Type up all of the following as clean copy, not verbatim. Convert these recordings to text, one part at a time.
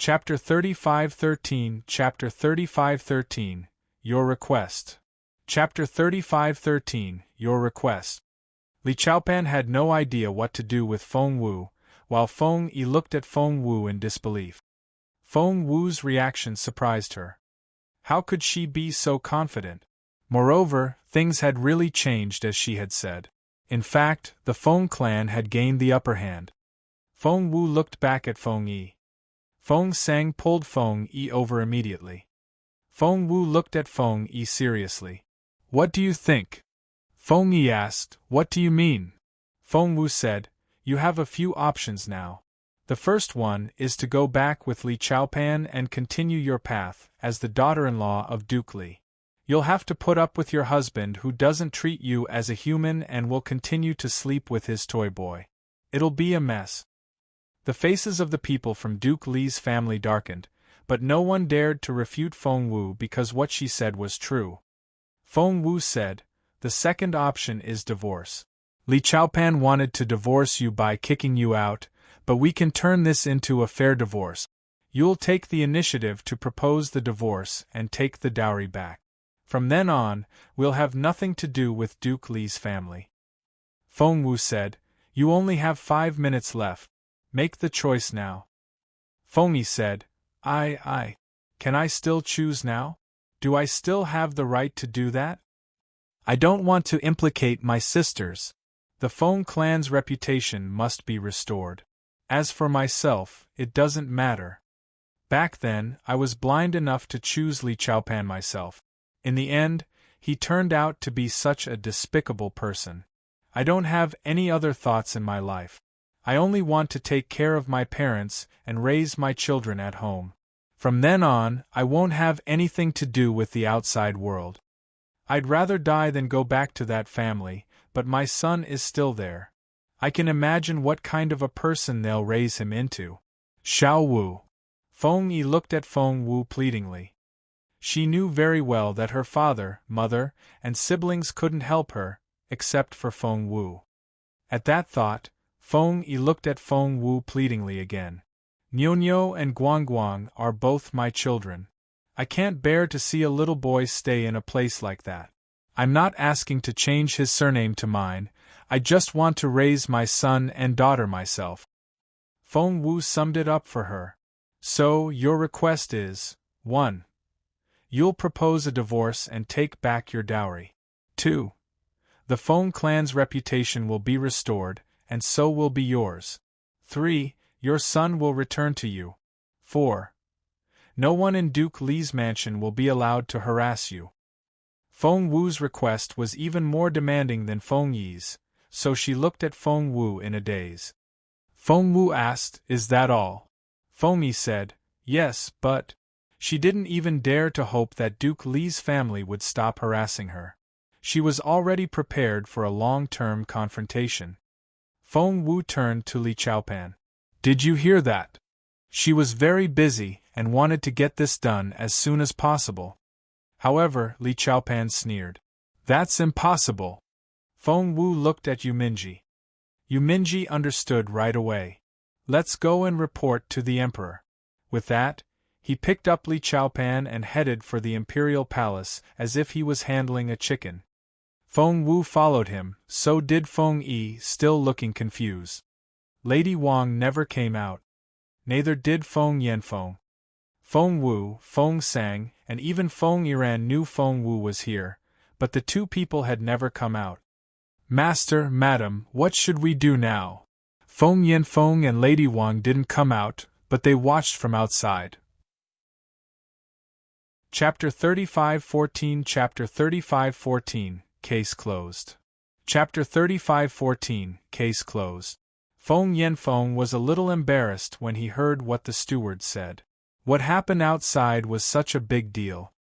Chapter 35:13 Chapter 35:13 Your Request. Chapter 35:13 Your Request. Li Chaopan had no idea what to do with Feng Wu, while Feng Yi looked at Feng Wu in disbelief. Feng Wu's reaction surprised her. How could she be so confident? Moreover, things had really changed as she had said. In fact, the Feng clan had gained the upper hand. Feng Wu looked back at Feng Yi. Feng Sang pulled Feng Yi over immediately. Feng Wu looked at Feng Yi seriously. What do you think? Feng Yi asked, What do you mean? Feng Wu said, You have a few options now. The first one is to go back with Li Chaopan and continue your path as the daughter-in-law of Duke Li. You'll have to put up with your husband who doesn't treat you as a human and will continue to sleep with his toy boy. It'll be a mess. The faces of the people from Duke Li's family darkened, but no one dared to refute Feng Wu because what she said was true. Feng Wu said, The second option is divorce. Li Chaopan wanted to divorce you by kicking you out, but we can turn this into a fair divorce. You'll take the initiative to propose the divorce and take the dowry back. From then on, we'll have nothing to do with Duke Li's family. Feng Wu said, You only have 5 minutes left. Make the choice now. Feng Yi said, Can I still choose now? Do I still have the right to do that? I don't want to implicate my sisters. The Feng clan's reputation must be restored. As for myself, it doesn't matter. Back then, I was blind enough to choose Li Chaopan myself. In the end, he turned out to be such a despicable person. I don't have any other thoughts in my life. I only want to take care of my parents and raise my children at home. From then on, I won't have anything to do with the outside world. I'd rather die than go back to that family, but my son is still there. I can imagine what kind of a person they'll raise him into. Xiao Wu. Feng Yi looked at Feng Wu pleadingly. She knew very well that her father, mother, and siblings couldn't help her, except for Feng Wu. At that thought, Feng Yi looked at Feng Wu pleadingly again. Niu and Guang are both my children. I can't bear to see a little boy stay in a place like that. I'm not asking to change his surname to mine, I just want to raise my son and daughter myself. Feng Wu summed it up for her. So, your request is, 1. You'll propose a divorce and take back your dowry. 2. The Feng clan's reputation will be restored, and so will be yours. 3. Your son will return to you. 4. No one in Duke Li's mansion will be allowed to harass you. Feng Wu's request was even more demanding than Feng Yi's, so she looked at Feng Wu in a daze. Feng Wu asked, Is that all? Feng Yi said, Yes, but... She didn't even dare to hope that Duke Li's family would stop harassing her. She was already prepared for a long-term confrontation. Feng Wu turned to Li Chaopan. Did you hear that? She was very busy and wanted to get this done as soon as possible. However, Li Chaopan sneered. That's impossible. Feng Wu looked at Yuminji. Yuminji understood right away. Let's go and report to the emperor. With that, he picked up Li Chaopan and headed for the imperial palace as if he was handling a chicken. Feng Wu followed him, so did Feng Yi, still looking confused. Lady Wang never came out. Neither did Feng Yanfeng. Feng Wu, Feng Sang, and even Feng Yiran knew Feng Wu was here, but the two people had never come out. Master, Madam, what should we do now? Feng Yanfeng and Lady Wang didn't come out, but they watched from outside. Chapter 35:14 Chapter 35:14 Case closed. Chapter 35:14 Case closed. Feng Yanfeng was a little embarrassed when he heard what the steward said. What happened outside was such a big deal.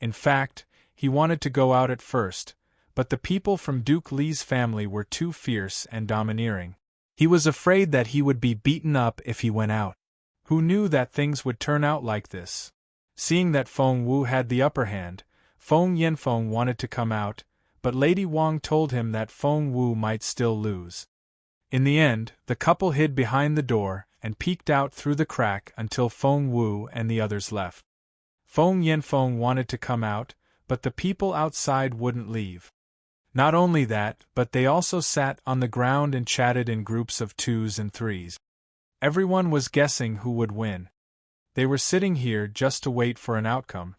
In fact, he wanted to go out at first, but the people from Duke Li's family were too fierce and domineering. He was afraid that he would be beaten up if he went out. Who knew that things would turn out like this? Seeing that Feng Wu had the upper hand, Feng Yanfeng wanted to come out, but Lady Wang told him that Feng Wu might still lose. In the end, the couple hid behind the door, and peeked out through the crack until Feng Wu and the others left. Feng Yanfeng wanted to come out, but the people outside wouldn't leave. Not only that, but they also sat on the ground and chatted in groups of 2s and 3s. Everyone was guessing who would win. They were sitting here just to wait for an outcome.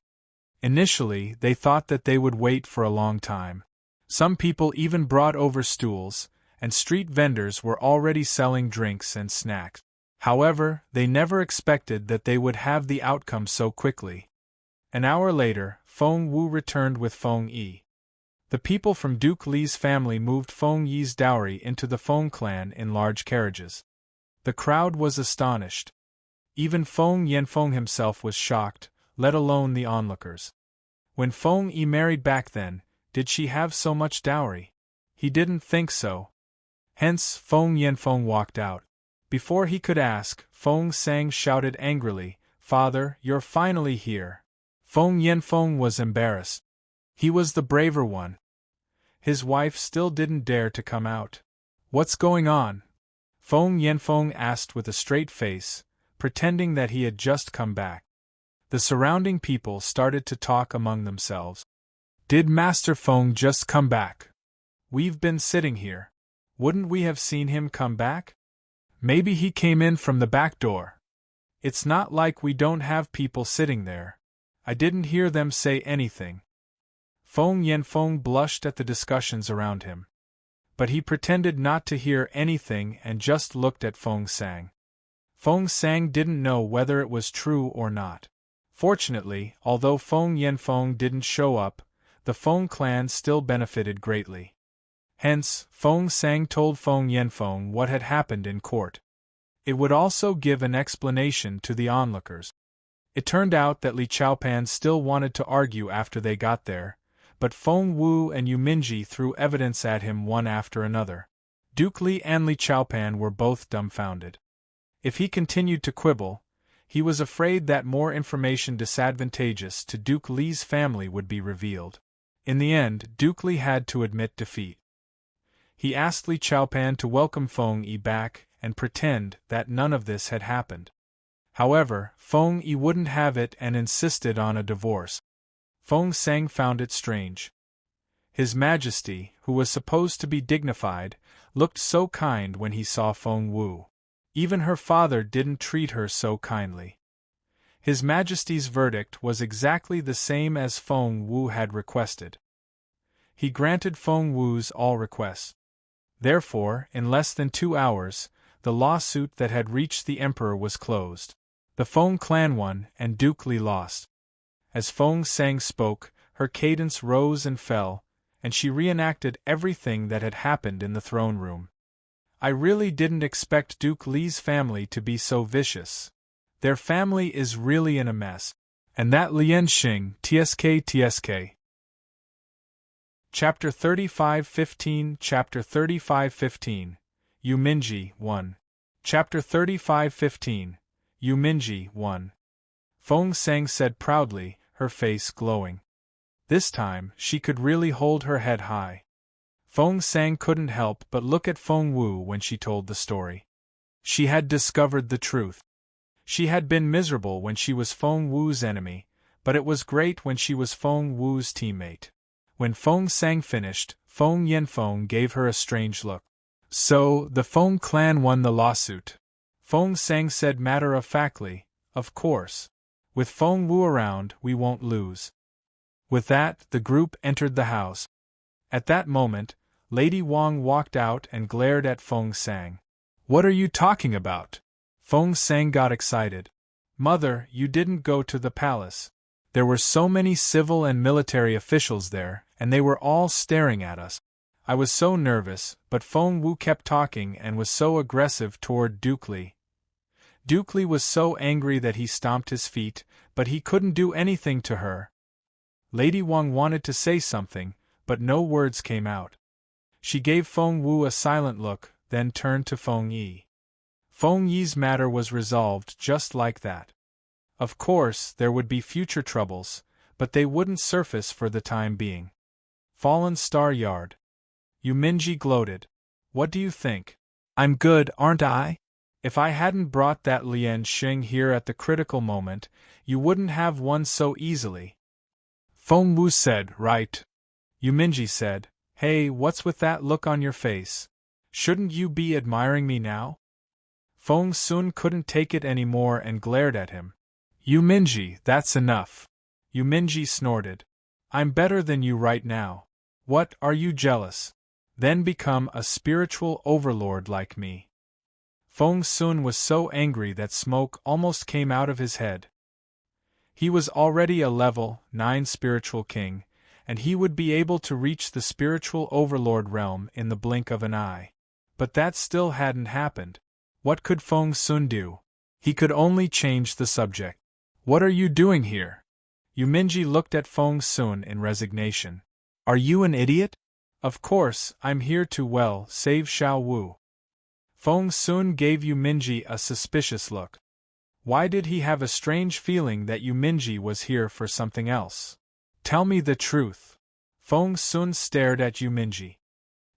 Initially, they thought that they would wait for a long time. Some people even brought over stools, and street vendors were already selling drinks and snacks. However, they never expected that they would have the outcome so quickly. An hour later, Feng Wu returned with Feng Yi. The people from Duke Li's family moved Feng Yi's dowry into the Feng clan in large carriages. The crowd was astonished. Even Feng Yanfeng himself was shocked, let alone the onlookers. When Feng Yi married back then, did she have so much dowry? He didn't think so. Hence, Feng Yanfeng walked out. Before he could ask, Feng Sang shouted angrily, "Father, you're finally here." Feng Yanfeng was embarrassed. He was the braver one. His wife still didn't dare to come out. "What's going on?" Feng Yanfeng asked with a straight face, pretending that he had just come back. The surrounding people started to talk among themselves. "Did Master Feng just come back? We've been sitting here. Wouldn't we have seen him come back? Maybe he came in from the back door. It's not like we don't have people sitting there. I didn't hear them say anything." Feng Yanfeng blushed at the discussions around him. But he pretended not to hear anything and just looked at Feng Sang. Feng Sang didn't know whether it was true or not. Fortunately, although Feng Yanfeng didn't show up, the Feng clan still benefited greatly. Hence, Feng Sang told Feng Yanfeng what had happened in court. It would also give an explanation to the onlookers. It turned out that Li Chaopan still wanted to argue after they got there, but Feng Wu and Yu Minji threw evidence at him one after another. Duke Li and Li Chaopan were both dumbfounded. If he continued to quibble, he was afraid that more information disadvantageous to Duke Li's family would be revealed. In the end, Duke Li had to admit defeat. He asked Li Chaopan to welcome Feng Yi back and pretend that none of this had happened. However, Feng Yi wouldn't have it and insisted on a divorce. Feng Sang found it strange. His Majesty, who was supposed to be dignified, looked so kind when he saw Feng Wu. Even her father didn't treat her so kindly. His Majesty's verdict was exactly the same as Feng Wu had requested. He granted Feng Wu's all requests. Therefore, in less than 2 hours, the lawsuit that had reached the Emperor was closed. The Feng clan won and Duke Li lost. As Feng Sang spoke, her cadence rose and fell, and she reenacted everything that had happened in the throne room. "I really didn't expect Duke Li's family to be so vicious. Their family is really in a mess. And that Lian Xing, TSK. Chapter 35:15 Chapter 35:15 Yu Minji 1. Chapter 35:15 Yu Minji 1. Feng Sang said proudly, her face glowing. This time, she could really hold her head high. Feng Sang couldn't help but look at Feng Wu when she told the story. She had discovered the truth. She had been miserable when she was Feng Wu's enemy, but it was great when she was Feng Wu's teammate. When Feng Sang finished, Feng Yanfeng gave her a strange look. "So, the Feng clan won the lawsuit?" Feng Sang said matter-of-factly, "Of course. With Feng Wu around, we won't lose." With that, the group entered the house. At that moment, Lady Wang walked out and glared at Feng Sang. "What are you talking about?" Feng Sang got excited. "Mother, you didn't go to the palace. There were so many civil and military officials there, and they were all staring at us. I was so nervous, but Feng Wu kept talking and was so aggressive toward Duke Li. Duke Li was so angry that he stomped his feet, but he couldn't do anything to her." Lady Wang wanted to say something, but no words came out. She gave Feng Wu a silent look, then turned to Feng Yi. Feng Yi's matter was resolved just like that. Of course, there would be future troubles, but they wouldn't surface for the time being. Fallen Star Yard. Yu Minji gloated. "What do you think? I'm good, aren't I? If I hadn't brought that Lian Xing here at the critical moment, you wouldn't have won so easily. Feng Wu said, right. Yuminji said, hey, what's with that look on your face? Shouldn't you be admiring me now? Feng Sun couldn't take it anymore and glared at him. Yuminji, that's enough. Yuminji snorted. I'm better than you right now. What, are you jealous? Then become a spiritual overlord like me. Feng Sun was so angry that smoke almost came out of his head. He was already a level 9 spiritual king, and he would be able to reach the spiritual overlord realm in the blink of an eye. But that still hadn't happened. What could Feng Sun do? He could only change the subject. What are you doing here? Yuminji looked at Feng Sun in resignation. Are you an idiot? Of course, I'm here to, save Xiao Wu. Feng Sun gave Yuminji a suspicious look. Why did he have a strange feeling that Yuminji was here for something else? Tell me the truth. Feng Sun stared at Yuminji.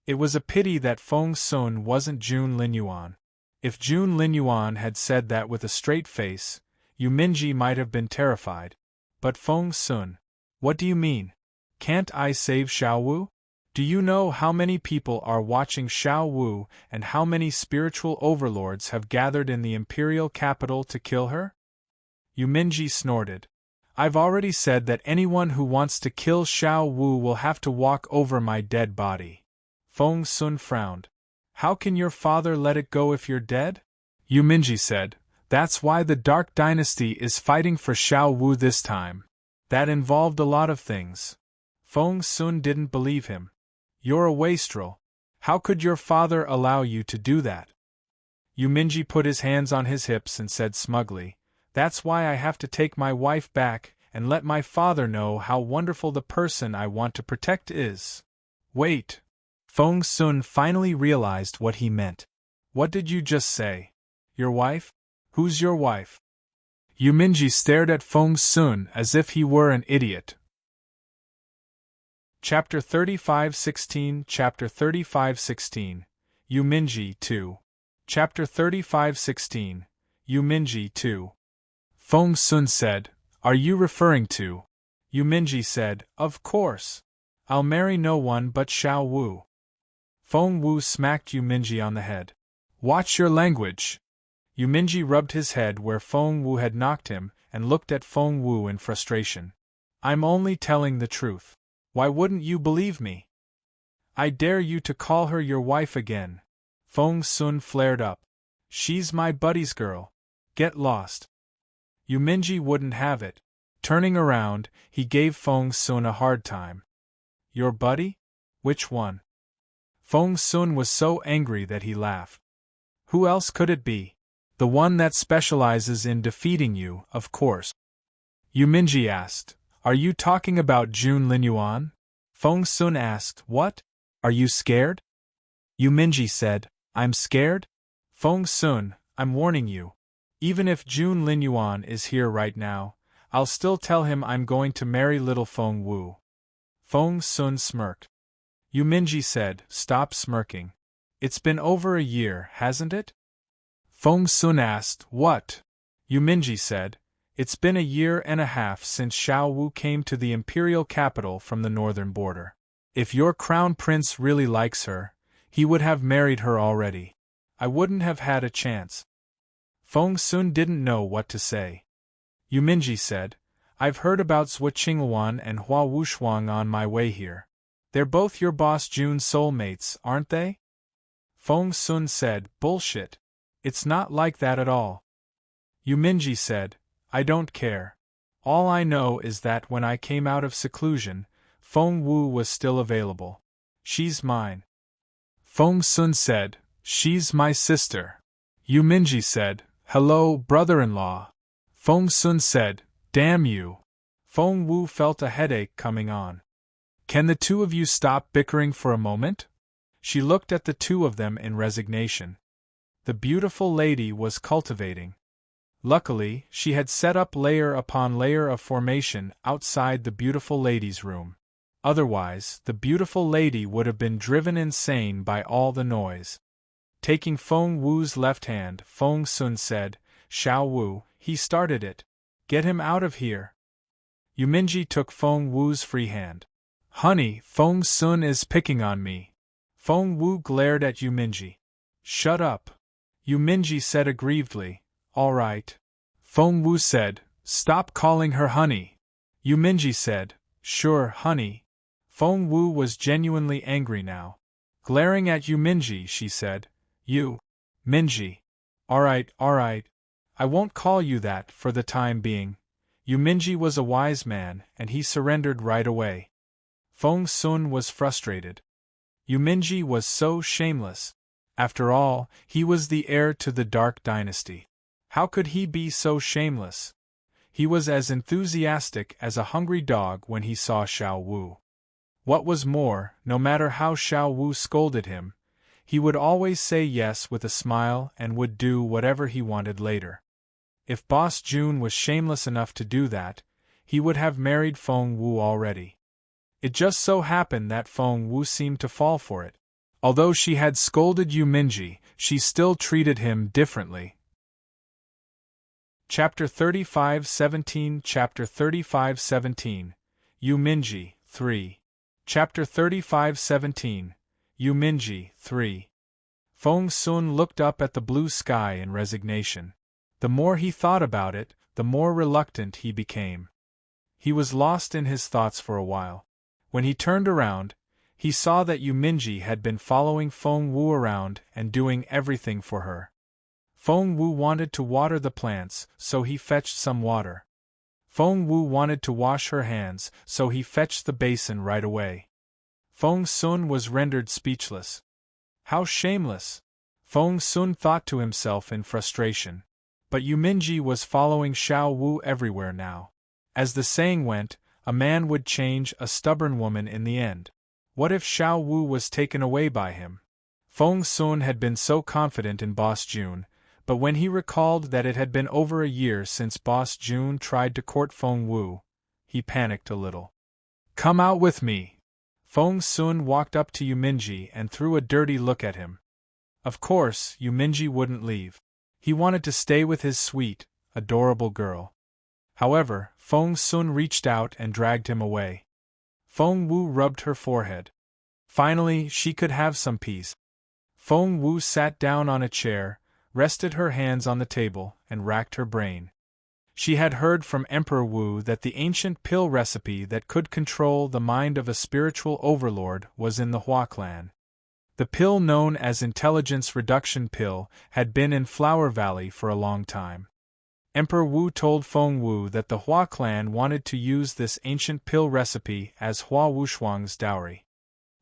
It was a pity that Feng Sun wasn't Jun Linyuan. If Jun Linyuan had said that with a straight face, Yuminji might have been terrified. But Feng Sun, what do you mean? Can't I save Xiao Wu? Do you know how many people are watching Xiao Wu and how many spiritual overlords have gathered in the imperial capital to kill her? Yuminji snorted. I've already said that anyone who wants to kill Xiao Wu will have to walk over my dead body. Feng Sun frowned. How can your father let it go if you're dead? Yuminji said, that's why the Dark Dynasty is fighting for Xiao Wu this time. That involved a lot of things. Feng Sun didn't believe him. You're a wastrel. How could your father allow you to do that? Yuminji put his hands on his hips and said smugly, that's why I have to take my wife back and let my father know how wonderful the person I want to protect is. Wait. Feng Sun finally realized what he meant. What did you just say? Your wife? Who's your wife? Yuminji stared at Feng Sun as if he were an idiot. Chapter 35:16 Chapter 35:16 Yuminji 2. Chapter 35:16 Yuminji 2. Feng Sun said, are you referring to? Yuminji said, of course. I'll marry no one but Xiao Wu. Feng Wu smacked Yuminji on the head. Watch your language. Yuminji rubbed his head where Feng Wu had knocked him and looked at Feng Wu in frustration. I'm only telling the truth. Why wouldn't you believe me? I dare you to call her your wife again. Feng Sun flared up. She's my buddy's girl. Get lost. Yuminji wouldn't have it. Turning around, he gave Feng Sun a hard time. Your buddy? Which one? Feng Sun was so angry that he laughed. Who else could it be? The one that specializes in defeating you, of course. Yuminji asked. Are you talking about Jun Linyuan? Feng Sun asked, what? Are you scared? Yuminji said, I'm scared? Feng Sun, I'm warning you. Even if Jun Linyuan is here right now, I'll still tell him I'm going to marry little Feng Wu. Feng Sun smirked. Yuminji said, stop smirking. It's been over a year, hasn't it? Feng Sun asked, what? Yuminji said, it's been a year and a half since Xiao Wu came to the imperial capital from the northern border. If your crown prince really likes her, he would have married her already. I wouldn't have had a chance. Feng Sun didn't know what to say. Yuminji said, I've heard about Zhou Qingluan and Hua Wushuang on my way here. They're both your boss Jun's soulmates, aren't they? Feng Sun said, bullshit. It's not like that at all. Yuminji said, I don't care. All I know is that when I came out of seclusion, Feng Wu was still available. She's mine. Feng Sun said, she's my sister. Yuminji said, hello, brother-in-law. Feng Sun said, damn you. Feng Wu felt a headache coming on. Can the two of you stop bickering for a moment? She looked at the two of them in resignation. The beautiful lady was cultivating. Luckily, she had set up layer upon layer of formation outside the beautiful lady's room. Otherwise, the beautiful lady would have been driven insane by all the noise. Taking Feng Wu's left hand, Feng Sun said, "Xiao Wu, he started it. Get him out of here." Yuminji took Feng Wu's free hand. "Honey, Feng Sun is picking on me." Feng Wu glared at Yuminji. "Shut up." Yuminji said aggrievedly, "All right." Feng Wu said, "Stop calling her honey." Yuminji said, "Sure, honey." Feng Wu was genuinely angry now. Glaring at Yuminji, she said, "You, Minji. All right, I won't call you that for the time being." Yuminji was a wise man, and he surrendered right away. Feng Sun was frustrated. Yuminji was so shameless. After all, he was the heir to the Dark Dynasty. How could he be so shameless? He was as enthusiastic as a hungry dog when he saw Xiao Wu. What was more, no matter how Xiao Wu scolded him, he would always say yes with a smile and would do whatever he wanted later. If Boss Jun was shameless enough to do that, he would have married Feng Wu already. It just so happened that Feng Wu seemed to fall for it. Although she had scolded Yuminji, she still treated him differently. Chapter 35:17 Chapter 35:17 Yuminji 3 Chapter 35:17 Yuminji 3 Feng Sun looked up at the blue sky in resignation. The more he thought about it, the more reluctant he became. He was lost in his thoughts for a while. When he turned around, he saw that Yuminji had been following Feng Wu around and doing everything for her. Feng Wu wanted to water the plants, so he fetched some water. Feng Wu wanted to wash her hands, so he fetched the basin right away. Feng Sun was rendered speechless. How shameless! Feng Sun thought to himself in frustration. But Yuminji was following Xiao Wu everywhere now. As the saying went, a man would change a stubborn woman in the end. What if Xiao Wu was taken away by him? Feng Sun had been so confident in Boss Jun, but when he recalled that it had been over a year since Boss Jun tried to court Feng Wu, he panicked a little. "Come out with me!" Feng Sun walked up to Yuminji and threw a dirty look at him. Of course, Yuminji wouldn't leave. He wanted to stay with his sweet, adorable girl. However, Feng Sun reached out and dragged him away. Feng Wu rubbed her forehead. Finally, she could have some peace. Feng Wu sat down on a chair, rested her hands on the table, and racked her brain. She had heard from Emperor Wu that the ancient pill recipe that could control the mind of a spiritual overlord was in the Hua clan. The pill known as Intelligence Reduction Pill had been in Flower Valley for a long time. Emperor Wu told Feng Wu that the Hua clan wanted to use this ancient pill recipe as Hua Wushuang's dowry.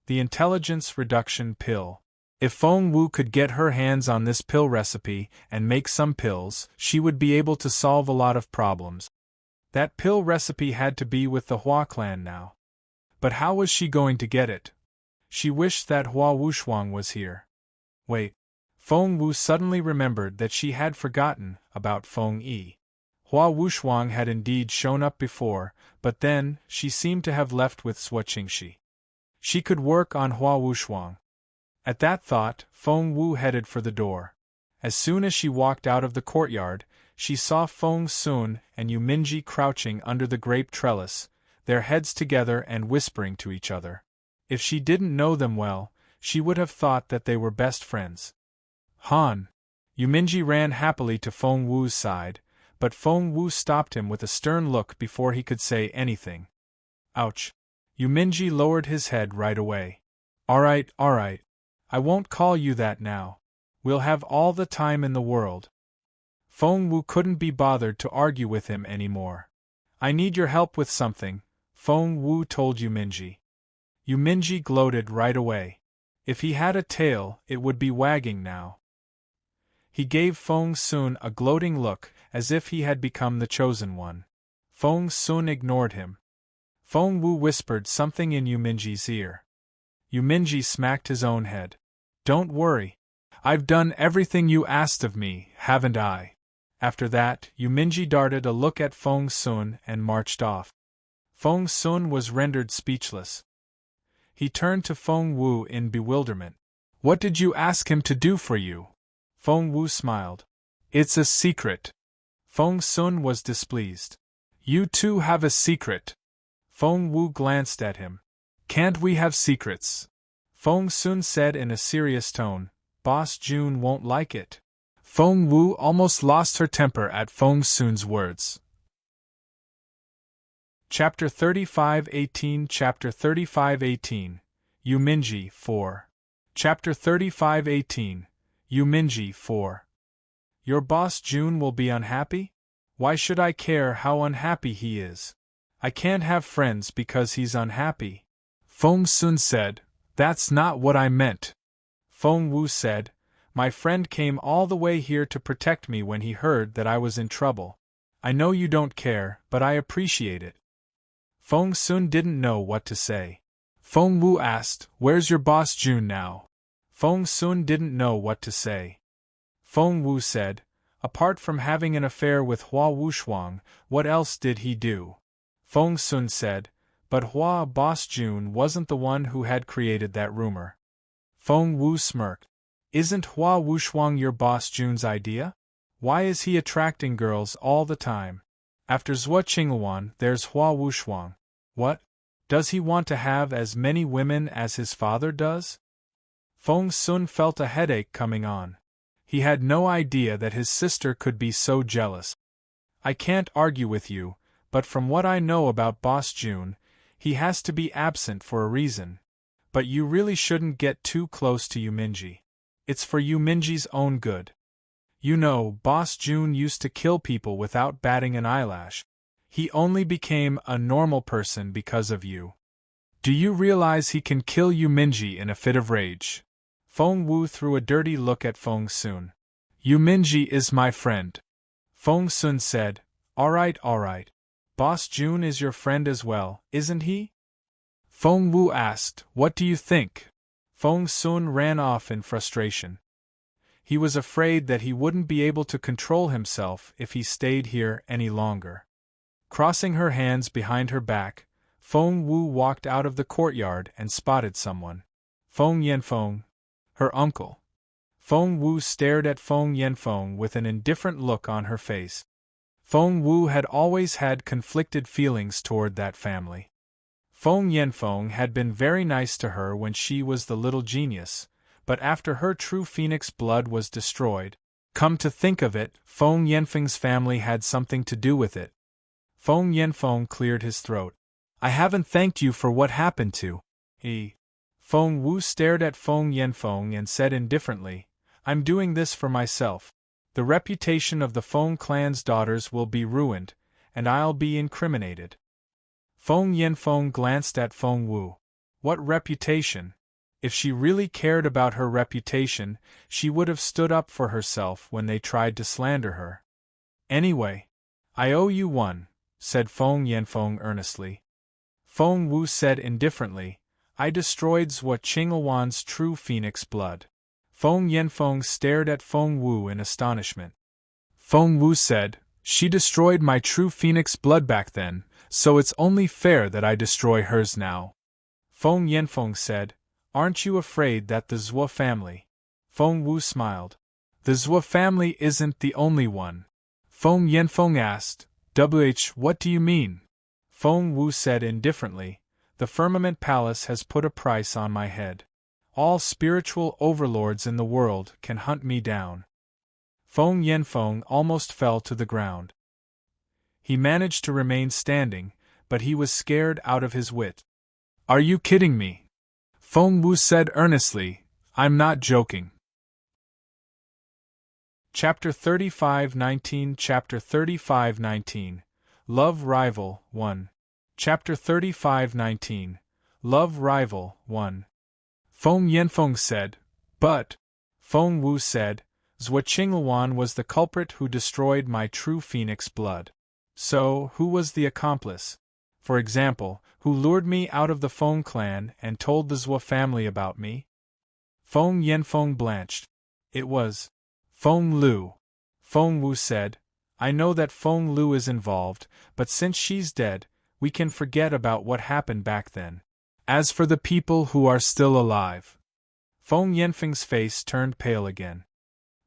The Intelligence Reduction Pill. If Feng Wu could get her hands on this pill recipe and make some pills, she would be able to solve a lot of problems. That pill recipe had to be with the Hua clan now. But how was she going to get it? She wished that Hua Wushuang was here. Wait. Feng Wu suddenly remembered that she had forgotten about Feng Yi. Hua Wushuang had indeed shown up before, but then, she seemed to have left with Sua Qingxi. She could work on Hua Wushuang. At that thought, Feng Wu headed for the door. As soon as she walked out of the courtyard, she saw Feng Sun and Yuminji crouching under the grape trellis, their heads together and whispering to each other. If she didn't know them well, she would have thought that they were best friends. Han! Yuminji ran happily to Feng Wu's side, but Feng Wu stopped him with a stern look before he could say anything. Ouch! Yuminji lowered his head right away. All right. I won't call you that now. We'll have all the time in the world. Feng Wu couldn't be bothered to argue with him anymore. I need your help with something, Feng Wu told Yuminji. Yuminji gloated right away. If he had a tail, it would be wagging now. He gave Feng Sun a gloating look, as if he had become the chosen one. Feng Sun ignored him. Feng Wu whispered something in Yuminji's ear. Yuminji smacked his own head. Don't worry. I've done everything you asked of me, haven't I? After that, Yuminji darted a look at Feng Sun and marched off. Feng Sun was rendered speechless. He turned to Feng Wu in bewilderment. What did you ask him to do for you? Feng Wu smiled. It's a secret. Feng Sun was displeased. You two have a secret. Feng Wu glanced at him. Can't we have secrets? Feng Sun said in a serious tone. Boss June won't like it. Feng Wu almost lost her temper at Feng Sun's words. Chapter 35:18 Chapter 35:18 Yu Minji 4. Chapter 35:18 Yu Minji 4. Your boss June will be unhappy? Why should I care how unhappy he is? I can't have friends because he's unhappy. Feng Sun said, That's not what I meant. Feng Wu said, My friend came all the way here to protect me when he heard that I was in trouble. I know you don't care, but I appreciate it. Feng Sun didn't know what to say. Feng Wu asked, Where's your boss June now? Feng Sun didn't know what to say. Feng Wu said, Apart from having an affair with Hua Wushuang, what else did he do? Feng Sun said, But Hua boss June wasn't the one who had created that rumor. Feng Wu smirked. Isn't Hua Wushuang your boss June's idea? Why is he attracting girls all the time? After Zhuo Qingluan, there's Hua Wushuang. What? Does he want to have as many women as his father does? Feng Sun felt a headache coming on. He had no idea that his sister could be so jealous. I can't argue with you, but from what I know about Boss June, he has to be absent for a reason. But you really shouldn't get too close to Yu Minji. It's for Yu Minji's own good. You know, Boss June used to kill people without batting an eyelash. He only became a normal person because of you. Do you realize he can kill Yu Minji in a fit of rage? Feng Wu threw a dirty look at Feng Sun. Yu Minji is my friend. Feng Sun said, All right. Boss June is your friend as well, isn't he? Feng Wu asked, What do you think? Feng Sun ran off in frustration. He was afraid that he wouldn't be able to control himself if he stayed here any longer. Crossing her hands behind her back, Feng Wu walked out of the courtyard and spotted someone. Feng Yanfeng, her uncle. Feng Wu stared at Feng Yanfeng with an indifferent look on her face. Feng Wu had always had conflicted feelings toward that family. Feng Yanfeng had been very nice to her when she was the little genius, but after her true phoenix blood was destroyed, come to think of it, Feng Yanfeng's family had something to do with it. Feng Yanfeng cleared his throat. I haven't thanked you for what happened to he. Feng Wu stared at Feng Yanfeng and said indifferently, I'm doing this for myself. The reputation of the Feng clan's daughters will be ruined, and I'll be incriminated. Feng Yanfeng glanced at Feng Wu. What reputation? If she really cared about her reputation, she would have stood up for herself when they tried to slander her. Anyway, I owe you one, said Feng Yanfeng earnestly. Feng Wu said indifferently, I destroyed Zhuo Qingluan's true phoenix blood. Feng Yanfeng stared at Feng Wu in astonishment. Feng Wu said, She destroyed my true phoenix blood back then, so it's only fair that I destroy hers now. Feng Yanfeng said, Aren't you afraid that the Zhuo family? Feng Wu smiled. The Zhuo family isn't the only one. Feng Yanfeng asked, What do you mean? Feng Wu said indifferently, The Firmament Palace has put a price on my head. All spiritual overlords in the world can hunt me down. Feng Yanfeng almost fell to the ground. He managed to remain standing, but he was scared out of his wit. Are you kidding me? Feng Wu said earnestly, I'm not joking. Chapter 35:19 Chapter 35:19 Love Rival 1. Chapter 35:19 Love Rival 1. Feng Yanfeng said, But, Feng Wu said, Zhuo Qingluan was the culprit who destroyed my true phoenix blood. So, who was the accomplice? For example, who lured me out of the Feng clan and told the Zhuo family about me? Feng Yanfeng blanched. It was Feng Lu. Feng Wu said, I know that Feng Lu is involved, but since she's dead, we can forget about what happened back then. As for the people who are still alive, Feng Yanfeng's face turned pale again.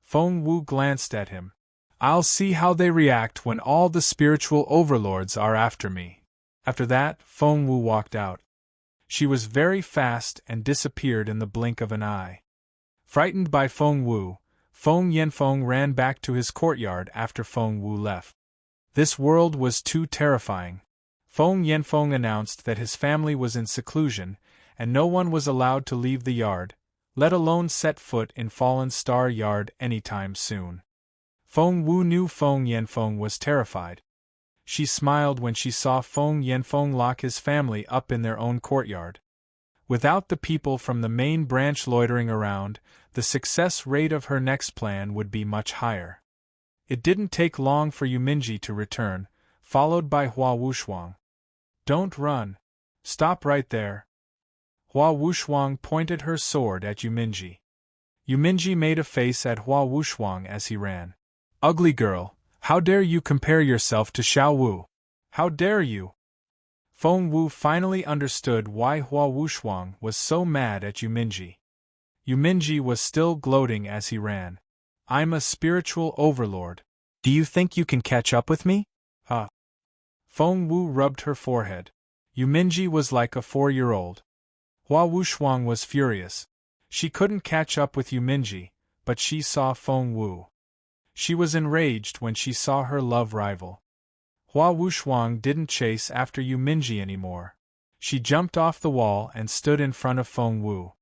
Feng Wu glanced at him. I'll see how they react when all the spiritual overlords are after me. After that, Feng Wu walked out. She was very fast and disappeared in the blink of an eye. Frightened by Feng Wu, Feng Yanfeng ran back to his courtyard after Feng Wu left. This world was too terrifying. Feng Yanfeng announced that his family was in seclusion, and no one was allowed to leave the yard, let alone set foot in Fallen Star Yard anytime soon. Feng Wu knew Feng Yanfeng was terrified. She smiled when she saw Feng Yanfeng lock his family up in their own courtyard. Without the people from the main branch loitering around, the success rate of her next plan would be much higher. It didn't take long for Yuminji to return, followed by Hua Wushuang. Don't run. Stop right there. Hua Wushuang pointed her sword at Yuminji. Yuminji made a face at Hua Wushuang as he ran. Ugly girl, how dare you compare yourself to Xiao Wu? How dare you? Feng Wu finally understood why Hua Wushuang was so mad at Yuminji. Yuminji was still gloating as he ran. I'm a spiritual overlord. Do you think you can catch up with me? Huh. Feng Wu rubbed her forehead. Yuminji was like a 4-year-old. Hua Wushuang was furious. She couldn't catch up with Yuminji, but she saw Feng Wu. She was enraged when she saw her love rival. Hua Wushuang didn't chase after Yuminji anymore. She jumped off the wall and stood in front of Feng Wu.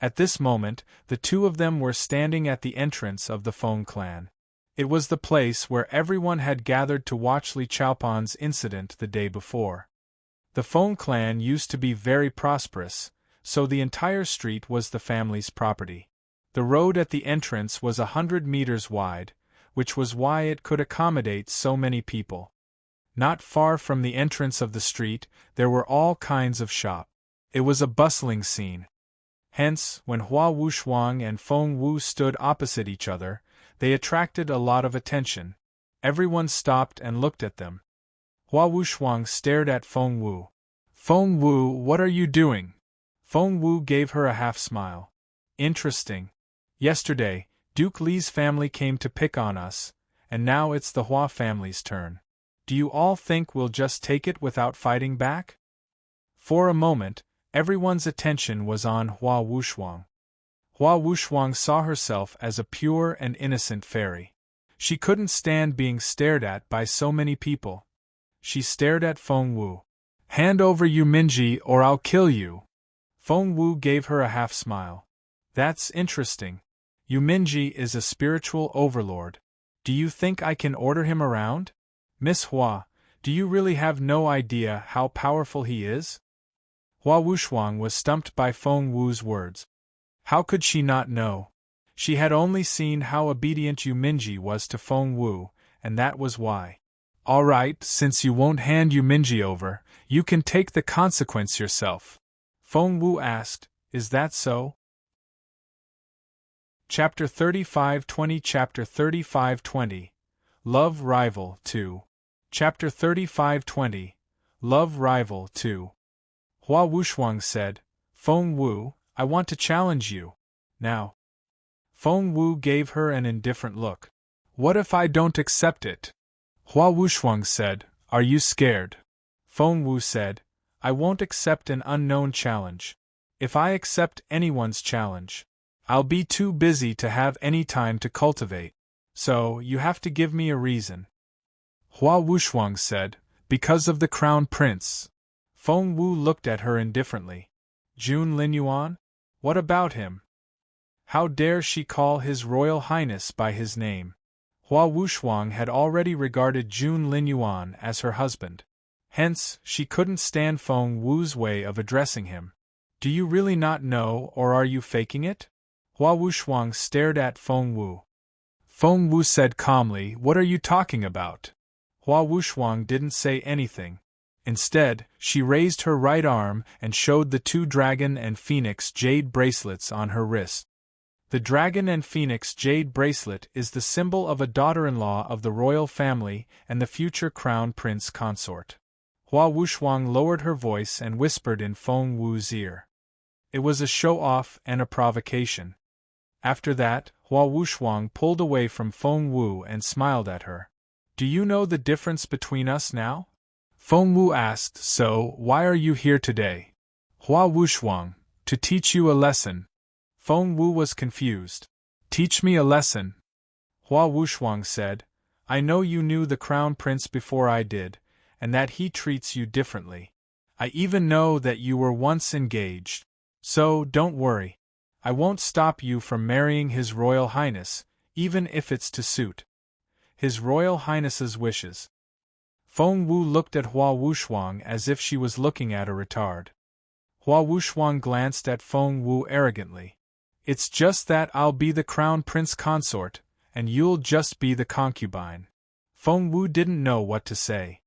At this moment, the two of them were standing at the entrance of the Feng clan. It was the place where everyone had gathered to watch Li Chaopan's incident the day before. The Feng clan used to be very prosperous, so the entire street was the family's property. The road at the entrance was 100 meters wide, which was why it could accommodate so many people. Not far from the entrance of the street, there were all kinds of shops. It was a bustling scene. Hence, when Hua Wushuang and Feng Wu stood opposite each other, they attracted a lot of attention. Everyone stopped and looked at them. Hua Wushuang stared at Feng Wu. Feng Wu, what are you doing? Feng Wu gave her a half-smile. Interesting. Yesterday, Duke Li's family came to pick on us, and now it's the Hua family's turn. Do you all think we'll just take it without fighting back? For a moment, everyone's attention was on Hua Wushuang. Hua Wushuang saw herself as a pure and innocent fairy. She couldn't stand being stared at by so many people. She stared at Feng Wu. Hand over Yuminji or I'll kill you. Feng Wu gave her a half-smile. That's interesting. Yuminji is a spiritual overlord. Do you think I can order him around? Miss Hua, do you really have no idea how powerful he is? Hua Wushuang was stumped by Feng Wu's words. How could she not know? She had only seen how obedient Yuminji was to Feng Wu, and that was why. All right, since you won't hand Yuminji over, you can take the consequence yourself. Feng Wu asked, Is that so? Chapter 3520 Chapter 3520 Love Rival 2 Chapter 3520 Love Rival 2 Hua Wushuang said, Feng Wu, I want to challenge you. Now. Feng Wu gave her an indifferent look. What if I don't accept it? Hua Wushuang said, Are you scared? Feng Wu said, I won't accept an unknown challenge. If I accept anyone's challenge, I'll be too busy to have any time to cultivate. So, you have to give me a reason. Hua Wushuang said, Because of the Crown Prince. Feng Wu looked at her indifferently. Jun Linyuan? What about him? How dare she call His Royal Highness by his name? Hua Wushuang had already regarded Jun Linyuan as her husband. Hence, she couldn't stand Feng Wu's way of addressing him. Do you really not know, or are you faking it? Hua Wushuang stared at Feng Wu. Feng Wu said calmly, What are you talking about? Hua Wushuang didn't say anything. Instead, she raised her right arm and showed the 2 dragon and phoenix jade bracelets on her wrist. The dragon and phoenix jade bracelet is the symbol of a daughter-in-law of the royal family and the future crown prince consort. Hua Wushuang lowered her voice and whispered in Feng Wu's ear. It was a show-off and a provocation. After that, Hua Wushwang pulled away from Feng Wu and smiled at her. Do you know the difference between us now? Feng Wu asked. So, why are you here today? Hua Wushwang, to teach you a lesson. Feng Wu was confused. Teach me a lesson? Hua Wushwang said, I know you knew the crown prince before I did, and that he treats you differently. I even know that you were once engaged. So, don't worry. I won't stop you from marrying His Royal Highness, even if it's to suit His Royal Highness's wishes. Feng Wu looked at Hua Wushwang as if she was looking at a retard. Hua Wushwang glanced at Feng Wu arrogantly. It's just that I'll be the crown prince consort, and you'll just be the concubine. Feng Wu didn't know what to say.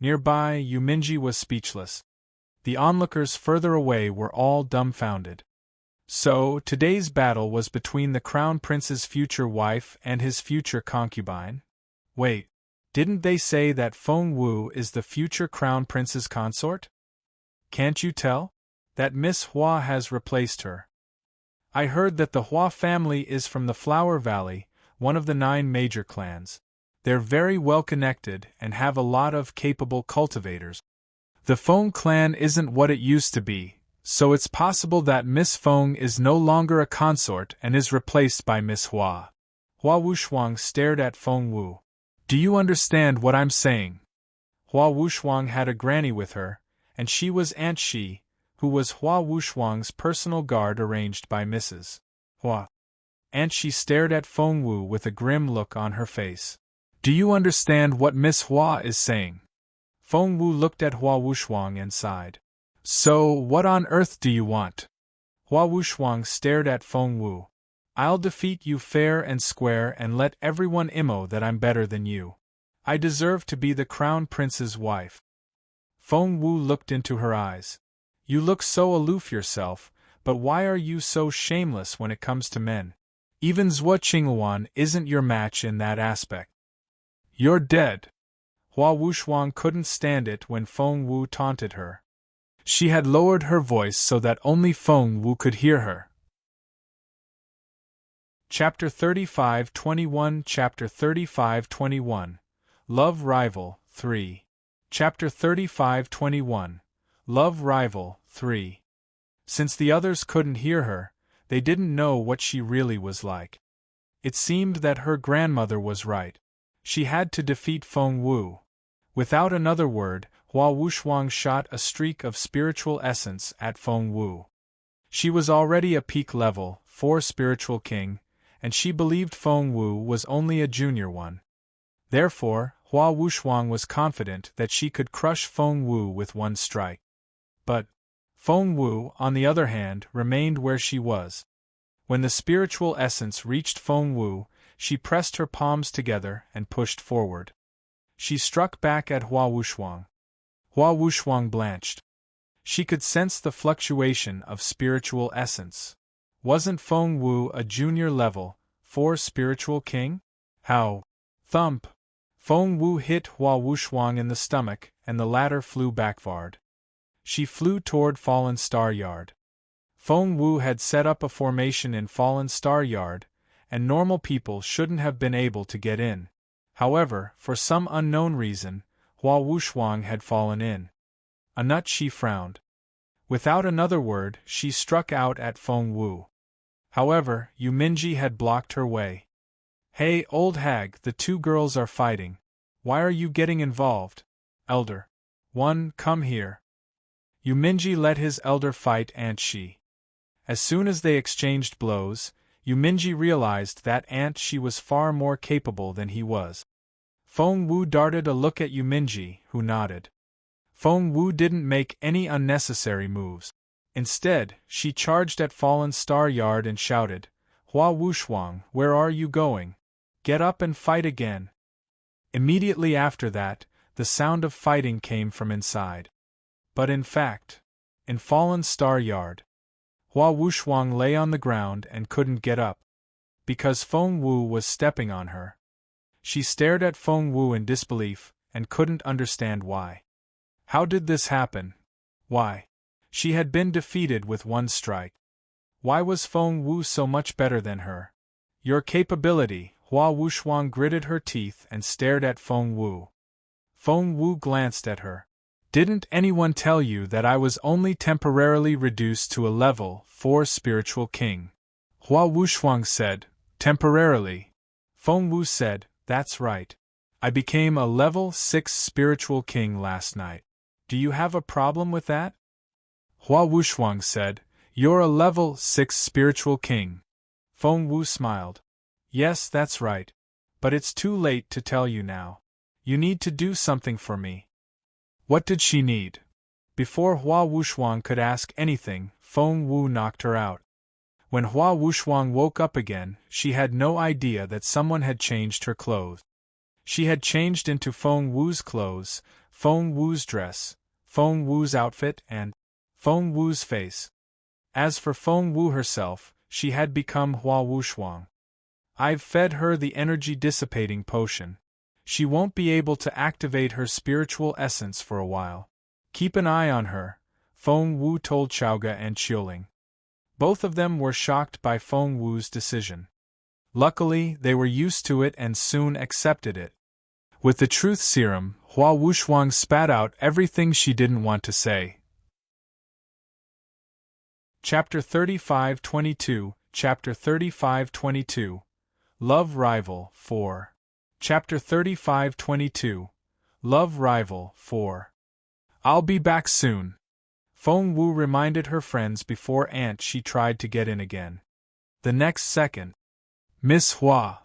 Nearby, Yuminji was speechless. The onlookers further away were all dumbfounded. So, today's battle was between the crown prince's future wife and his future concubine? Wait, didn't they say that Feng Wu is the future crown prince's consort? Can't you tell? That Miss Hua has replaced her. I heard that the Hua family is from the Flower Valley, one of the 9 major clans. They're very well connected and have a lot of capable cultivators. The Feng clan isn't what it used to be, so it's possible that Miss Feng is no longer a consort and is replaced by Miss Hua. Hua Wushwang stared at Feng Wu. Do you understand what I'm saying? Hua Wushwang had a granny with her, and she was Aunt Shi, who was Hua Wushwang's personal guard arranged by Mrs. Hua. Aunt Shi stared at Feng Wu with a grim look on her face. Do you understand what Miss Hua is saying? Feng Wu looked at Hua Wushwang and sighed. So, what on earth do you want? Hua Wushwang stared at Feng Wu. I'll defeat you fair and square and let everyone know that I'm better than you. I deserve to be the crown prince's wife. Feng Wu looked into her eyes. You look so aloof yourself, but why are you so shameless when it comes to men? Even Zhuo Qinghuan isn't your match in that aspect. You're dead. Hua Wushwang couldn't stand it when Feng Wu taunted her. She had lowered her voice so that only Feng Wu could hear her. Chapter 35-21 Chapter 35-21 Love Rival 3 Chapter 35-21 Love Rival 3 Since the others couldn't hear her, they didn't know what she really was like. It seemed that her grandmother was right. She had to defeat Feng Wu. Without another word, Hua Wushwang shot a streak of spiritual essence at Feng Wu. She was already a peak level 4 spiritual king, and she believed Feng Wu was only a junior one. Therefore, Hua Wushwang was confident that she could crush Feng Wu with one strike. But Feng Wu, on the other hand, remained where she was. When the spiritual essence reached Feng Wu, she pressed her palms together and pushed forward. She struck back at Hua Wushwang. Hua Wushwang blanched. She could sense the fluctuation of spiritual essence. Wasn't Feng Wu a junior level 4 spiritual king? How? Thump! Feng Wu hit Hua Wushwang in the stomach, and the latter flew backward. She flew toward Fallen Star Yard. Feng Wu had set up a formation in Fallen Star Yard, and normal people shouldn't have been able to get in. However, for some unknown reason, Hua Wushwang had fallen in. A nut, she frowned. Without another word, she struck out at Feng Wu. However, Yuminji had blocked her way. Hey, old hag, the 2 girls are fighting. Why are you getting involved? Elder. One, come here. Yuminji let his elder fight Aunt Shi. As soon as they exchanged blows, Yuminji realized that Aunt Shi was far more capable than he was. Feng Wu darted a look at Yuminji, who nodded. Feng Wu didn't make any unnecessary moves. Instead, she charged at Fallen Star Yard and shouted, Hua Wushwang, where are you going? Get up and fight again. Immediately after that, the sound of fighting came from inside. But in fact, in Fallen Star Yard, Hua Wushwang lay on the ground and couldn't get up. Because Feng Wu was stepping on her. She stared at Feng Wu in disbelief, and couldn't understand why. How did this happen? Why? She had been defeated with one strike. Why was Feng Wu so much better than her? Your capability, Hua Wuxuang gritted her teeth and stared at Feng Wu. Feng Wu glanced at her. Didn't anyone tell you that I was only temporarily reduced to a level 4 spiritual king? Hua Wuxuang said, temporarily. Feng Wu said, that's right. I became a level 6 spiritual king last night. Do you have a problem with that? Hua Wuxuang said, you're a level 6 spiritual king. Feng Wu smiled. Yes, that's right. But it's too late to tell you now. You need to do something for me. What did she need? Before Hua Wuxuang could ask anything, Feng Wu knocked her out. When Hua Wuxuang woke up again, she had no idea that someone had changed her clothes. She had changed into Feng Wu's clothes, Feng Wu's dress, Feng Wu's outfit, and Feng Wu's face. As for Feng Wu herself, she had become Hua Wuxuang. I've fed her the energy-dissipating potion. She won't be able to activate her spiritual essence for a while. Keep an eye on her, Feng Wu told Chaoga and Qiuling. Both of them were shocked by Feng Wu's decision. Luckily, they were used to it and soon accepted it. With the truth serum, Hua Wuxuang spat out everything she didn't want to say. Chapter 35-22, Chapter 35-22, Love Rival 4. Chapter 35-22, Love Rival 4. I'll be back soon. Feng Wu reminded her friends before Aunt Shi tried to get in again. The next second, Miss Hua.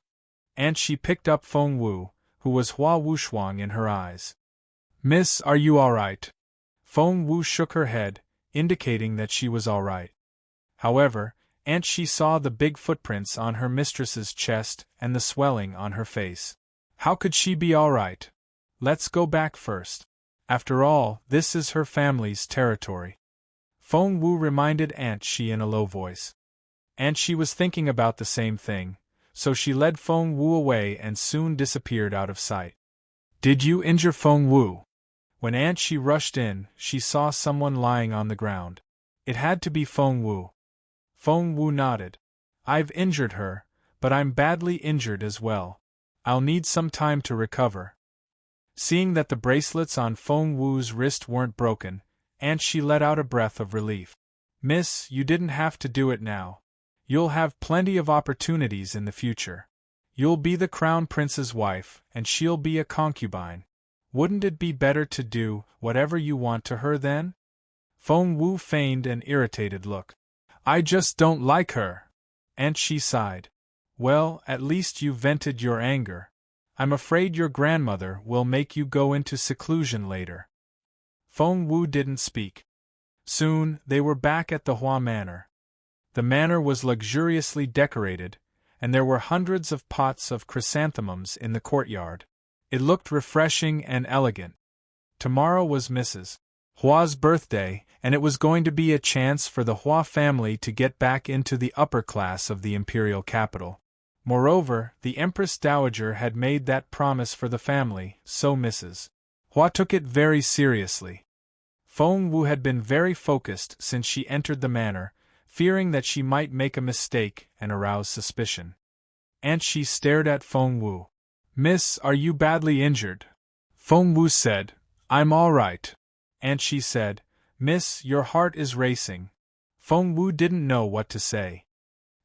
Aunt Shi picked up Feng Wu, who was Hua Wuxuang in her eyes. Miss, are you all right? Feng Wu shook her head, indicating that she was all right. However, Aunt Shi saw the big footprints on her mistress's chest and the swelling on her face. How could she be all right? Let's go back first. After all, this is her family's territory. Feng Wu reminded Aunt Shi in a low voice. Aunt Shi was thinking about the same thing, so she led Feng Wu away and soon disappeared out of sight. Did you injure Feng Wu? When Aunt Shi rushed in, she saw someone lying on the ground. It had to be Feng Wu. Feng Wu nodded. I've injured her, but I'm badly injured as well. I'll need some time to recover. Seeing that the bracelets on Feng Wu's wrist weren't broken, Aunt Shi let out a breath of relief. Miss, you didn't have to do it now. You'll have plenty of opportunities in the future. You'll be the crown prince's wife, and she'll be a concubine. Wouldn't it be better to do whatever you want to her then? Feng Wu feigned an irritated look. I just don't like her. Aunt Shi sighed. Well, at least you vented your anger. I'm afraid your grandmother will make you go into seclusion later. Feng Wu didn't speak. Soon, they were back at the Hua Manor. The manor was luxuriously decorated, and there were hundreds of pots of chrysanthemums in the courtyard. It looked refreshing and elegant. Tomorrow was Mrs. Hua's birthday, and it was going to be a chance for the Hua family to get back into the upper class of the imperial capital. Moreover, the Empress Dowager had made that promise for the family, so Mrs. Hua took it very seriously. Feng Wu had been very focused since she entered the manor, fearing that she might make a mistake and arouse suspicion. Aunt Shi stared at Feng Wu. Miss, are you badly injured? Feng Wu said, I'm all right. Aunt Shi said, Miss, your heart is racing. Feng Wu didn't know what to say.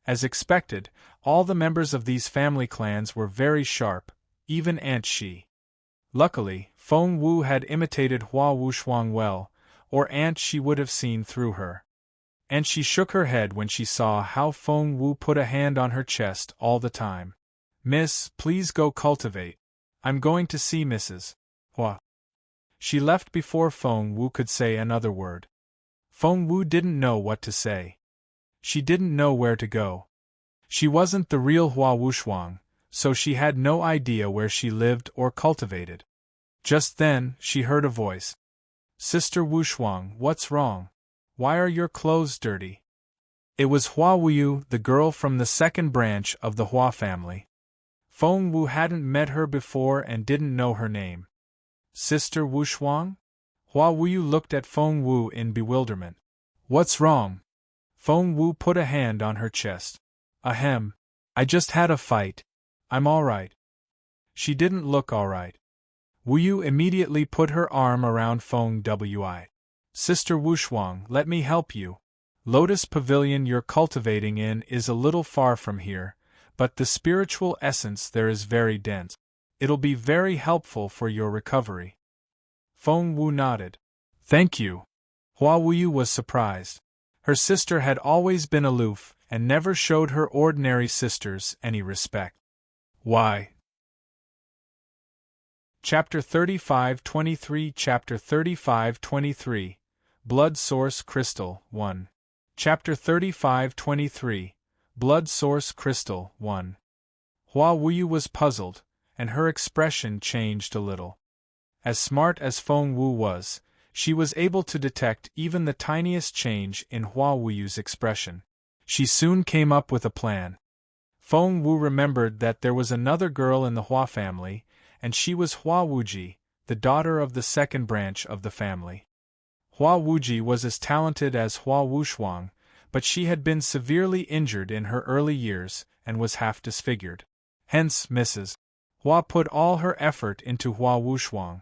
As expected, all the members of these family clans were very sharp, even Aunt Shi. Luckily, Feng Wu had imitated Hua Wuxuang well, or Aunt Shi would have seen through her. And she shook her head when she saw how Feng Wu put a hand on her chest all the time. Miss, please go cultivate. I'm going to see Mrs. Hua. She left before Feng Wu could say another word. Feng Wu didn't know what to say. She didn't know where to go. She wasn't the real Hua Wuxuang, so she had no idea where she lived or cultivated. Just then, she heard a voice. Sister Wuxuang, what's wrong? Why are your clothes dirty? It was Hua Wuyu, the girl from the second branch of the Hua family. Feng Wu hadn't met her before and didn't know her name. Sister Wuxuang? Hua Wuyu looked at Feng Wu in bewilderment. What's wrong? Feng Wu put a hand on her chest. Ahem. I just had a fight. I'm alright. She didn't look alright. Wu Yu immediately put her arm around Feng Wi. Sister Wushuang, let me help you. Lotus Pavilion you're cultivating in is a little far from here, but the spiritual essence there is very dense. It'll be very helpful for your recovery. Feng Wu nodded. Thank you. Hua Wuyu was surprised. Her sister had always been aloof and never showed her ordinary sisters any respect. Why? Chapter 35-23 Chapter 35-23 Blood Source Crystal 1 Chapter 35-23 Blood Source Crystal 1 Hua Wuyu was puzzled, and her expression changed a little. As smart as Feng Wu was, she was able to detect even the tiniest change in Hua Wuyu's expression. She soon came up with a plan. Feng Wu remembered that there was another girl in the Hua family, and she was Hua Wuji, the daughter of the second branch of the family. Hua Wuji was as talented as Hua Wushuang, but she had been severely injured in her early years and was half disfigured. Hence, Mrs. Hua put all her effort into Hua Wushuang.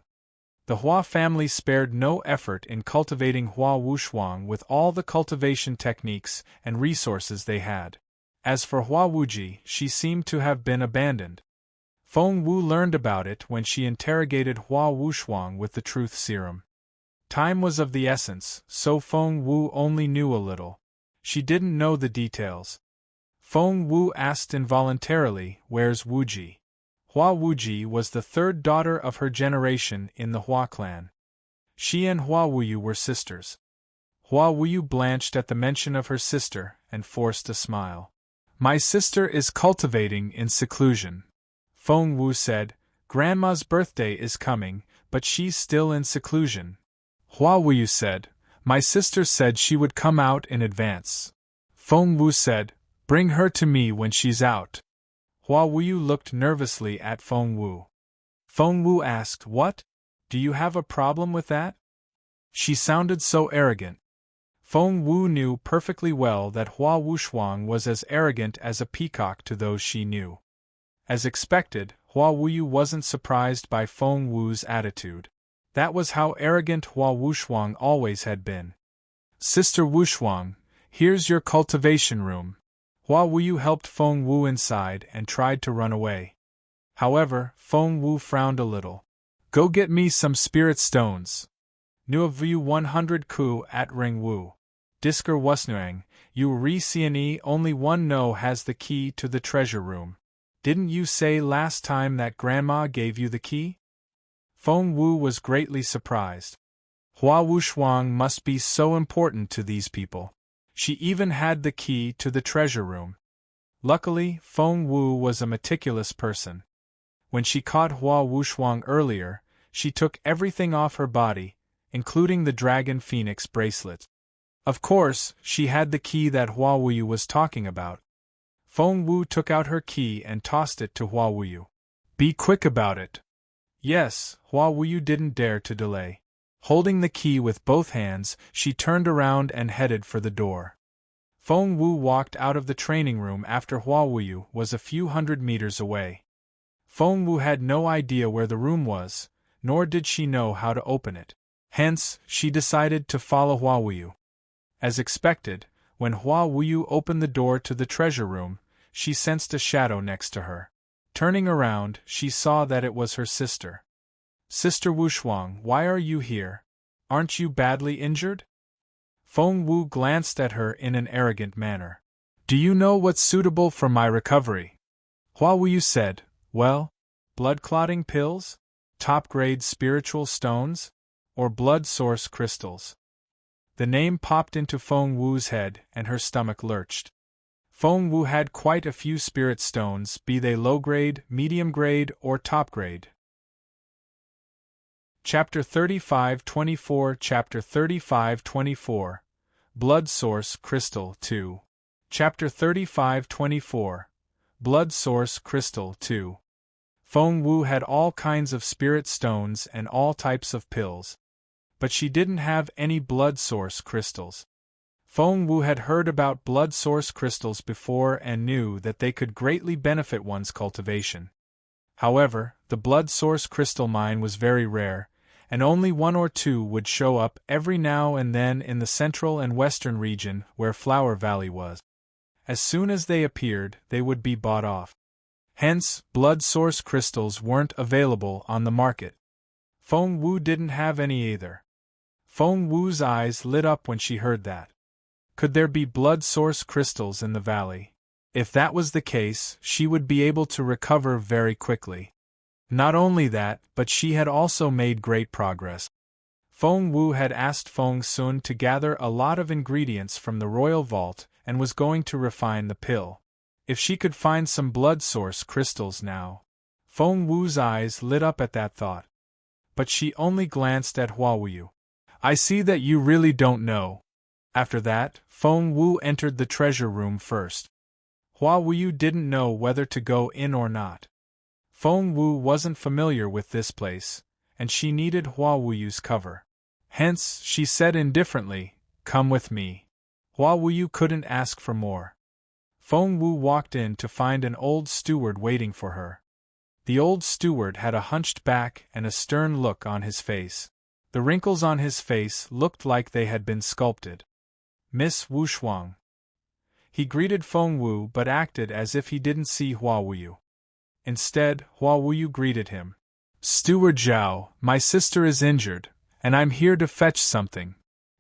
The Hua family spared no effort in cultivating Hua Wushuang with all the cultivation techniques and resources they had. As for Hua Wuji, she seemed to have been abandoned. Feng Wu learned about it when she interrogated Hua Wushuang with the truth serum. Time was of the essence, so Feng Wu only knew a little. She didn't know the details. Feng Wu asked involuntarily, "Where's Wuji?" Hua Wuji was the third daughter of her generation in the Hua clan. She and Hua Wuyu were sisters. Hua Wuyu blanched at the mention of her sister and forced a smile. "My sister is cultivating in seclusion," Feng Wu said. "Grandma's birthday is coming, but she's still in seclusion." Hua Wuyu said, "My sister said she would come out in advance." Feng Wu said, "Bring her to me when she's out." Hua Wuyu looked nervously at Feng Wu. Feng Wu asked, "What? Do you have a problem with that?" She sounded so arrogant. Feng Wu knew perfectly well that Hua Wushuang was as arrogant as a peacock to those she knew. As expected, Hua Wuyu wasn't surprised by Feng Wu's attitude. That was how arrogant Hua Wushuang always had been. "Sister Wushuang, here's your cultivation room." Hua Wuyu helped Feng Wu inside and tried to run away. However, Feng Wu frowned a little. "Go get me some spirit stones." Nu Vu 100 Ku at Ring Wu. Disker Wusnuang, you Ri Ciane only one No has the key to the treasure room. Didn't you say last time that Grandma gave you the key? Feng Wu was greatly surprised. Hua Wushuang must be so important to these people. She even had the key to the treasure room. Luckily, Feng Wu was a meticulous person. When she caught Hua Wushuang earlier, she took everything off her body, including the Dragon Phoenix bracelet. Of course, she had the key that Hua Wuyu was talking about. Feng Wu took out her key and tossed it to Hua Wuyu. "Be quick about it." Yes, Hua Wuyu didn't dare to delay. Holding the key with both hands, she turned around and headed for the door. Feng Wu walked out of the training room after Hua Wuyu was a few hundred meters away. Feng Wu had no idea where the room was, nor did she know how to open it. Hence, she decided to follow Hua Wuyu. As expected, when Hua Wuyu opened the door to the treasure room, she sensed a shadow next to her. Turning around, she saw that it was her sister. "Sister Wushuang, why are you here? Aren't you badly injured?" Feng Wu glanced at her in an arrogant manner. "Do you know what's suitable for my recovery?" Hua Wuyu said, "Well, blood-clotting pills? Top-grade spiritual stones? Or blood source crystals?" The name popped into Feng Wu's head and her stomach lurched. Feng Wu had quite a few spirit stones, be they low-grade, medium-grade, or top-grade. Chapter 35-24 Chapter 35-24 Blood Source Crystal 2 Chapter 35-24 Blood Source Crystal 2 Feng Wu had all kinds of spirit stones and all types of pills. But she didn't have any blood source crystals. Feng Wu had heard about blood source crystals before and knew that they could greatly benefit one's cultivation. However, the blood source crystal mine was very rare, and only one or two would show up every now and then in the central and western region where Flower Valley was. As soon as they appeared, they would be bought off. Hence, blood source crystals weren't available on the market. Feng Wu didn't have any either. Feng Wu's eyes lit up when she heard that. Could there be blood source crystals in the valley? If that was the case, she would be able to recover very quickly. Not only that, but she had also made great progress. Feng Wu had asked Feng Sun to gather a lot of ingredients from the royal vault and was going to refine the pill. If she could find some blood source crystals now. Feng Wu's eyes lit up at that thought. But she only glanced at Hua Wuyu. I see that you really don't know. After that, Feng Wu entered the treasure room first. Hua Wuyu didn't know whether to go in or not. Feng Wu wasn't familiar with this place, and she needed Hua Wuyu's cover. Hence, she said indifferently, "Come with me." Hua Wuyu couldn't ask for more. Feng Wu walked in to find an old steward waiting for her. The old steward had a hunched back and a stern look on his face. The wrinkles on his face looked like they had been sculpted. Miss Wu Shuang. He greeted Feng Wu but acted as if he didn't see Hua Wuyu. Instead, Hua Wuyu greeted him. Steward Zhao, my sister is injured, and I'm here to fetch something.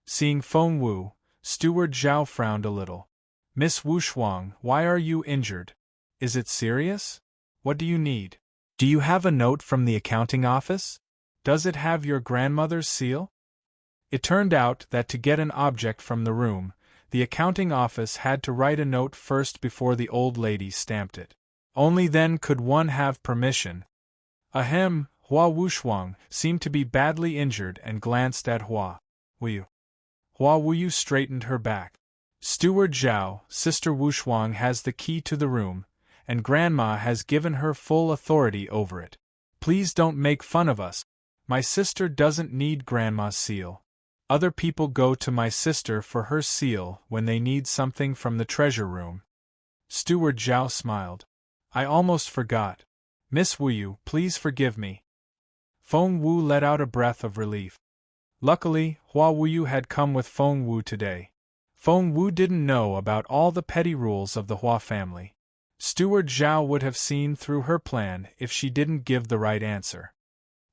Seeing Feng Wu, Steward Zhao frowned a little. Miss Wu Shuang, why are you injured? Is it serious? What do you need? Do you have a note from the accounting office? Does it have your grandmother's seal? It turned out that to get an object from the room, the accounting office had to write a note first before the old lady stamped it. Only then could one have permission. Ahem, Hua Wushuang seemed to be badly injured and glanced at Hua Wuyu. Hua Wuyu straightened her back. Steward Zhao, Sister Wushuang has the key to the room, and Grandma has given her full authority over it. Please don't make fun of us. My sister doesn't need Grandma's seal. Other people go to my sister for her seal when they need something from the treasure room. Steward Zhao smiled. I almost forgot. Miss Wuyu, please forgive me. Feng Wu let out a breath of relief. Luckily, Hua Wuyu had come with Feng Wu today. Feng Wu didn't know about all the petty rules of the Hua family. Steward Zhao would have seen through her plan if she didn't give the right answer.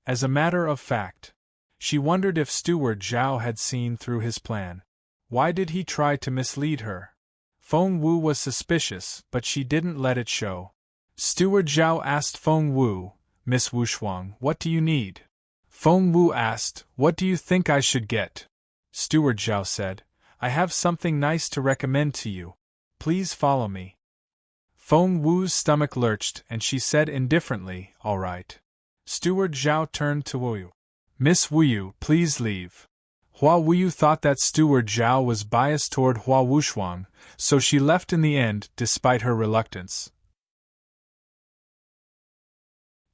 As a matter of fact, she wondered if Steward Zhao had seen through his plan. Why did he try to mislead her? Feng Wu was suspicious, but she didn't let it show. Steward Zhao asked Feng Wu, Miss Wushuang, what do you need? Feng Wu asked, what do you think I should get? Steward Zhao said, I have something nice to recommend to you. Please follow me. Feng Wu's stomach lurched and she said indifferently, all right. Steward Zhao turned to Wuyu. Miss Wuyu, please leave. Hua Wuyu thought that Steward Zhao was biased toward Hua Wushuang, so she left in the end despite her reluctance.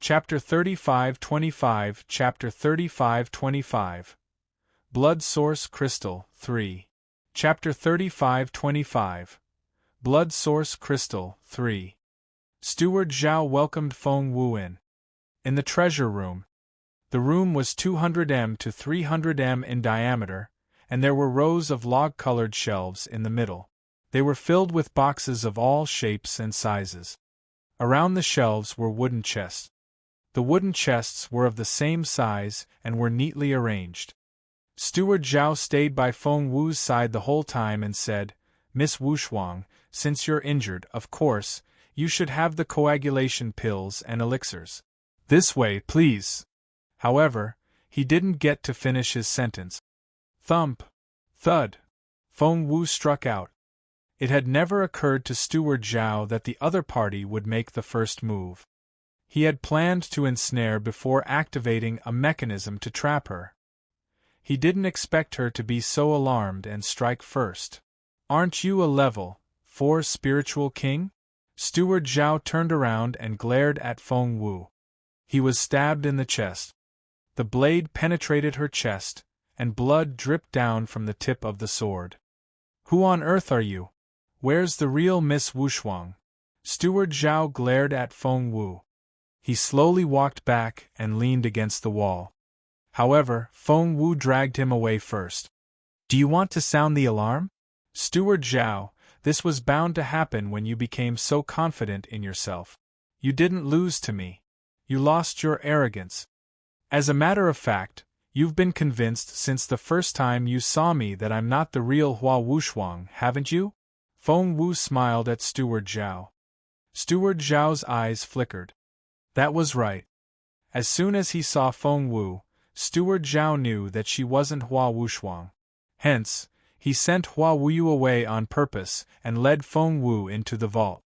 Chapter 35-25 Chapter 35-25 Blood Source Crystal 3 Chapter 35-25 Blood Source Crystal 3 Steward Zhao welcomed Feng Wu in. In the treasure room. The room was 200 m to 300 m in diameter, and there were rows of log-colored shelves in the middle. They were filled with boxes of all shapes and sizes. Around the shelves were wooden chests. The wooden chests were of the same size and were neatly arranged. Steward Zhao stayed by Feng Wu's side the whole time and said, Miss Wushuang, since you're injured, of course, you should have the coagulation pills and elixirs. This way, please. However, he didn't get to finish his sentence. Thump! Thud! Feng Wu struck out. It had never occurred to Steward Zhao that the other party would make the first move. He had planned to ensnare before activating a mechanism to trap her. He didn't expect her to be so alarmed and strike first. Aren't you a level 4 spiritual king? Steward Zhao turned around and glared at Feng Wu. He was stabbed in the chest. The blade penetrated her chest, and blood dripped down from the tip of the sword. Who on earth are you? Where's the real Miss Wushuang? Steward Zhao glared at Feng Wu. He slowly walked back and leaned against the wall. However, Feng Wu dragged him away first. Do you want to sound the alarm? Steward Zhao, this was bound to happen when you became so confident in yourself. You didn't lose to me. You lost your arrogance. As a matter of fact, you've been convinced since the first time you saw me that I'm not the real Hua Wushuang, haven't you? Feng Wu smiled at Steward Zhao. Steward Zhao's eyes flickered. That was right. As soon as he saw Feng Wu, Steward Zhao knew that she wasn't Hua Wushuang. Hence, he sent Hua Wuyu away on purpose and led Feng Wu into the vault.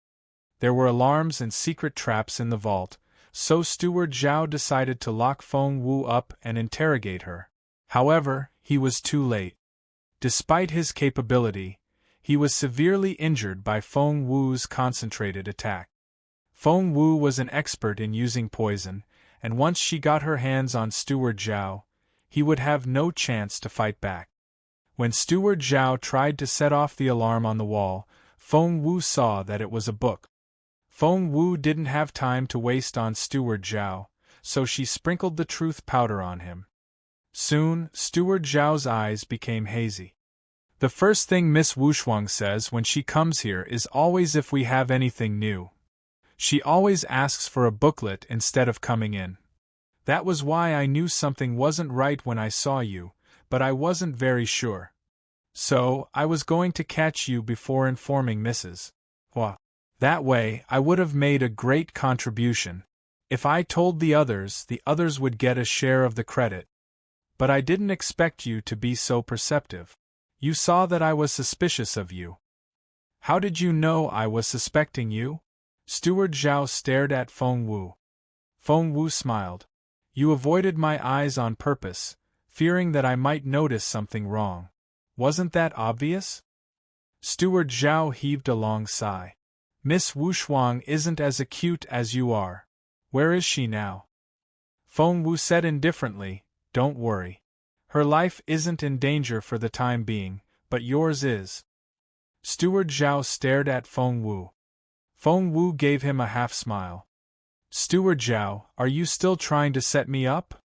There were alarms and secret traps in the vault, so Steward Zhao decided to lock Feng Wu up and interrogate her. However, he was too late. Despite his capability, he was severely injured by Feng Wu's concentrated attack. Feng Wu was an expert in using poison, and once she got her hands on Steward Zhao, he would have no chance to fight back. When Steward Zhao tried to set off the alarm on the wall, Feng Wu saw that it was a book. Feng Wu didn't have time to waste on Steward Zhao, so she sprinkled the truth powder on him. Soon, Steward Zhao's eyes became hazy. The first thing Miss Wushuang says when she comes here is always if we have anything new. She always asks for a booklet instead of coming in. That was why I knew something wasn't right when I saw you, but I wasn't very sure. So, I was going to catch you before informing Mrs. Hua. That way, I would have made a great contribution. If I told the others would get a share of the credit. But I didn't expect you to be so perceptive. You saw that I was suspicious of you. How did you know I was suspecting you? Steward Zhao stared at Feng Wu. Feng Wu smiled. You avoided my eyes on purpose, fearing that I might notice something wrong. Wasn't that obvious? Steward Zhao heaved a long sigh. Miss Wushuang isn't as acute as you are. Where is she now? Feng Wu said indifferently, Don't worry. Her life isn't in danger for the time being, but yours is. Steward Zhao stared at Feng Wu. Feng Wu gave him a half-smile. Steward Zhao, are you still trying to set me up?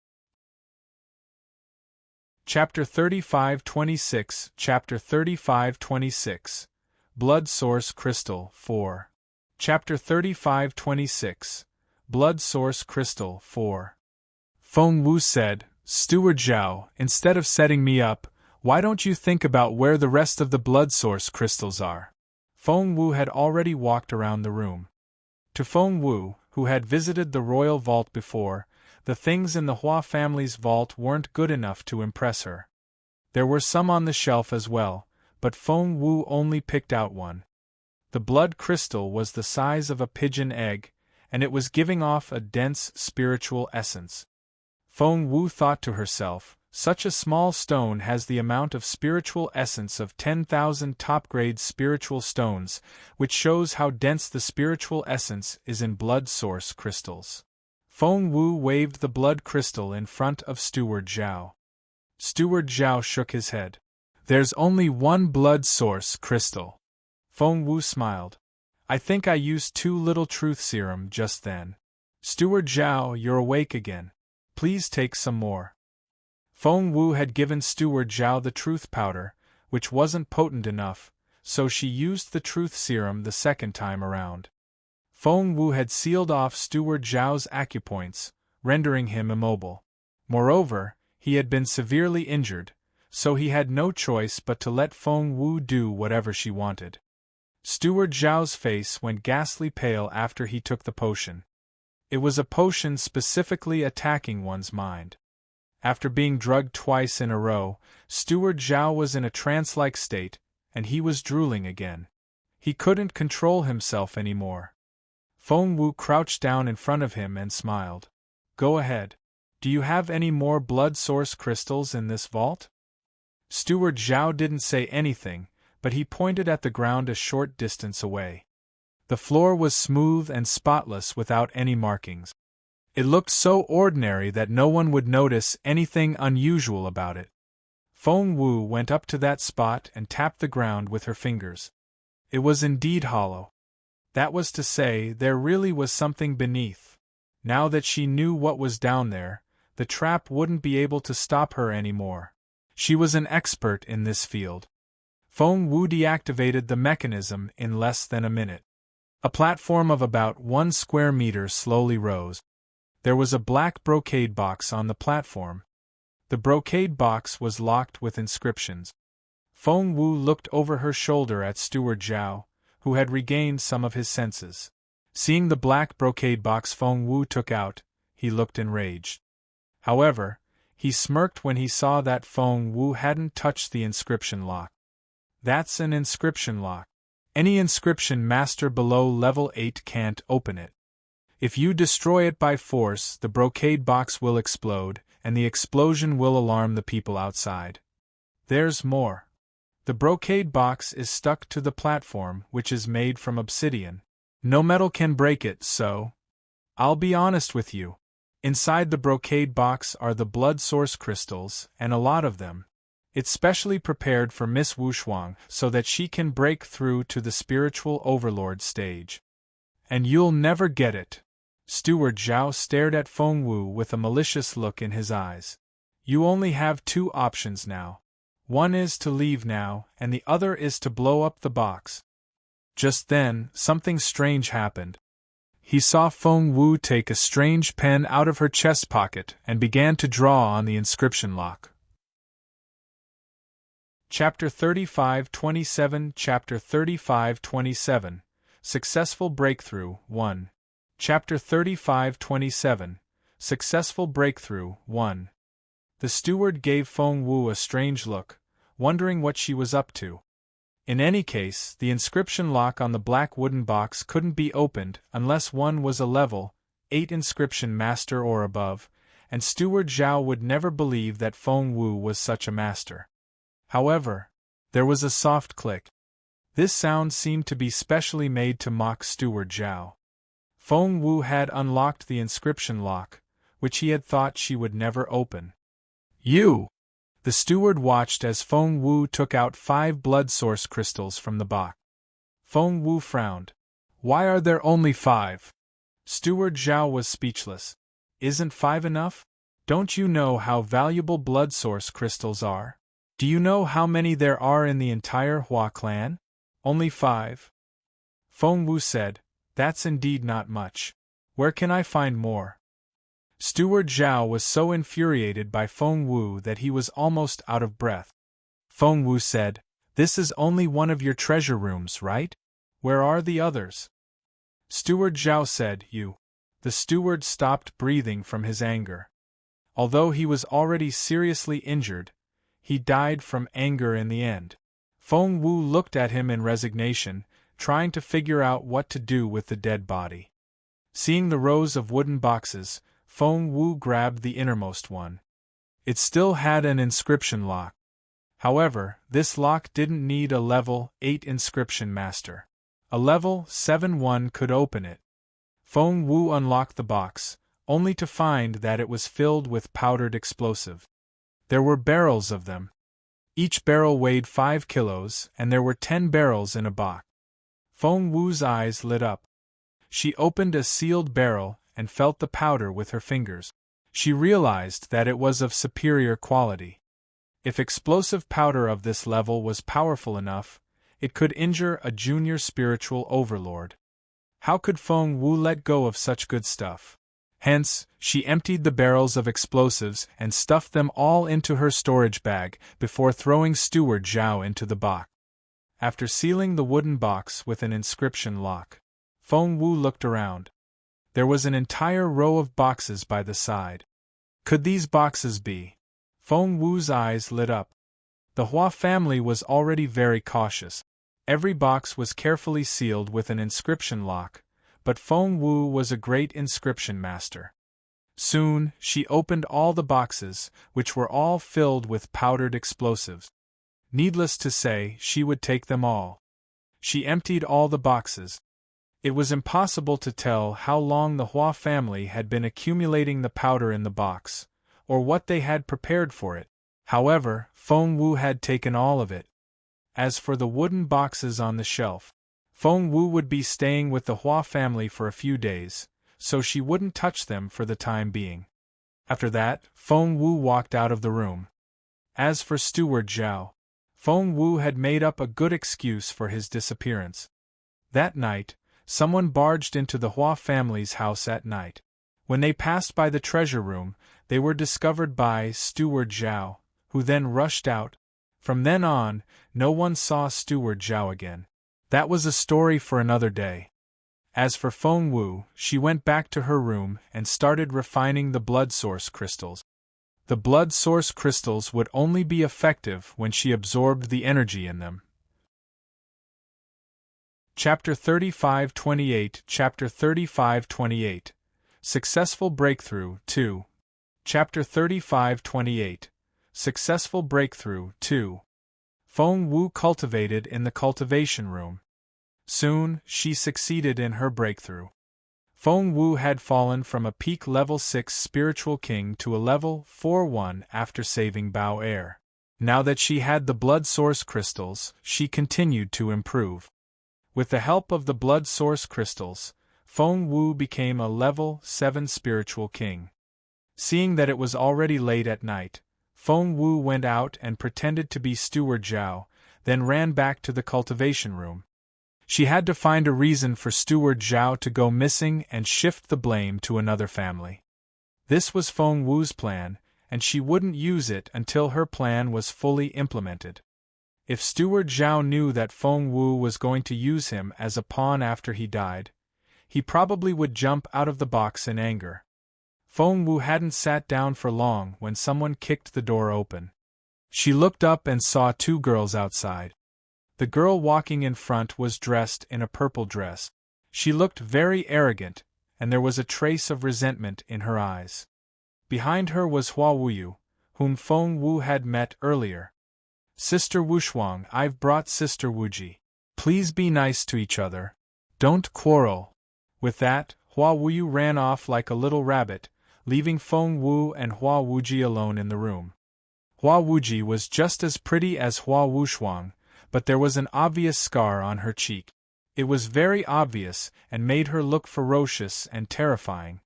Chapter 35-26 Chapter 35-26 Blood Source Crystal 4 Chapter 35-26 Blood Source Crystal 4 Feng Wu said, Steward Zhao, instead of setting me up, why don't you think about where the rest of the blood source crystals are? Feng Wu had already walked around the room. To Feng Wu, who had visited the royal vault before, the things in the Hua family's vault weren't good enough to impress her. There were some on the shelf as well, but Feng Wu only picked out one. The blood crystal was the size of a pigeon egg, and it was giving off a dense spiritual essence. Feng Wu thought to herself, such a small stone has the amount of spiritual essence of 10,000 top-grade spiritual stones, which shows how dense the spiritual essence is in blood source crystals. Feng Wu waved the blood crystal in front of Steward Zhao. Steward Zhao shook his head. There's only one blood source crystal. Feng Wu smiled. I think I used too little truth serum just then. Steward Zhao, you're awake again. Please take some more. Feng Wu had given Steward Zhao the truth powder, which wasn't potent enough, so she used the truth serum the second time around. Feng Wu had sealed off Steward Zhao's acupoints, rendering him immobile. Moreover, he had been severely injured, so he had no choice but to let Feng Wu do whatever she wanted. Steward Zhao's face went ghastly pale after he took the potion. It was a potion specifically attacking one's mind. After being drugged twice in a row, Steward Zhao was in a trance-like state, and he was drooling again. He couldn't control himself anymore. Feng Wu crouched down in front of him and smiled. Go ahead. Do you have any more blood source crystals in this vault? Steward Zhao didn't say anything, but he pointed at the ground a short distance away. The floor was smooth and spotless without any markings. It looked so ordinary that no one would notice anything unusual about it. Feng Wu went up to that spot and tapped the ground with her fingers. It was indeed hollow. That was to say, there really was something beneath. Now that she knew what was down there, the trap wouldn't be able to stop her anymore. She was an expert in this field. Feng Wu deactivated the mechanism in less than a minute. A platform of about 1 square meter slowly rose. There was a black brocade box on the platform. The brocade box was locked with inscriptions. Feng Wu looked over her shoulder at Steward Zhao, who had regained some of his senses. Seeing the black brocade box Feng Wu took out, he looked enraged. However, he smirked when he saw that Feng Wu hadn't touched the inscription lock. That's an inscription lock. Any inscription master below level 8 can't open it. If you destroy it by force, the brocade box will explode, and the explosion will alarm the people outside. There's more. The brocade box is stuck to the platform, which is made from obsidian. No metal can break it, so I'll be honest with you. Inside the brocade box are the blood source crystals, and a lot of them. It's specially prepared for Miss Wushuang so that she can break through to the spiritual overlord stage. And you'll never get it. Steward Zhao stared at Feng Wu with a malicious look in his eyes. You only have 2 options now. One is to leave now, and the other is to blow up the box. Just then, something strange happened. He saw Feng Wu take a strange pen out of her chest pocket and began to draw on the inscription lock. Chapter 35-27 Chapter 35-27 Successful Breakthrough 1 Chapter 35-27 Successful Breakthrough 1 The steward gave Feng Wu a strange look, wondering what she was up to. In any case, the inscription lock on the black wooden box couldn't be opened unless one was a level 8 inscription master or above, and Steward Zhao would never believe that Feng Wu was such a master. However, there was a soft click. This sound seemed to be specially made to mock Steward Zhao. Feng Wu had unlocked the inscription lock, which he had thought she would never open. You! The steward watched as Feng Wu took out 5 blood source crystals from the box. Feng Wu frowned. Why are there only 5? Steward Zhao was speechless. Isn't 5 enough? Don't you know how valuable blood source crystals are? Do you know how many there are in the entire Hua clan? Only 5. Feng Wu said, That's indeed not much. Where can I find more? Steward Zhao was so infuriated by Feng Wu that he was almost out of breath. Feng Wu said, This is only one of your treasure rooms, right? Where are the others? Steward Zhao said, You. The steward stopped breathing from his anger. Although he was already seriously injured, he died from anger in the end. Feng Wu looked at him in resignation, trying to figure out what to do with the dead body. Seeing the rows of wooden boxes, Feng Wu grabbed the innermost one. It still had an inscription lock. However, this lock didn't need a level 8 inscription master. A level 7 one could open it. Feng Wu unlocked the box, only to find that it was filled with powdered explosive. There were barrels of them. Each barrel weighed 5 kilos, and there were 10 barrels in a box. Feng Wu's eyes lit up. She opened a sealed barrel and felt the powder with her fingers. She realized that it was of superior quality. If explosive powder of this level was powerful enough, it could injure a junior spiritual overlord. How could Feng Wu let go of such good stuff? Hence, she emptied the barrels of explosives and stuffed them all into her storage bag before throwing Steward Zhao into the box. After sealing the wooden box with an inscription lock, Feng Wu looked around. There was an entire row of boxes by the side. Could these boxes be? Feng Wu's eyes lit up. The Hua family was already very cautious. Every box was carefully sealed with an inscription lock, but Feng Wu was a great inscription master. Soon, she opened all the boxes, which were all filled with powdered explosives. Needless to say, she would take them all. She emptied all the boxes. It was impossible to tell how long the Hua family had been accumulating the powder in the box, or what they had prepared for it, However, Feng Wu had taken all of it. As for the wooden boxes on the shelf, Feng Wu would be staying with the Hua family for a few days, so she wouldn't touch them for the time being. After that, Feng Wu walked out of the room. As for Steward Zhao, Feng Wu had made up a good excuse for his disappearance. That night, someone barged into the Hua family's house at night. When they passed by the treasure room, they were discovered by Steward Zhao, who then rushed out. From then on, no one saw Steward Zhao again. That was a story for another day. As for Feng Wu, she went back to her room and started refining the blood source crystals. The blood source crystals would only be effective when she absorbed the energy in them. Chapter 35-28 Chapter 35-28 Successful Breakthrough 2 Chapter 35-28 Successful Breakthrough 2 Feng Wu cultivated in the cultivation room. Soon, she succeeded in her breakthrough. Feng Wu had fallen from a peak level 6 spiritual king to a level 4-1 after saving Bao Air. Now that she had the blood source crystals, she continued to improve. With the help of the blood source crystals, Feng Wu became a level 7 spiritual king. Seeing that it was already late at night, Feng Wu went out and pretended to be Steward Zhao, then ran back to the cultivation room. She had to find a reason for Steward Zhao to go missing and shift the blame to another family. This was Feng Wu's plan, and she wouldn't use it until her plan was fully implemented. If Steward Zhao knew that Feng Wu was going to use him as a pawn after he died, he probably would jump out of the box in anger. Feng Wu hadn't sat down for long when someone kicked the door open. She looked up and saw two girls outside. The girl walking in front was dressed in a purple dress. She looked very arrogant, and there was a trace of resentment in her eyes. Behind her was Hua Wuyu, whom Feng Wu had met earlier. Sister Wushuang, I've brought Sister Wuji. Please be nice to each other. Don't quarrel. With that, Hua Wuyu ran off like a little rabbit, leaving Feng Wu and Hua Wuji alone in the room. Hua Wuji was just as pretty as Hua Wushuang, but there was an obvious scar on her cheek. It was very obvious and made her look ferocious and terrifying.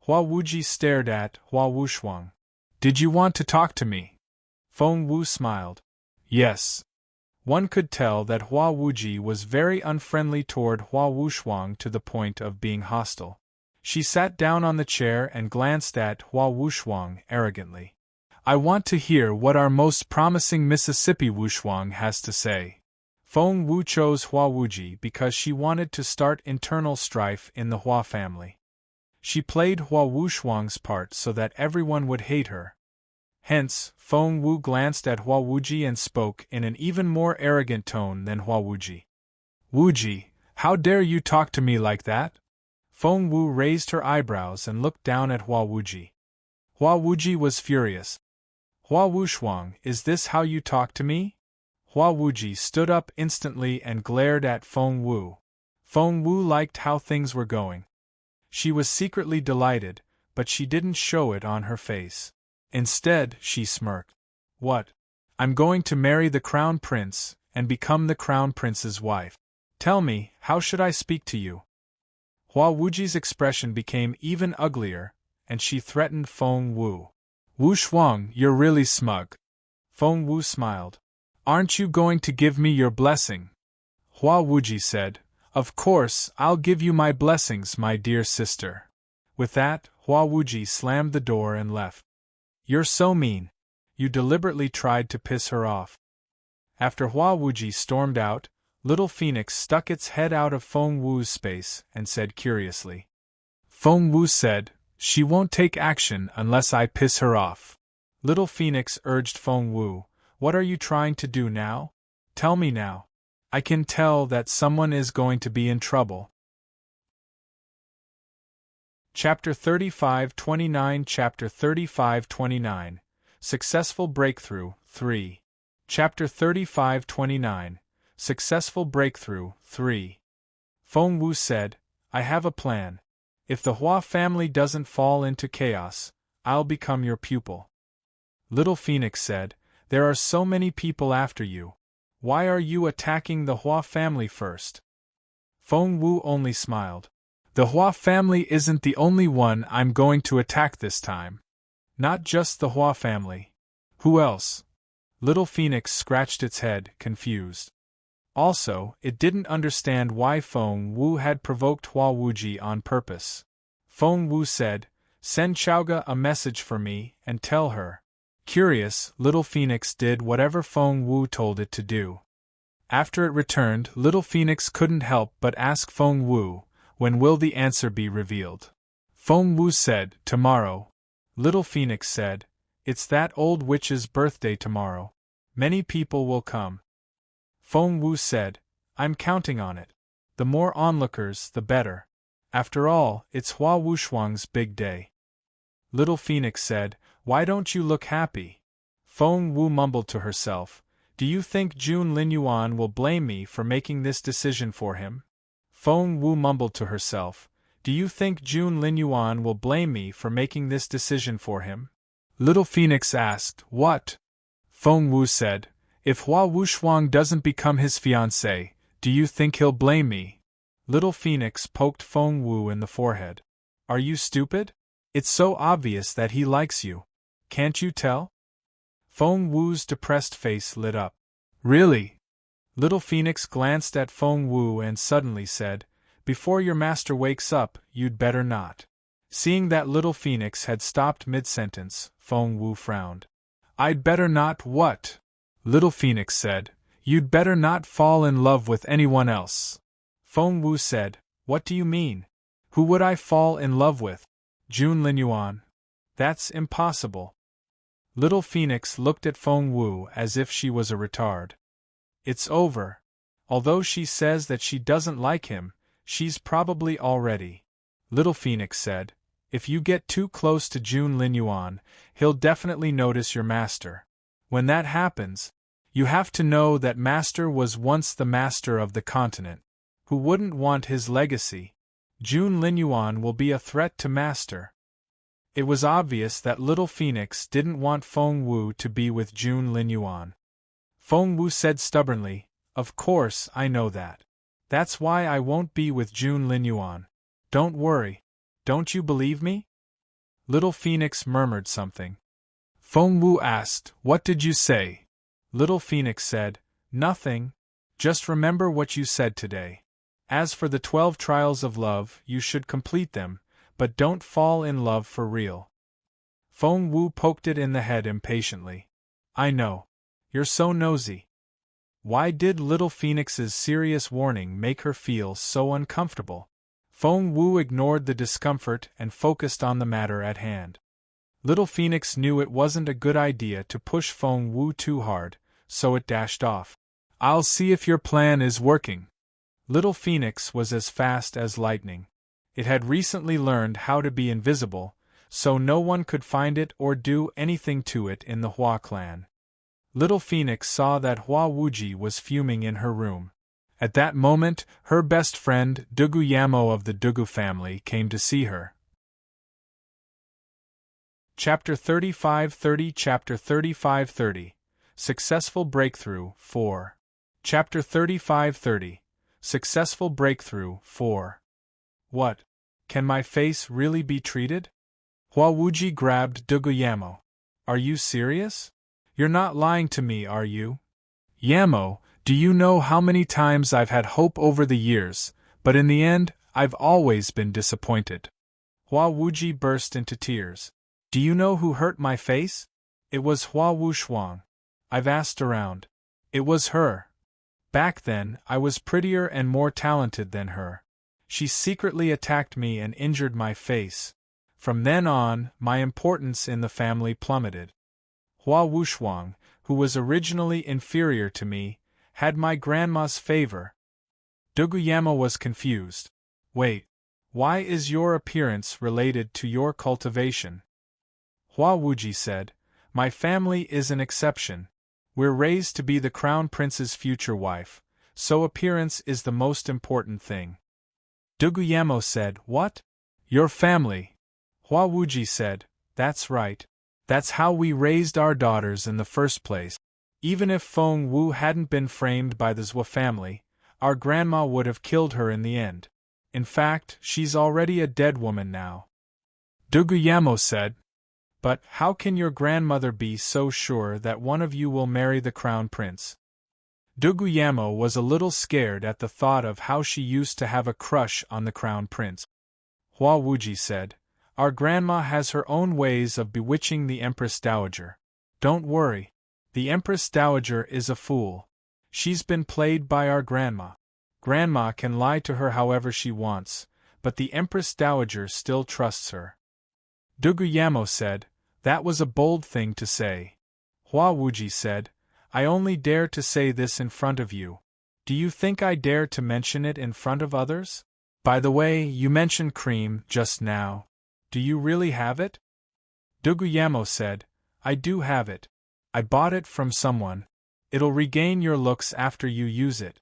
Hua Wuji stared at Hua Wushuang. Did you want to talk to me? Feng Wu smiled. Yes. One could tell that Hua Wuji was very unfriendly toward Hua Wushuang to the point of being hostile. She sat down on the chair and glanced at Hua Wushuang arrogantly. I want to hear what our most promising Mississippi Wushuang has to say. Feng Wu chose Hua Wuji because she wanted to start internal strife in the Hua family. She played Hua Wushuang's part so that everyone would hate her. Hence, Feng Wu glanced at Hua Wuji and spoke in an even more arrogant tone than Hua Wuji. Wuji, how dare you talk to me like that? Feng Wu raised her eyebrows and looked down at Hua Wuji. Hua Wuji was furious. Hua Wushuang, is this how you talk to me? Hua Wuji stood up instantly and glared at Feng Wu. Feng Wu liked how things were going. She was secretly delighted, but she didn't show it on her face. Instead, she smirked. What? I'm going to marry the crown prince and become the crown prince's wife. Tell me, how should I speak to you? Hua Wuji's expression became even uglier, and she threatened Feng Wu. Wushuang, you're really smug. Feng Wu smiled. Aren't you going to give me your blessing? Hua Wuji said, Of course, I'll give you my blessings, my dear sister. With that, Hua Wuji slammed the door and left. You're so mean. You deliberately tried to piss her off. After Hua Wuji stormed out, Little Phoenix stuck its head out of Feng Wu's space and said curiously. Feng Wu said, She won't take action unless I piss her off. Little Phoenix urged Feng Wu, What are you trying to do now? Tell me now. I can tell that someone is going to be in trouble. Chapter 35-29 Chapter 35-29 Successful Breakthrough 3 Chapter 35-29 Successful Breakthrough 3 Feng Wu said, I have a plan. If the Hua family doesn't fall into chaos, I'll become your pupil. Little Phoenix said, There are so many people after you. Why are you attacking the Hua family first? Feng Wu only smiled. The Hua family isn't the only one I'm going to attack this time. Not just the Hua family. Who else? Little Phoenix scratched its head, confused. Also, it didn't understand why Feng Wu had provoked Hua Wuji on purpose. Feng Wu said, "Send Chaoga a message for me, and tell her." Curious, Little Phoenix did whatever Feng Wu told it to do. After it returned, Little Phoenix couldn't help but ask Feng Wu, "When will the answer be revealed?" Feng Wu said, "Tomorrow." Little Phoenix said, "It's that old witch's birthday tomorrow. Many people will come." Feng Wu said, "I'm counting on it. The more onlookers, the better. After all, it's Hua Wushuang's big day." Little Phoenix said, "Why don't you look happy?" Feng Wu mumbled to herself, "Do you think Jun Linyuan will blame me for making this decision for him?" Feng Wu mumbled to herself, "Do you think Jun Linyuan will blame me for making this decision for him?" Little Phoenix asked, "What?" Feng Wu said, "If Hua Wushuang doesn't become his fiancé, do you think he'll blame me?" Little Phoenix poked Feng Wu in the forehead. "Are you stupid? It's so obvious that he likes you. Can't you tell?" Feng Wu's depressed face lit up. "Really?" Little Phoenix glanced at Feng Wu and suddenly said, "Before your master wakes up, you'd better not." Seeing that Little Phoenix had stopped mid-sentence, Feng Wu frowned. "I'd better not what?" Little Phoenix said, "You'd better not fall in love with anyone else." Feng Wu said, "What do you mean? Who would I fall in love with? Jun Linyuan? That's impossible." Little Phoenix looked at Feng Wu as if she was a retard. "It's over. Although she says that she doesn't like him, she's probably already." Little Phoenix said, "If you get too close to Jun Linyuan, he'll definitely notice your master. When that happens, you have to know that master was once the master of the continent. Who wouldn't want his legacy? Jun Linyuan will be a threat to master." It was obvious that Little Phoenix didn't want Feng Wu to be with Jun Linyuan. Feng Wu said stubbornly, "Of course, I know that. That's why I won't be with Jun Linyuan. Don't worry. Don't you believe me?" Little Phoenix murmured something. Feng Wu asked, "What did you say?" Little Phoenix said, "Nothing. Just remember what you said today. As for the 12 trials of love, you should complete them, but don't fall in love for real." Feng Wu poked it in the head impatiently. "I know. You're so nosy." Why did Little Phoenix's serious warning make her feel so uncomfortable? Feng Wu ignored the discomfort and focused on the matter at hand. Little Phoenix knew it wasn't a good idea to push Feng Wu too hard, so it dashed off. "I'll see if your plan is working." Little Phoenix was as fast as lightning. It had recently learned how to be invisible, so no one could find it or do anything to it in the Hua clan. Little Phoenix saw that Hua Wuji was fuming in her room. At that moment, her best friend, Dugu Yamo of the Dugu family, came to see her. Chapter 3530 Chapter 3530 Successful Breakthrough 4 Chapter 3530 Successful Breakthrough 4 What? Can my face really be treated? Hua Wuji grabbed Dugu Yamo. "Are you serious? You're not lying to me, are you? Yamo, do you know how many times I've had hope over the years, but in the end, I've always been disappointed." Hua Wuji burst into tears. "Do you know who hurt my face? It was Hua Wushuang. I've asked around. It was her. Back then, I was prettier and more talented than her. She secretly attacked me and injured my face. From then on, my importance in the family plummeted. Hua Wushuang, who was originally inferior to me, had my grandma's favor." Duguyama was confused. "Wait, why is your appearance related to your cultivation?" Hua Wuji said, "My family is an exception. We're raised to be the crown prince's future wife, so appearance is the most important thing." Duguyama said, "What? Your family?" Hua Wuji said, "That's right. That's how we raised our daughters in the first place." Even if Feng Wu hadn't been framed by the Zhou family, our grandma would have killed her in the end. In fact, she's already a dead woman now. Duguyamo said. But how can your grandmother be so sure that one of you will marry the crown prince? Duguyamo was a little scared at the thought of how she used to have a crush on the crown prince. Hua Wuji said, Our grandma has her own ways of bewitching the Empress Dowager. Don't worry. The Empress Dowager is a fool. She's been played by our grandma. Grandma can lie to her however she wants, but the Empress Dowager still trusts her. Duguyamo said, That was a bold thing to say. Hua Wuji said, I only dare to say this in front of you. Do you think I dare to mention it in front of others? By the way, you mentioned cream just now. Do you really have it? Duguyamo said, I do have it. I bought it from someone. It'll regain your looks after you use it.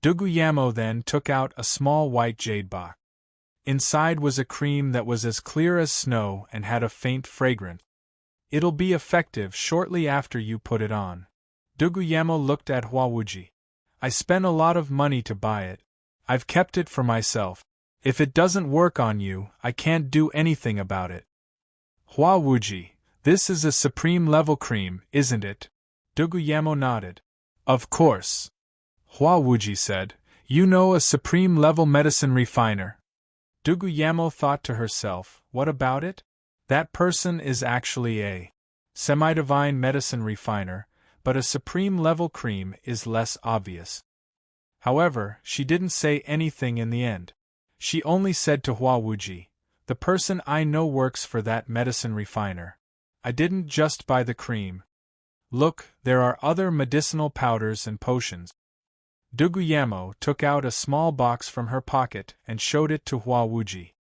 Duguyamo then took out a small white jade box. Inside was a cream that was as clear as snow and had a faint fragrance. It'll be effective shortly after you put it on. Duguyamo looked at Hua Wuji. I spent a lot of money to buy it. I've kept it for myself. If it doesn't work on you, I can't do anything about it. Hua Wuji, this is a supreme level cream, isn't it? Duguyamo nodded. Of course. Hua Wuji said, You know a supreme level medicine refiner. Duguyamo thought to herself, what about it? That person is actually a semi-divine medicine refiner, but a supreme level cream is less obvious. However, she didn't say anything in the end. She only said to Hua Wuji, The person I know works for that medicine refiner. I didn't just buy the cream. Look, there are other medicinal powders and potions. Duguyamo took out a small box from her pocket and showed it to Hua Wuji.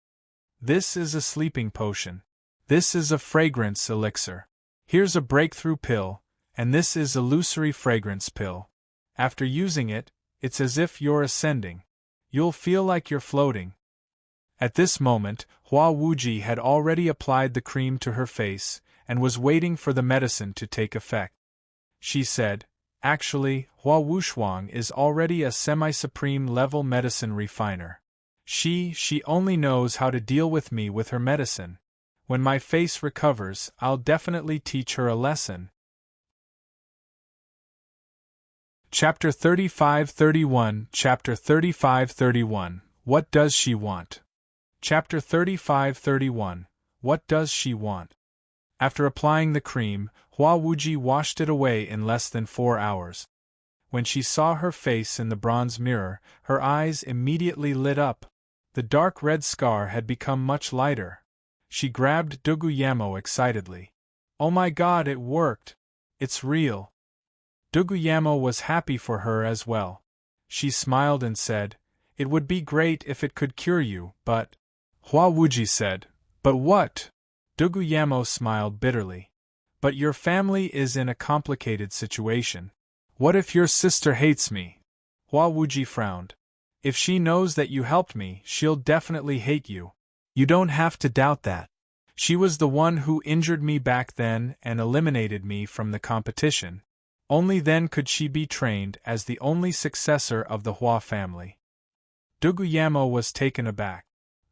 This is a sleeping potion. This is a fragrance elixir. Here's a breakthrough pill, and this is illusory fragrance pill. After using it, it's as if you're ascending. You'll feel like you're floating. At this moment, Hua Wuji had already applied the cream to her face and was waiting for the medicine to take effect. She said, Actually, Hua Wushuang is already a semi-supreme level medicine refiner. She only knows how to deal with me with her medicine. When my face recovers, I'll definitely teach her a lesson. Chapter 35-31 Chapter 35-31 What does she want? Chapter 35-31 What does she want? After applying the cream, Hua Wuji washed it away in less than 4 hours. When she saw her face in the bronze mirror, her eyes immediately lit up. The dark red scar had become much lighter. She grabbed Duguyamo excitedly. Oh my god, it worked! It's real! Duguyamo was happy for her as well. She smiled and said, It would be great if it could cure you, but… Hua Wuji said, But what? Duguyamo smiled bitterly. But your family is in a complicated situation. What if your sister hates me? Hua Wuji frowned. If she knows that you helped me, she'll definitely hate you. You don't have to doubt that. She was the one who injured me back then and eliminated me from the competition. Only then could she be trained as the only successor of the Hua family. Duguyamo was taken aback.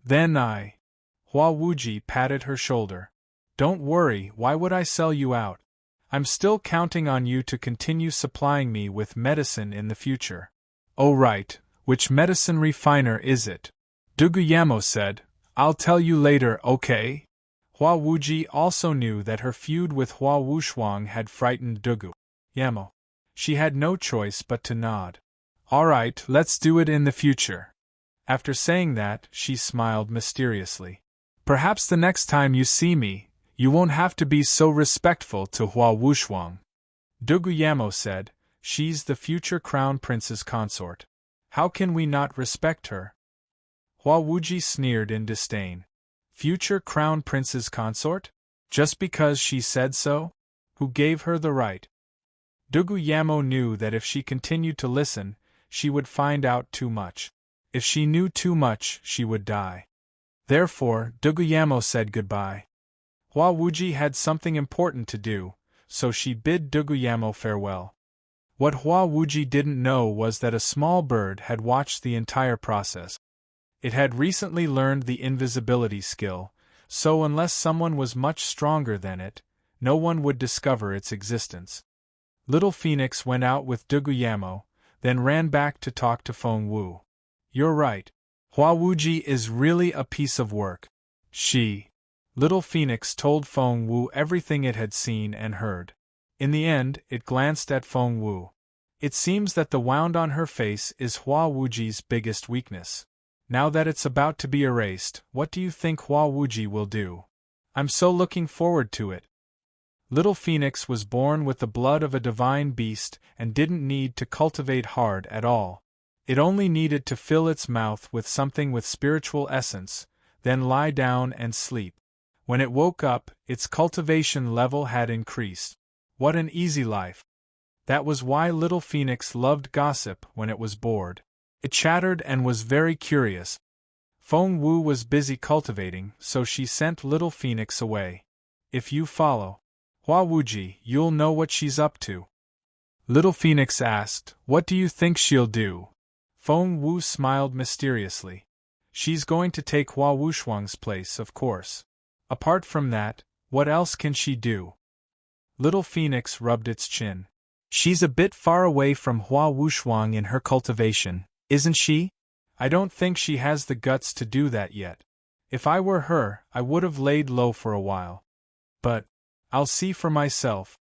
Then Hua Wuji patted her shoulder. Don't worry, why would I sell you out? I'm still counting on you to continue supplying me with medicine in the future. Oh right, which medicine refiner is it? Duguyamo said, I'll tell you later, okay? Hua Wuji also knew that her feud with Hua Wushuang had frightened Duguyamo. She had no choice but to nod. Alright, let's do it in the future. After saying that, she smiled mysteriously. Perhaps the next time you see me, you won't have to be so respectful to Hua Wushuang. Duguyamo said, She's the future crown prince's consort. How can we not respect her? Hua Wuji sneered in disdain. Future crown prince's consort? Just because she said so? Who gave her the right? Duguyamo knew that if she continued to listen, she would find out too much. If she knew too much, she would die. Therefore, Duguyamo said goodbye. Hua Wuji had something important to do, so she bid Duguyamo farewell. What Hua Wuji didn't know was that a small bird had watched the entire process. It had recently learned the invisibility skill, so unless someone was much stronger than it, no one would discover its existence. Little Phoenix went out with Duguyamo, then ran back to talk to Feng Wu. "You're right. Hua Wuji is really a piece of work." Little Phoenix told Feng Wu everything it had seen and heard. In the end, it glanced at Feng Wu. "It seems that the wound on her face is Hua Wuji's biggest weakness. Now that it's about to be erased, what do you think Hua Wuji will do? I'm so looking forward to it." Little Phoenix was born with the blood of a divine beast and didn't need to cultivate hard at all. It only needed to fill its mouth with something with spiritual essence, then lie down and sleep. When it woke up, its cultivation level had increased. What an easy life! That was why Little Phoenix loved gossip when it was bored. It chattered and was very curious. Feng Wu was busy cultivating, so she sent Little Phoenix away. "If you follow Hua Wuji, you'll know what she's up to." Little Phoenix asked, "What do you think she'll do?" Feng Wu smiled mysteriously. "She's going to take Hua Wushuang's place, of course. Apart from that, what else can she do?" Little Phoenix rubbed its chin. "She's a bit far away from Hua Wushuang in her cultivation, isn't she? I don't think she has the guts to do that yet. If I were her, I would have laid low for a while. But I'll see for myself."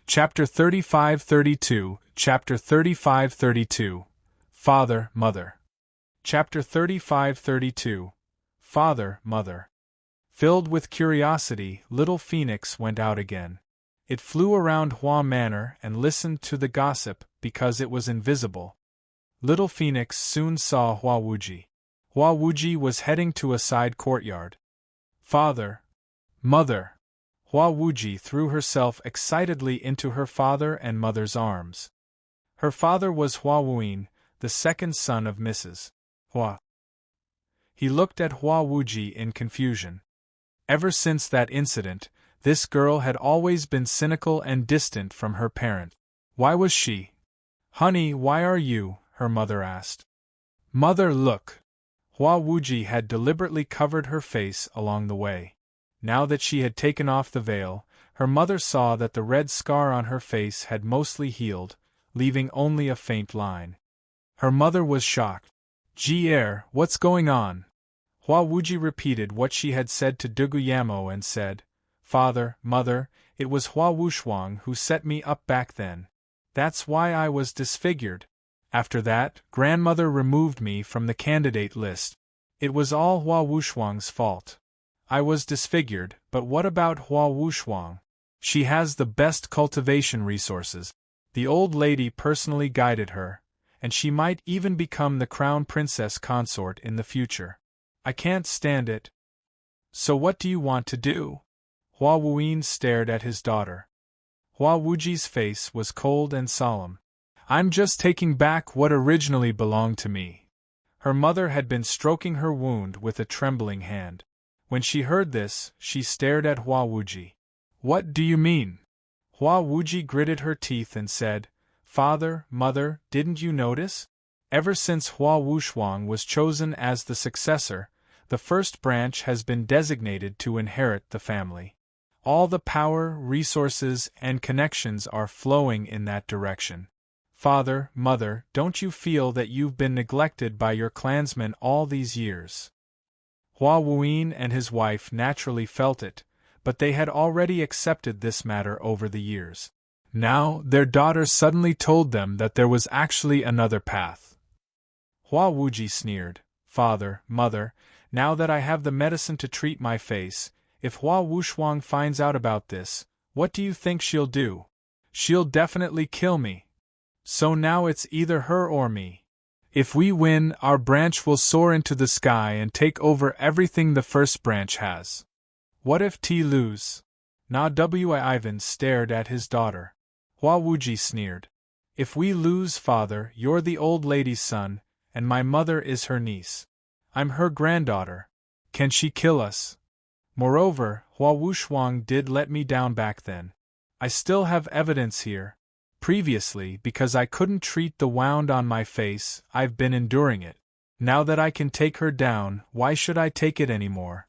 Chapter 35-32, Chapter 35-32, Father, Mother. Chapter 35-32, Father, Mother. Filled with curiosity, Little Phoenix went out again. It flew around Hua Manor and listened to the gossip because it was invisible. Little Phoenix soon saw Hua Wuji. Hua Wuji was heading to a side courtyard. "Father, Mother!" Hua Wuji threw herself excitedly into her father and mother's arms. Her father was Hua Wuyin, the second son of Mrs. Hua. He looked at Hua Wuji in confusion. Ever since that incident, this girl had always been cynical and distant from her parent. Why was she? "Honey, why are you?" her mother asked. "Mother, look!" Hua Wuji had deliberately covered her face along the way. Now that she had taken off the veil, her mother saw that the red scar on her face had mostly healed, leaving only a faint line. Her mother was shocked. What's going on?" Hua Wuji repeated what she had said to Duguyamo and said, "Father, Mother, it was Hua Wushuang who set me up back then. That's why I was disfigured. After that, grandmother removed me from the candidate list. It was all Hua Wushuang's fault. I was disfigured, but what about Hua Wushuang? She has the best cultivation resources. The old lady personally guided her, and she might even become the crown princess consort in the future. I can't stand it." "So what do you want to do?" Hua Wuyin stared at his daughter. Hua Wuji's face was cold and solemn. "I'm just taking back what originally belonged to me." Her mother had been stroking her wound with a trembling hand. When she heard this, she stared at Hua Wuji. "What do you mean?" Hua Wuji gritted her teeth and said, "Father, Mother, didn't you notice? Ever since Hua Wushuang was chosen as the successor, the first branch has been designated to inherit the family. All the power, resources, and connections are flowing in that direction. Father, Mother, don't you feel that you've been neglected by your clansmen all these years?" Hua Wuyin and his wife naturally felt it, but they had already accepted this matter over the years. Now, their daughter suddenly told them that there was actually another path. Hua Wuji sneered, "Father, Mother, now that I have the medicine to treat my face, if Hua Wushuang finds out about this, what do you think she'll do? She'll definitely kill me. So now it's either her or me. If we win, our branch will soar into the sky and take over everything the first branch has. What if T lose?" Ivan stared at his daughter. Hua Wuji sneered. "If we lose, Father, you're the old lady's son, and my mother is her niece. I'm her granddaughter. Can she kill us?" Moreover, Hua Wushuang did let me down back then. I still have evidence here. Previously, because I couldn't treat the wound on my face, I've been enduring it. Now that I can take her down, why should I take it anymore?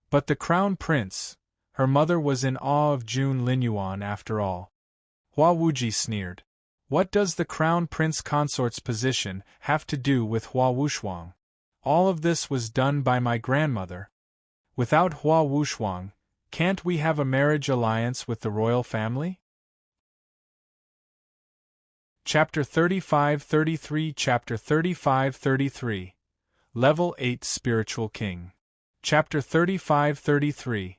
But the Crown Prince, her mother was in awe of Jun Linyuan after all. Hua Wuji sneered. What does the Crown Prince Consort's position have to do with Hua Wushuang? All of this was done by my grandmother. Without Hua Wushuang, can't we have a marriage alliance with the royal family? Chapter 35-33 Chapter 35-33 Level 8 Spiritual King. Chapter 35-33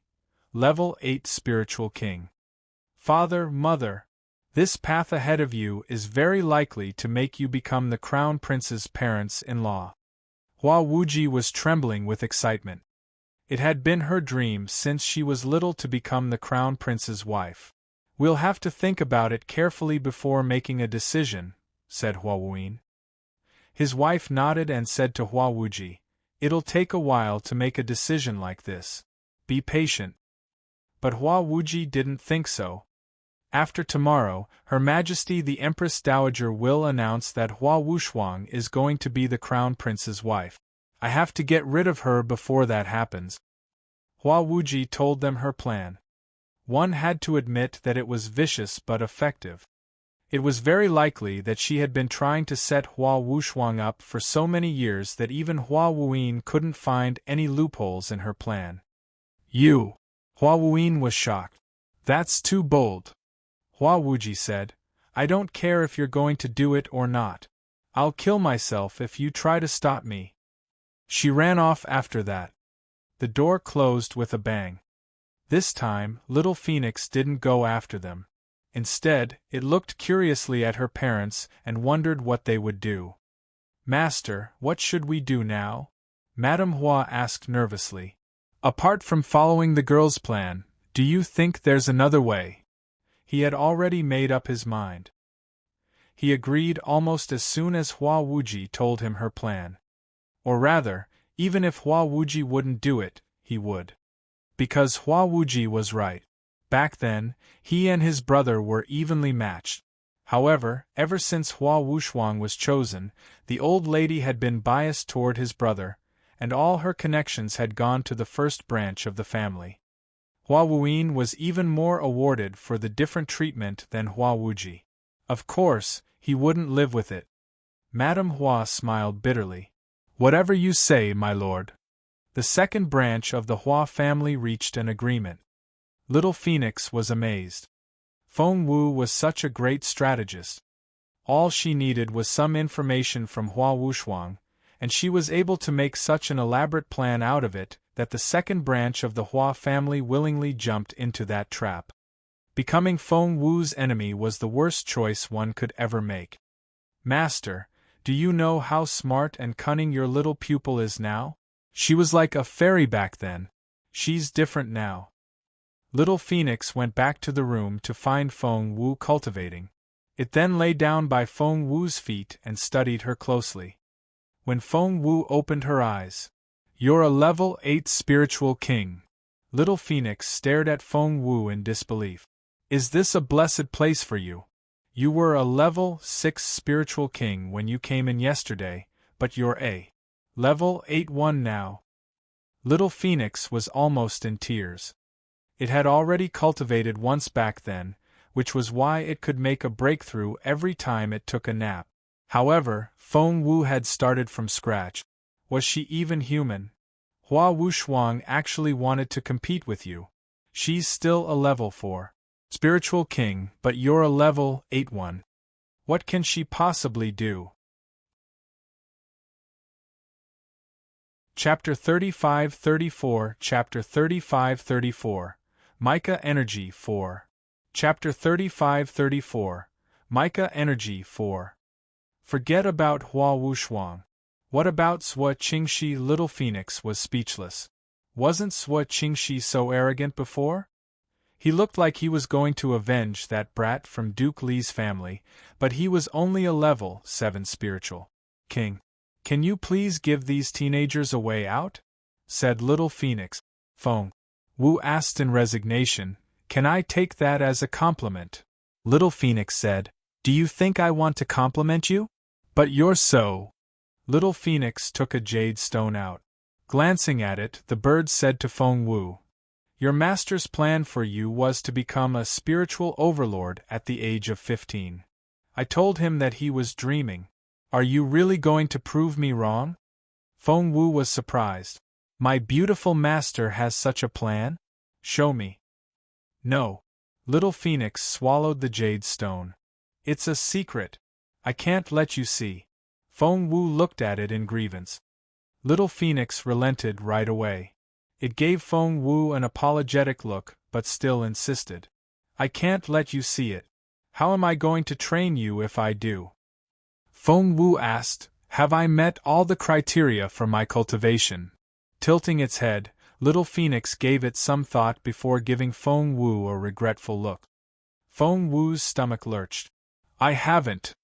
Level 8 Spiritual King. Father, Mother, this path ahead of you is very likely to make you become the Crown Prince's parents-in-law. Hua Wuji was trembling with excitement. It had been her dream since she was little to become the Crown Prince's wife. We'll have to think about it carefully before making a decision, said Hua Wuyin. His wife nodded and said to Hua Wuji, It'll take a while to make a decision like this. Be patient. But Hua Wuji didn't think so. After tomorrow, Her Majesty the Empress Dowager will announce that Hua Wushuang is going to be the Crown Prince's wife. I have to get rid of her before that happens. Hua Wuji told them her plan. One had to admit that it was vicious but effective. It was very likely that she had been trying to set Hua Wushuang up for so many years that even Hua Wuyin couldn't find any loopholes in her plan. You! Hua Wuyin was shocked. That's too bold. Hua Wuji said, I don't care if you're going to do it or not. I'll kill myself if you try to stop me. She ran off after that. The door closed with a bang. This time, little Phoenix didn't go after them. Instead, it looked curiously at her parents and wondered what they would do. Master, what should we do now? Madame Hua asked nervously. Apart from following the girl's plan, do you think there's another way? He had already made up his mind. He agreed almost as soon as Hua Wuji told him her plan. Or rather, even if Hua Wuji wouldn't do it, he would. Because Hua Wuji was right. Back then, he and his brother were evenly matched. However, ever since Hua Wushuang was chosen, the old lady had been biased toward his brother, and all her connections had gone to the first branch of the family. Hua Wuyin was even more awarded for the different treatment than Hua Wuji. Of course, he wouldn't live with it. Madame Hua smiled bitterly. Whatever you say, my lord. The second branch of the Hua family reached an agreement. Little Phoenix was amazed. Feng Wu was such a great strategist. All she needed was some information from Hua Wushuang, and she was able to make such an elaborate plan out of it that the second branch of the Hua family willingly jumped into that trap. Becoming Feng Wu's enemy was the worst choice one could ever make. Master, do you know how smart and cunning your little pupil is now? She was like a fairy back then. She's different now. Little Phoenix went back to the room to find Feng Wu cultivating. It then lay down by Feng Wu's feet and studied her closely. When Feng Wu opened her eyes, You're a level 8 spiritual king. Little Phoenix stared at Feng Wu in disbelief. Is this a blessed place for you? You were a level 6 spiritual king when you came in yesterday, but you're a level 8-1 now. Little Phoenix was almost in tears. It had already cultivated once back then, which was why it could make a breakthrough every time it took a nap. However, Feng Wu had started from scratch. Was she even human? Hua Wushuang actually wanted to compete with you. She's still a level 4 spiritual king, but you're a level 8-1. What can she possibly do? Chapter 35-34 Chapter 35-34 Mica Energy 4 Chapter 35-34 Mica Energy 4 Forget about Hua Wushuang. What about Sua Qingxi? Little Phoenix was speechless. Wasn't Sua Qingxi so arrogant before? He looked like he was going to avenge that brat from Duke Li's family, but he was only a level 7 spiritual king. Can you please give these teenagers a way out? Said Little Phoenix. Feng Wu asked in resignation, "Can I take that as a compliment?" Little Phoenix said, "Do you think I want to compliment you? But you're so." Little Phoenix took a jade stone out. Glancing at it, the bird said to Feng Wu, "Your master's plan for you was to become a spiritual overlord at the age of 15. I told him that he was dreaming. Are you really going to prove me wrong?" Feng Wu was surprised. "My beautiful master has such a plan? Show me." "No." Little Phoenix swallowed the jade stone. "It's a secret. I can't let you see." Feng Wu looked at it in grievance. Little Phoenix relented right away. It gave Feng Wu an apologetic look, but still insisted. "I can't let you see it. How am I going to train you if I do?" Feng Wu asked, "Have I met all the criteria for my cultivation?" Tilting its head, Little Phoenix gave it some thought before giving Feng Wu a regretful look. Feng Wu's stomach lurched. "I haven't,"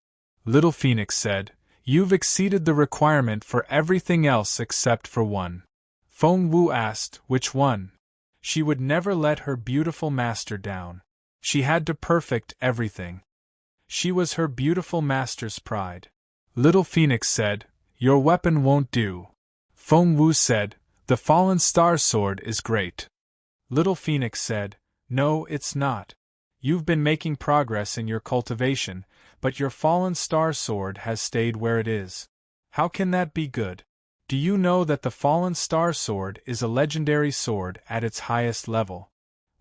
Little Phoenix said. "You've exceeded the requirement for everything else except for one." Feng Wu asked, "Which one?" She would never let her beautiful master down. She had to perfect everything. She was her beautiful master's pride. Little Phoenix said, "Your weapon won't do." Feng Wu said, "The fallen star sword is great." Little Phoenix said, "No, it's not. You've been making progress in your cultivation, but your fallen star sword has stayed where it is. How can that be good? Do you know that the fallen star sword is a legendary sword at its highest level?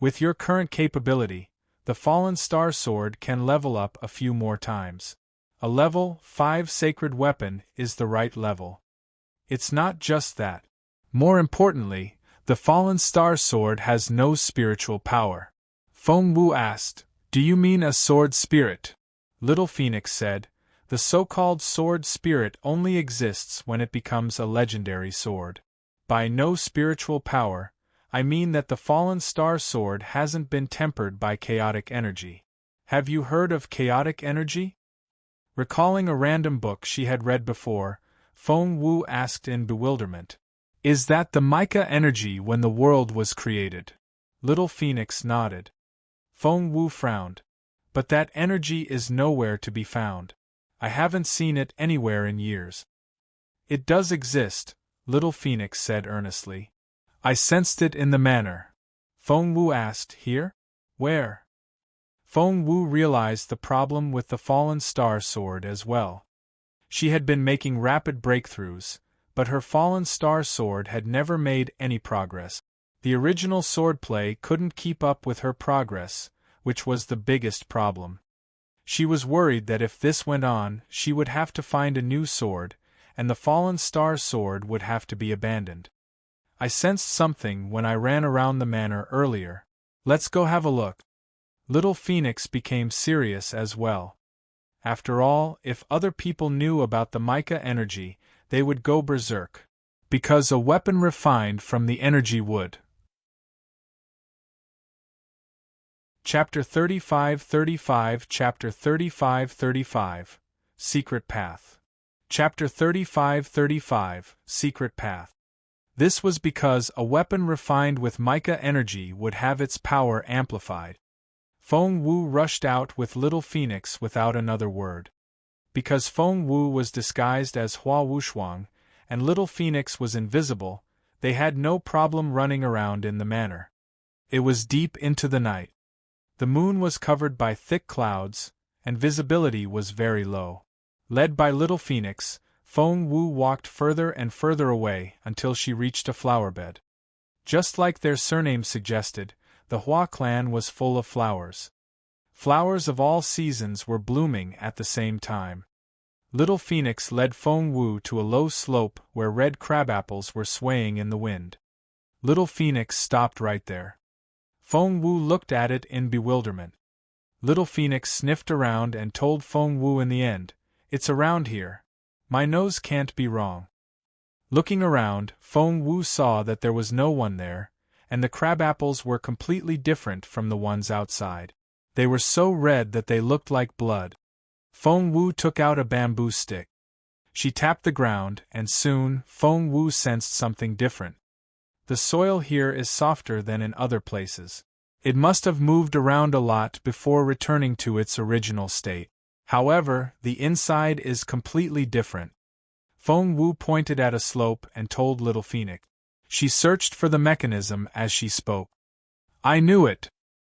With your current capability, the fallen star sword can level up a few more times. A level 5 sacred weapon is the right level. It's not just that. More importantly, the fallen star sword has no spiritual power." Feng Wu asked, "Do you mean a sword spirit?" Little Phoenix said, "The so-called sword spirit only exists when it becomes a legendary sword. By no spiritual power, I mean that the fallen star sword hasn't been tempered by chaotic energy. Have you heard of chaotic energy?" Recalling a random book she had read before, Feng Wu asked in bewilderment, "Is that the mica energy when the world was created?" Little Phoenix nodded. Feng Wu frowned. "But that energy is nowhere to be found. I haven't seen it anywhere in years." "It does exist," Little Phoenix said earnestly. "I sensed it in the manor." Feng Wu asked, "Here? Where?" Feng Wu realized the problem with the fallen star sword as well. She had been making rapid breakthroughs, but her fallen star sword had never made any progress. The original swordplay couldn't keep up with her progress, which was the biggest problem. She was worried that if this went on, she would have to find a new sword, and the fallen star sword would have to be abandoned. "I sensed something when I ran around the manor earlier. Let's go have a look." Little Phoenix became serious as well. After all, if other people knew about the mica energy, they would go berserk. Because a weapon refined from the energy would. Chapter 35-35 Chapter 35-35 Secret Path. Chapter 35-35 Secret Path. This was because a weapon refined with mica energy would have its power amplified. Feng Wu rushed out with Little Phoenix without another word. Because Feng Wu was disguised as Hua Wushuang, and Little Phoenix was invisible, they had no problem running around in the manor. It was deep into the night. The moon was covered by thick clouds, and visibility was very low. Led by Little Phoenix, Feng Wu walked further and further away until she reached a flower bed. Just like their surname suggested, the Hua clan was full of flowers. Flowers of all seasons were blooming at the same time. Little Phoenix led Feng Wu to a low slope where red crabapples were swaying in the wind. Little Phoenix stopped right there. Feng Wu looked at it in bewilderment. Little Phoenix sniffed around and told Feng Wu in the end, "It's around here. My nose can't be wrong." Looking around, Feng Wu saw that there was no one there, and the crabapples were completely different from the ones outside. They were so red that they looked like blood. Feng Wu took out a bamboo stick. She tapped the ground, and soon, Feng Wu sensed something different. The soil here is softer than in other places. It must have moved around a lot before returning to its original state. However, the inside is completely different. Feng Wu pointed at a slope and told Little Phoenix. She searched for the mechanism as she spoke. I knew it!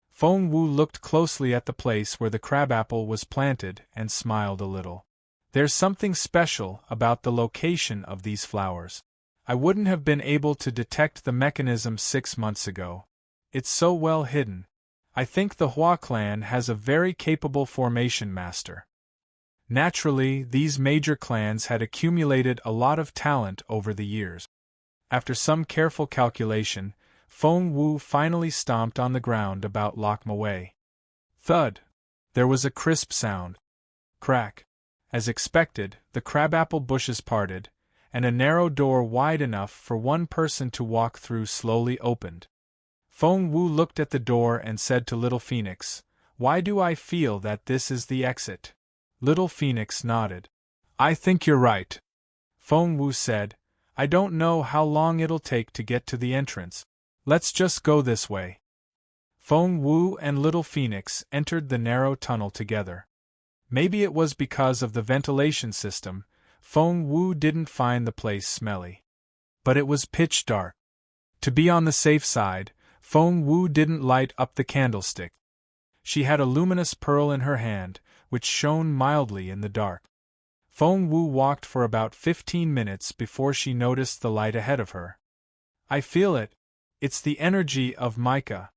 Feng Wu looked closely at the place where the crabapple was planted and smiled a little. There's something special about the location of these flowers. I wouldn't have been able to detect the mechanism 6 months ago. It's so well hidden. I think the Hua clan has a very capable formation master. Naturally, these major clans had accumulated a lot of talent over the years. After some careful calculation, Feng Wu finally stomped on the ground about Lakma Way. Thud! There was a crisp sound. Crack! As expected, the crabapple bushes parted, and a narrow door wide enough for one person to walk through slowly opened. Feng Wu looked at the door and said to Little Phoenix, "Why do I feel that this is the exit?" Little Phoenix nodded. "I think you're right," Feng Wu said. "I don't know how long it'll take to get to the entrance. Let's just go this way." Feng Wu and Little Phoenix entered the narrow tunnel together. Maybe it was because of the ventilation system, Feng Wu didn't find the place smelly. But it was pitch dark. To be on the safe side, Feng Wu didn't light up the candlestick. She had a luminous pearl in her hand, which shone mildly in the dark. Feng Wu walked for about 15 minutes before she noticed the light ahead of her. "I feel it. It's the energy of mica."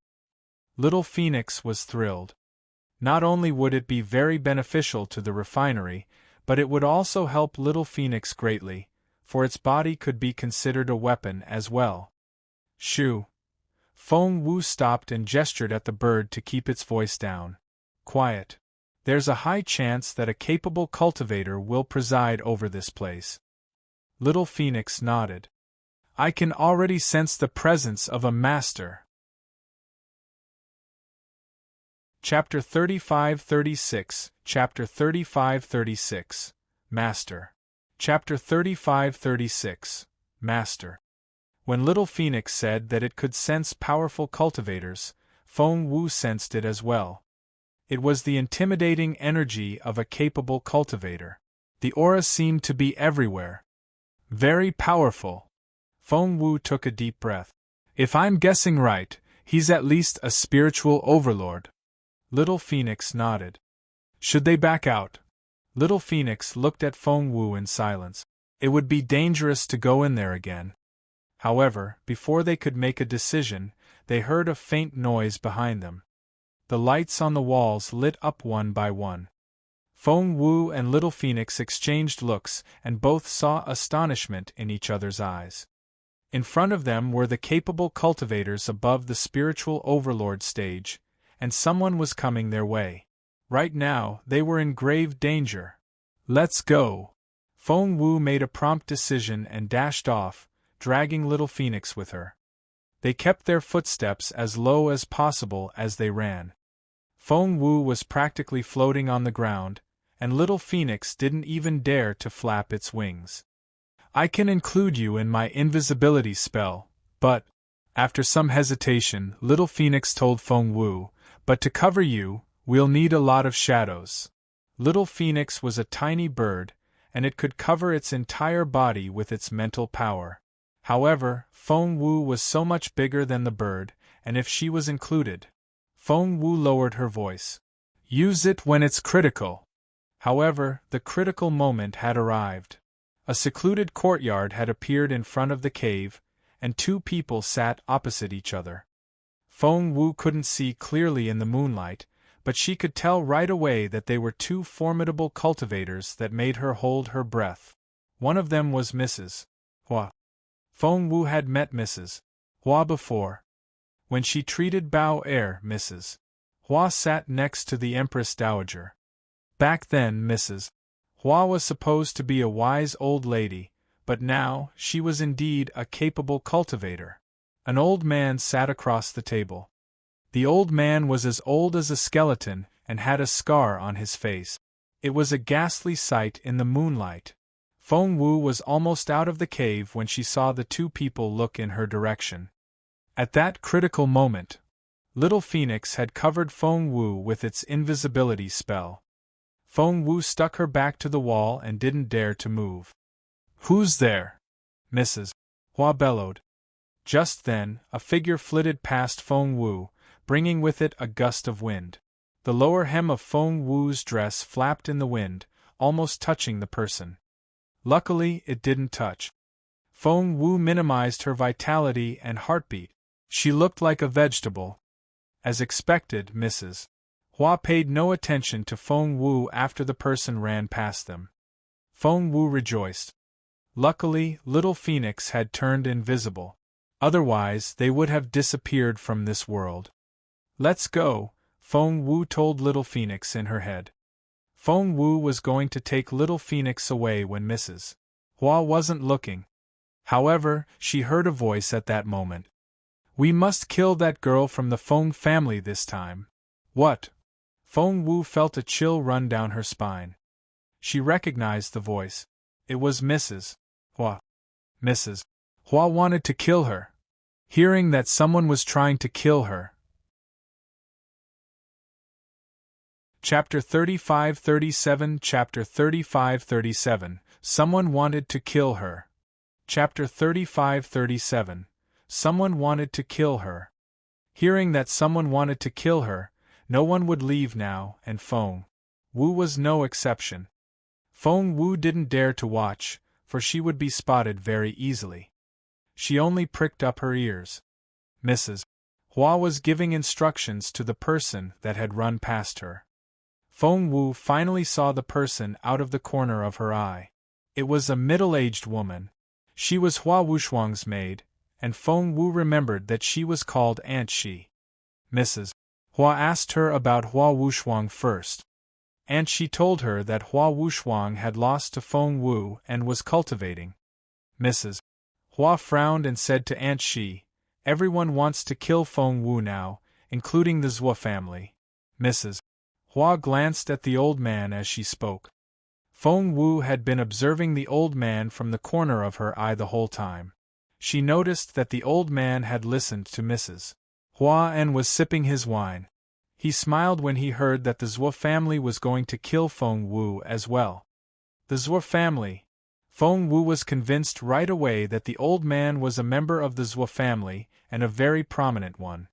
Little Phoenix was thrilled. Not only would it be very beneficial to the refinery, but it would also help Little Phoenix greatly, for its body could be considered a weapon as well. "Shoo!" Feng Wu stopped and gestured at the bird to keep its voice down. "Quiet. There's a high chance that a capable cultivator will preside over this place." Little Phoenix nodded. "I can already sense the presence of a master." Chapter 35-36, Chapter 35-36, Master. Chapter 35-36, Master. When Little Phoenix said that it could sense powerful cultivators, Feng Wu sensed it as well. It was the intimidating energy of a capable cultivator. The aura seemed to be everywhere. Very powerful. Feng Wu took a deep breath. "If I'm guessing right, he's at least a spiritual overlord." Little Phoenix nodded. "Should they back out?" Little Phoenix looked at Feng Wu in silence. It would be dangerous to go in there again. However, before they could make a decision, they heard a faint noise behind them. The lights on the walls lit up one by one. Feng Wu and Little Phoenix exchanged looks, and both saw astonishment in each other's eyes. In front of them were the capable cultivators above the spiritual overlord stage, and someone was coming their way. Right now, they were in grave danger. "Let's go!" Feng Wu made a prompt decision and dashed off, dragging Little Phoenix with her. They kept their footsteps as low as possible as they ran. Feng Wu was practically floating on the ground, and Little Phoenix didn't even dare to flap its wings. "I can include you in my invisibility spell, but..." After some hesitation, Little Phoenix told Feng Wu, "But to cover you, we'll need a lot of shadows." Little Phoenix was a tiny bird, and it could cover its entire body with its mental power. However, Feng Wu was so much bigger than the bird, and if she was included... Feng Wu lowered her voice. "Use it when it's critical." However, the critical moment had arrived. A secluded courtyard had appeared in front of the cave, and two people sat opposite each other. Feng Wu couldn't see clearly in the moonlight, but she could tell right away that they were two formidable cultivators that made her hold her breath. One of them was Mrs. Hua. Feng Wu had met Mrs. Hua before. When she treated Bao Er, Mrs. Hua sat next to the Empress Dowager. Back then Mrs. Hua was supposed to be a wise old lady, but now she was indeed a capable cultivator. An old man sat across the table. The old man was as old as a skeleton and had a scar on his face. It was a ghastly sight in the moonlight. Feng Wu was almost out of the cave when she saw the two people look in her direction. At that critical moment, Little Phoenix had covered Feng Wu with its invisibility spell. Feng Wu stuck her back to the wall and didn't dare to move. "Who's there?" Mrs. Hua bellowed. Just then, a figure flitted past Feng Wu, bringing with it a gust of wind. The lower hem of Feng Wu's dress flapped in the wind, almost touching the person. Luckily, it didn't touch. Feng Wu minimized her vitality and heartbeat. She looked like a vegetable. As expected, Mrs. Hua paid no attention to Feng Wu after the person ran past them. Feng Wu rejoiced. Luckily, Little Phoenix had turned invisible. Otherwise, they would have disappeared from this world. "Let's go," Feng Wu told Little Phoenix in her head. Feng Wu was going to take Little Phoenix away when Mrs. Hua wasn't looking. However, she heard a voice at that moment. "We must kill that girl from the Feng family this time." "What?" Feng Wu felt a chill run down her spine. She recognized the voice. It was Mrs. Hua. Mrs. Hua wanted to kill her. Hearing that someone was trying to kill her. Chapter 35-37 Chapter 35-37 Someone wanted to kill her. Chapter 35-37 Someone wanted to kill her. Hearing that someone wanted to kill her, no one would leave now, and Feng Wu was no exception. Feng Wu didn't dare to watch, for she would be spotted very easily. She only pricked up her ears. Mrs. Hua was giving instructions to the person that had run past her. Feng Wu finally saw the person out of the corner of her eye. It was a middle-aged woman. She was Hua Wushuang's maid, and Feng Wu remembered that she was called Aunt Shi. Mrs. Hua asked her about Hua Wushuang first. Aunt Shi told her that Hua Wushuang had lost to Feng Wu and was cultivating. Mrs. Hua frowned and said to Aunt Shi, "Everyone wants to kill Feng Wu now, including the Zhuo family." Mrs. Hua glanced at the old man as she spoke. Feng Wu had been observing the old man from the corner of her eye the whole time. She noticed that the old man had listened to Mrs. Hua and was sipping his wine. He smiled when he heard that the Zhuo family was going to kill Feng Wu as well. The Zhuo family. Feng Wu was convinced right away that the old man was a member of the Zhuo family, and a very prominent one.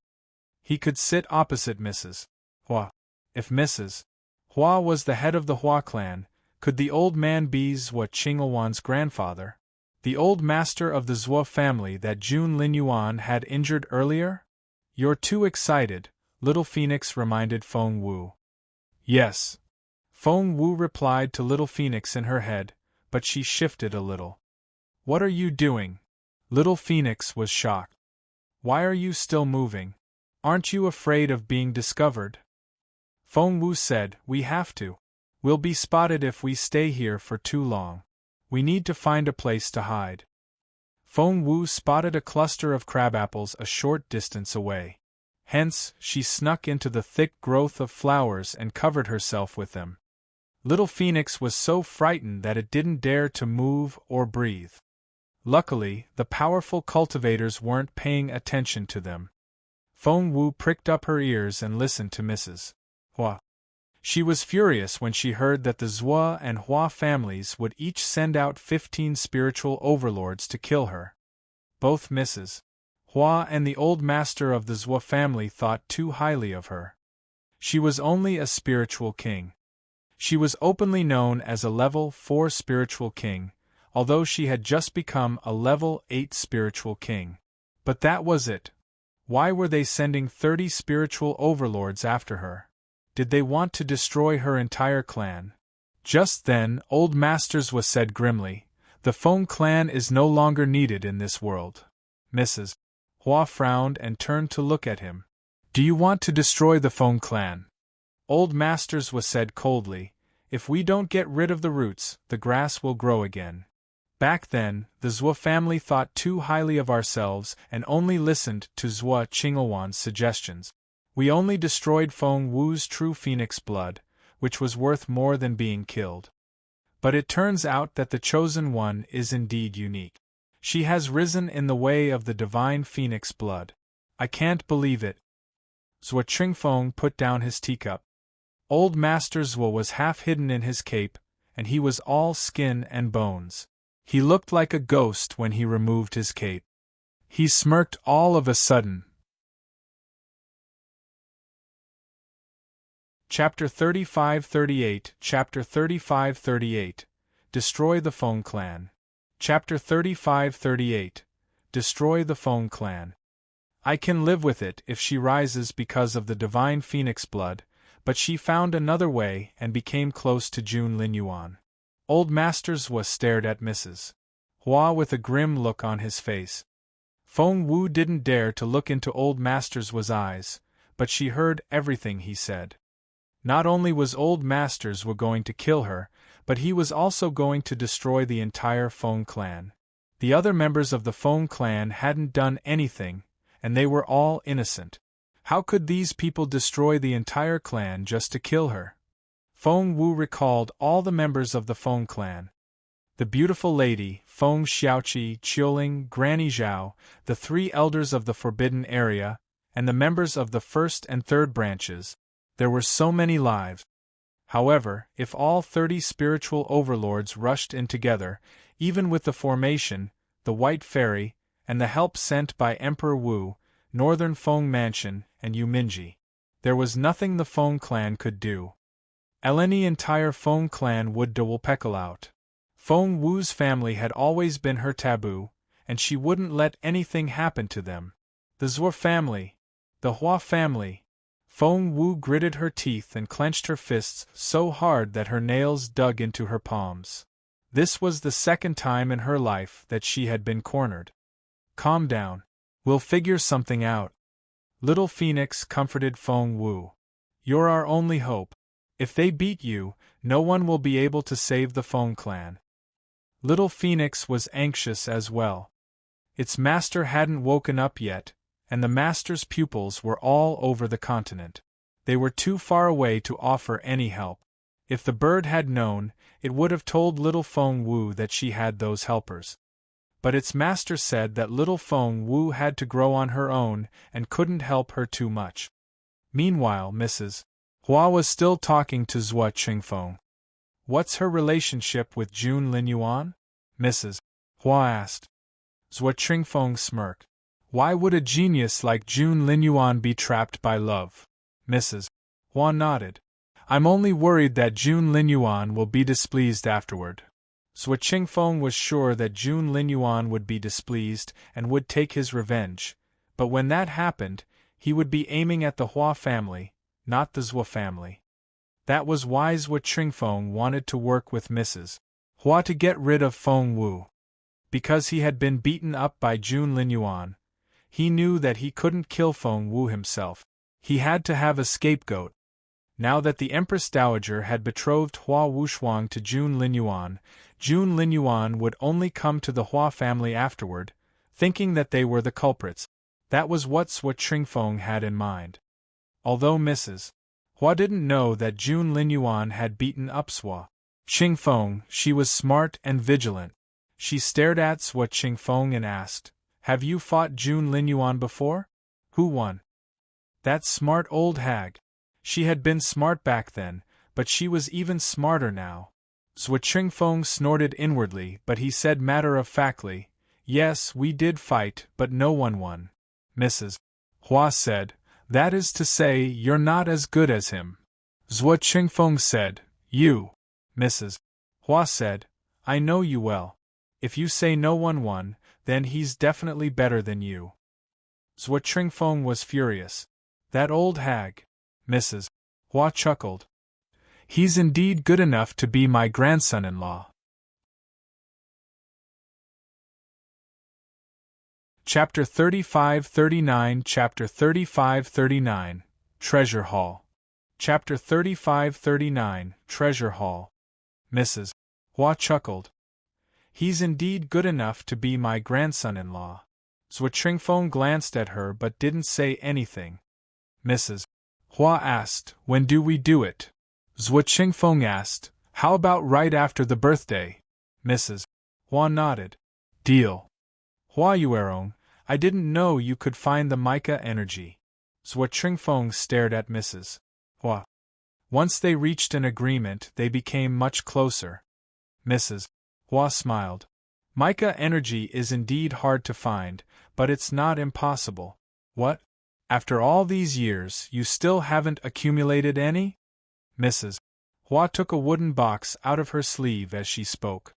He could sit opposite Mrs. Hua. If Mrs. Hua was the head of the Hua clan, could the old man be Zhuo Qingluan's grandfather? The old master of the Zhuo family that Jun Linyuan had injured earlier? "You're too excited," Little Phoenix reminded Feng Wu. "Yes." Feng Wu replied to Little Phoenix in her head, but she shifted a little. "What are you doing?" Little Phoenix was shocked. "Why are you still moving? Aren't you afraid of being discovered?" Feng Wu said, "We have to. We'll be spotted if we stay here for too long. We need to find a place to hide." Feng Wu spotted a cluster of crabapples a short distance away. Hence, she snuck into the thick growth of flowers and covered herself with them. Little Phoenix was so frightened that it didn't dare to move or breathe. Luckily, the powerful cultivators weren't paying attention to them. Feng Wu pricked up her ears and listened to Mrs. Hua. She was furious when she heard that the Zhuo and Hua families would each send out 15 spiritual overlords to kill her. Both Mrs. Hua and the old master of the Zhuo family thought too highly of her. She was only a spiritual king. She was openly known as a level 4 spiritual king, although she had just become a level 8 spiritual king. But that was it. Why were they sending 30 spiritual overlords after her? Did they want to destroy her entire clan? Just then, Old Masters was said grimly, "The Feng clan is no longer needed in this world." Mrs. Hua frowned and turned to look at him. "Do you want to destroy the Feng clan?" Old Masters was said coldly, "If we don't get rid of the roots, the grass will grow again." Back then, the Zhuo family thought too highly of ourselves and only listened to Zhuo Qingluan's suggestions. We only destroyed Feng Wu's true phoenix blood, which was worth more than being killed. But it turns out that the chosen one is indeed unique. She has risen in the way of the divine phoenix blood. I can't believe it. Zhuo Qingfeng put down his teacup. Old Master Zhuo was half hidden in his cape, and he was all skin and bones. He looked like a ghost when he removed his cape. He smirked all of a sudden. Chapter 35-38 Chapter 35-38 Destroy the Feng Clan. Chapter 35-38 Destroy the Feng Clan. I can live with it if she rises because of the divine phoenix blood, but she found another way and became close to Jun Linyuan. Old Master Zhuo stared at Mrs. Hua with a grim look on his face. Feng Wu didn't dare to look into Old Master Zhuo's eyes, but she heard everything he said. Not only was Old Master Zhuo going to kill her, but he was also going to destroy the entire Feng clan. The other members of the Feng clan hadn't done anything, and they were all innocent. How could these people destroy the entire clan just to kill her? Feng Wu recalled all the members of the Feng clan. The beautiful lady, Feng Xiaoqi, Qiuling, Granny Zhao, the 3 elders of the forbidden area, and the members of the first and third branches. There were so many lives. However, if all 30 spiritual overlords rushed in together, even with the formation, the White Fairy, and the help sent by Emperor Wu, Northern Feng Mansion, and Yuminji, there was nothing the Feng clan could do. Eleni entire Feng clan would double-peckle out. Feng Wu's family had always been her taboo, and she wouldn't let anything happen to them. The Zhuo family, the Hua family. Feng Wu gritted her teeth and clenched her fists so hard that her nails dug into her palms. This was the second time in her life that she had been cornered. Calm down. We'll figure something out. Little Phoenix comforted Feng Wu. You're our only hope. If they beat you, no one will be able to save the Feng clan. Little Phoenix was anxious as well. Its master hadn't woken up yet, and the master's pupils were all over the continent. They were too far away to offer any help. If the bird had known, it would have told little Feng Wu that she had those helpers. But its master said that little Feng Wu had to grow on her own and couldn't help her too much. Meanwhile, Mrs. Hua was still talking to Zhuo Qingfeng. What's her relationship with Jun Linyuan? Mrs. Hua asked. Zhuo Qingfeng smirked. Why would a genius like Jun Linyuan be trapped by love? Mrs. Hua nodded. I'm only worried that Jun Linyuan will be displeased afterward. Zhuo Qingfeng was sure that Jun Linyuan would be displeased and would take his revenge, but when that happened, he would be aiming at the Hua family, not the Zhuo family. That was why Zhuo Qingfeng wanted to work with Mrs. Hua to get rid of Feng Wu. Because he had been beaten up by Jun Linyuan, he knew that he couldn't kill Feng Wu himself. He had to have a scapegoat. Now that the Empress Dowager had betrothed Hua Wushuang to Jun Linyuan would only come to the Hua family afterward, thinking that they were the culprits. That was what Zhuo Qingfeng had in mind. Although Mrs. Hua didn't know that Jun Linyuan had beaten up Zhuo Qingfeng, she was smart and vigilant. She stared at Zhuo Qingfeng and asked, Have you fought Jun Linyuan before? Who won? That smart old hag. She had been smart back then, but she was even smarter now. Zhuo Qingfeng snorted inwardly, but he said matter-of-factly, Yes, we did fight, but no one won. Mrs. Hua said, That is to say, you're not as good as him. Zhuo Qingfeng said, You. Mrs. Hua said, I know you well. If you say no one won, then he's definitely better than you. Zhuo Qingfeng was furious. That old hag. Mrs. Hua chuckled. He's indeed good enough to be my grandson-in-law. Chapter 35-39 Chapter 35-39 Treasure Hall. Chapter 35-39 Treasure Hall. Mrs. Hua chuckled. He's indeed good enough to be my grandson-in-law. Zhuo Qingfeng glanced at her but didn't say anything. Mrs. Hua asked, When do we do it? Zhuo Qingfeng asked, How about right after the birthday? Mrs. Hua nodded. Deal. Hua Yuerong, I didn't know you could find the mica energy. Zhua Qingfeng stared at Mrs. Hua. Once they reached an agreement, they became much closer. Mrs. Hua smiled. Mica energy is indeed hard to find, but it's not impossible. What? After all these years, you still haven't accumulated any? Mrs. Hua took a wooden box out of her sleeve as she spoke.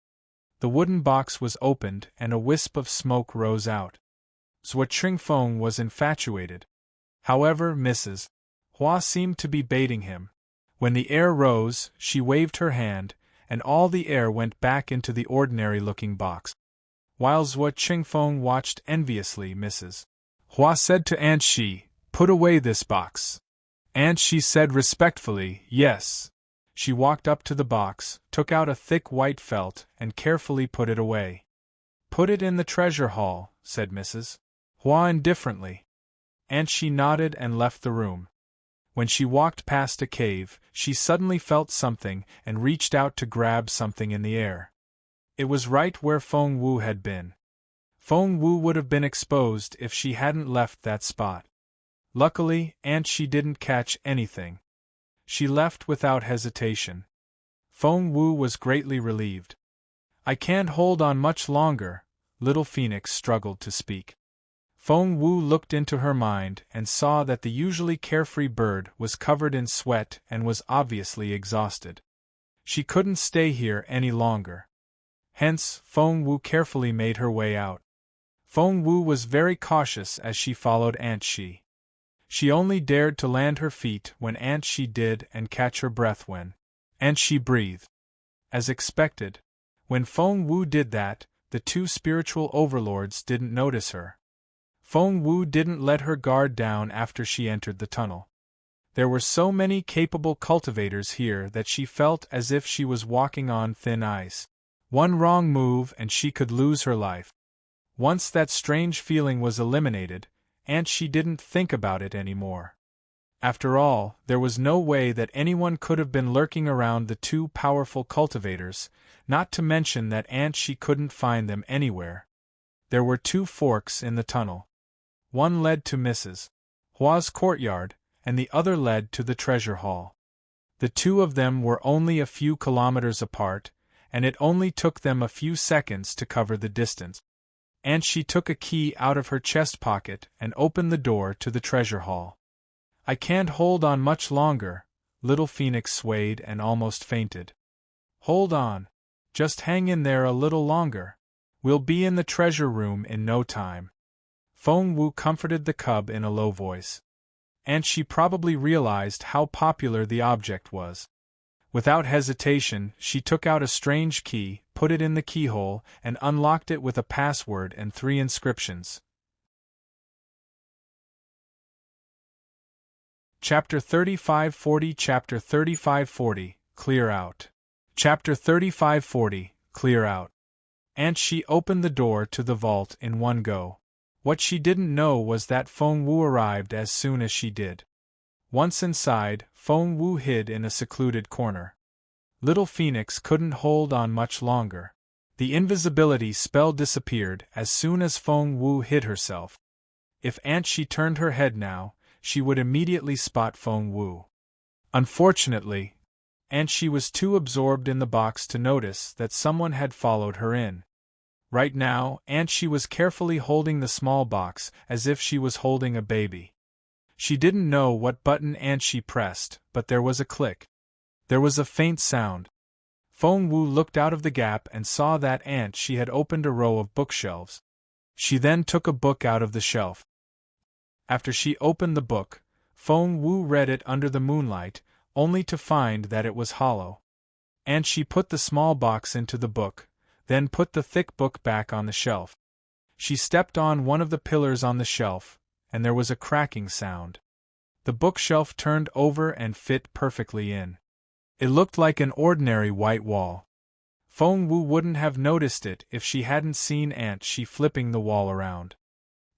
The wooden box was opened and a wisp of smoke rose out. Zhua Qingfeng was infatuated. However, Mrs. Hua seemed to be baiting him. When the air rose, she waved her hand, and all the air went back into the ordinary-looking box. While Zhua Qingfeng watched enviously, Mrs. Hua said to Aunt Shi, "Put away this box." Aunt Shi said respectfully, "Yes." She walked up to the box, took out a thick white felt, and carefully put it away. "Put it in the treasure hall," said Mrs. Hua indifferently. Aunt Shi nodded and left the room. When she walked past a cave, she suddenly felt something and reached out to grab something in the air. It was right where Feng Wu had been. Feng Wu would have been exposed if she hadn't left that spot. Luckily, Aunt Shi didn't catch anything. She left without hesitation. Feng Wu was greatly relieved. "I can't hold on much longer," Little Phoenix struggled to speak. Feng Wu looked into her mind and saw that the usually carefree bird was covered in sweat and was obviously exhausted. She couldn't stay here any longer. Hence, Feng Wu carefully made her way out. Feng Wu was very cautious as she followed Aunt Shi. She only dared to land her feet when Aunt Shi did and catch her breath when Aunt Shi breathed. As expected, when Feng Wu did that, the two spiritual overlords didn't notice her. Feng Wu didn't let her guard down after she entered the tunnel. There were so many capable cultivators here that she felt as if she was walking on thin ice. One wrong move and she could lose her life. Once that strange feeling was eliminated, Aunt Shi didn't think about it anymore. After all, there was no way that anyone could have been lurking around the two powerful cultivators, not to mention that Aunt Shi couldn't find them anywhere. There were two forks in the tunnel. One led to Mrs. Hua's courtyard, and the other led to the treasure hall. The two of them were only a few kilometers apart, and it only took them a few seconds to cover the distance. And she took a key out of her chest pocket and opened the door to the treasure hall. "I can't hold on much longer," Little Phoenix swayed and almost fainted. "Hold on. Just hang in there a little longer. We'll be in the treasure room in no time." Feng Wu comforted the cub in a low voice. And she probably realized how popular the object was. Without hesitation, she took out a strange key, put it in the keyhole, and unlocked it with a password and 3 inscriptions. Chapter 3540 Chapter 3540, Clear Out. Chapter 3540, Clear Out. And she opened the door to the vault in one go. What she didn't know was that Feng Wu arrived as soon as she did. Once inside, Feng Wu hid in a secluded corner. Little Phoenix couldn't hold on much longer. The invisibility spell disappeared as soon as Feng Wu hid herself. If Aunt Shi turned her head now, she would immediately spot Feng Wu. Unfortunately, Aunt Shi was too absorbed in the box to notice that someone had followed her in. Right now, Aunt Shi was carefully holding the small box as if she was holding a baby. She didn't know what button Aunt Shi pressed, but there was a click. There was a faint sound. Feng Wu looked out of the gap and saw that Aunt Shi had opened a row of bookshelves. She then took a book out of the shelf. After she opened the book, Feng Wu read it under the moonlight, only to find that it was hollow. Aunt Shi put the small box into the book, then put the thick book back on the shelf. She stepped on one of the pillars on the shelf, and there was a cracking sound. The bookshelf turned over and fit perfectly in. It looked like an ordinary white wall. Feng Wu wouldn't have noticed it if she hadn't seen Aunt Shi flipping the wall around.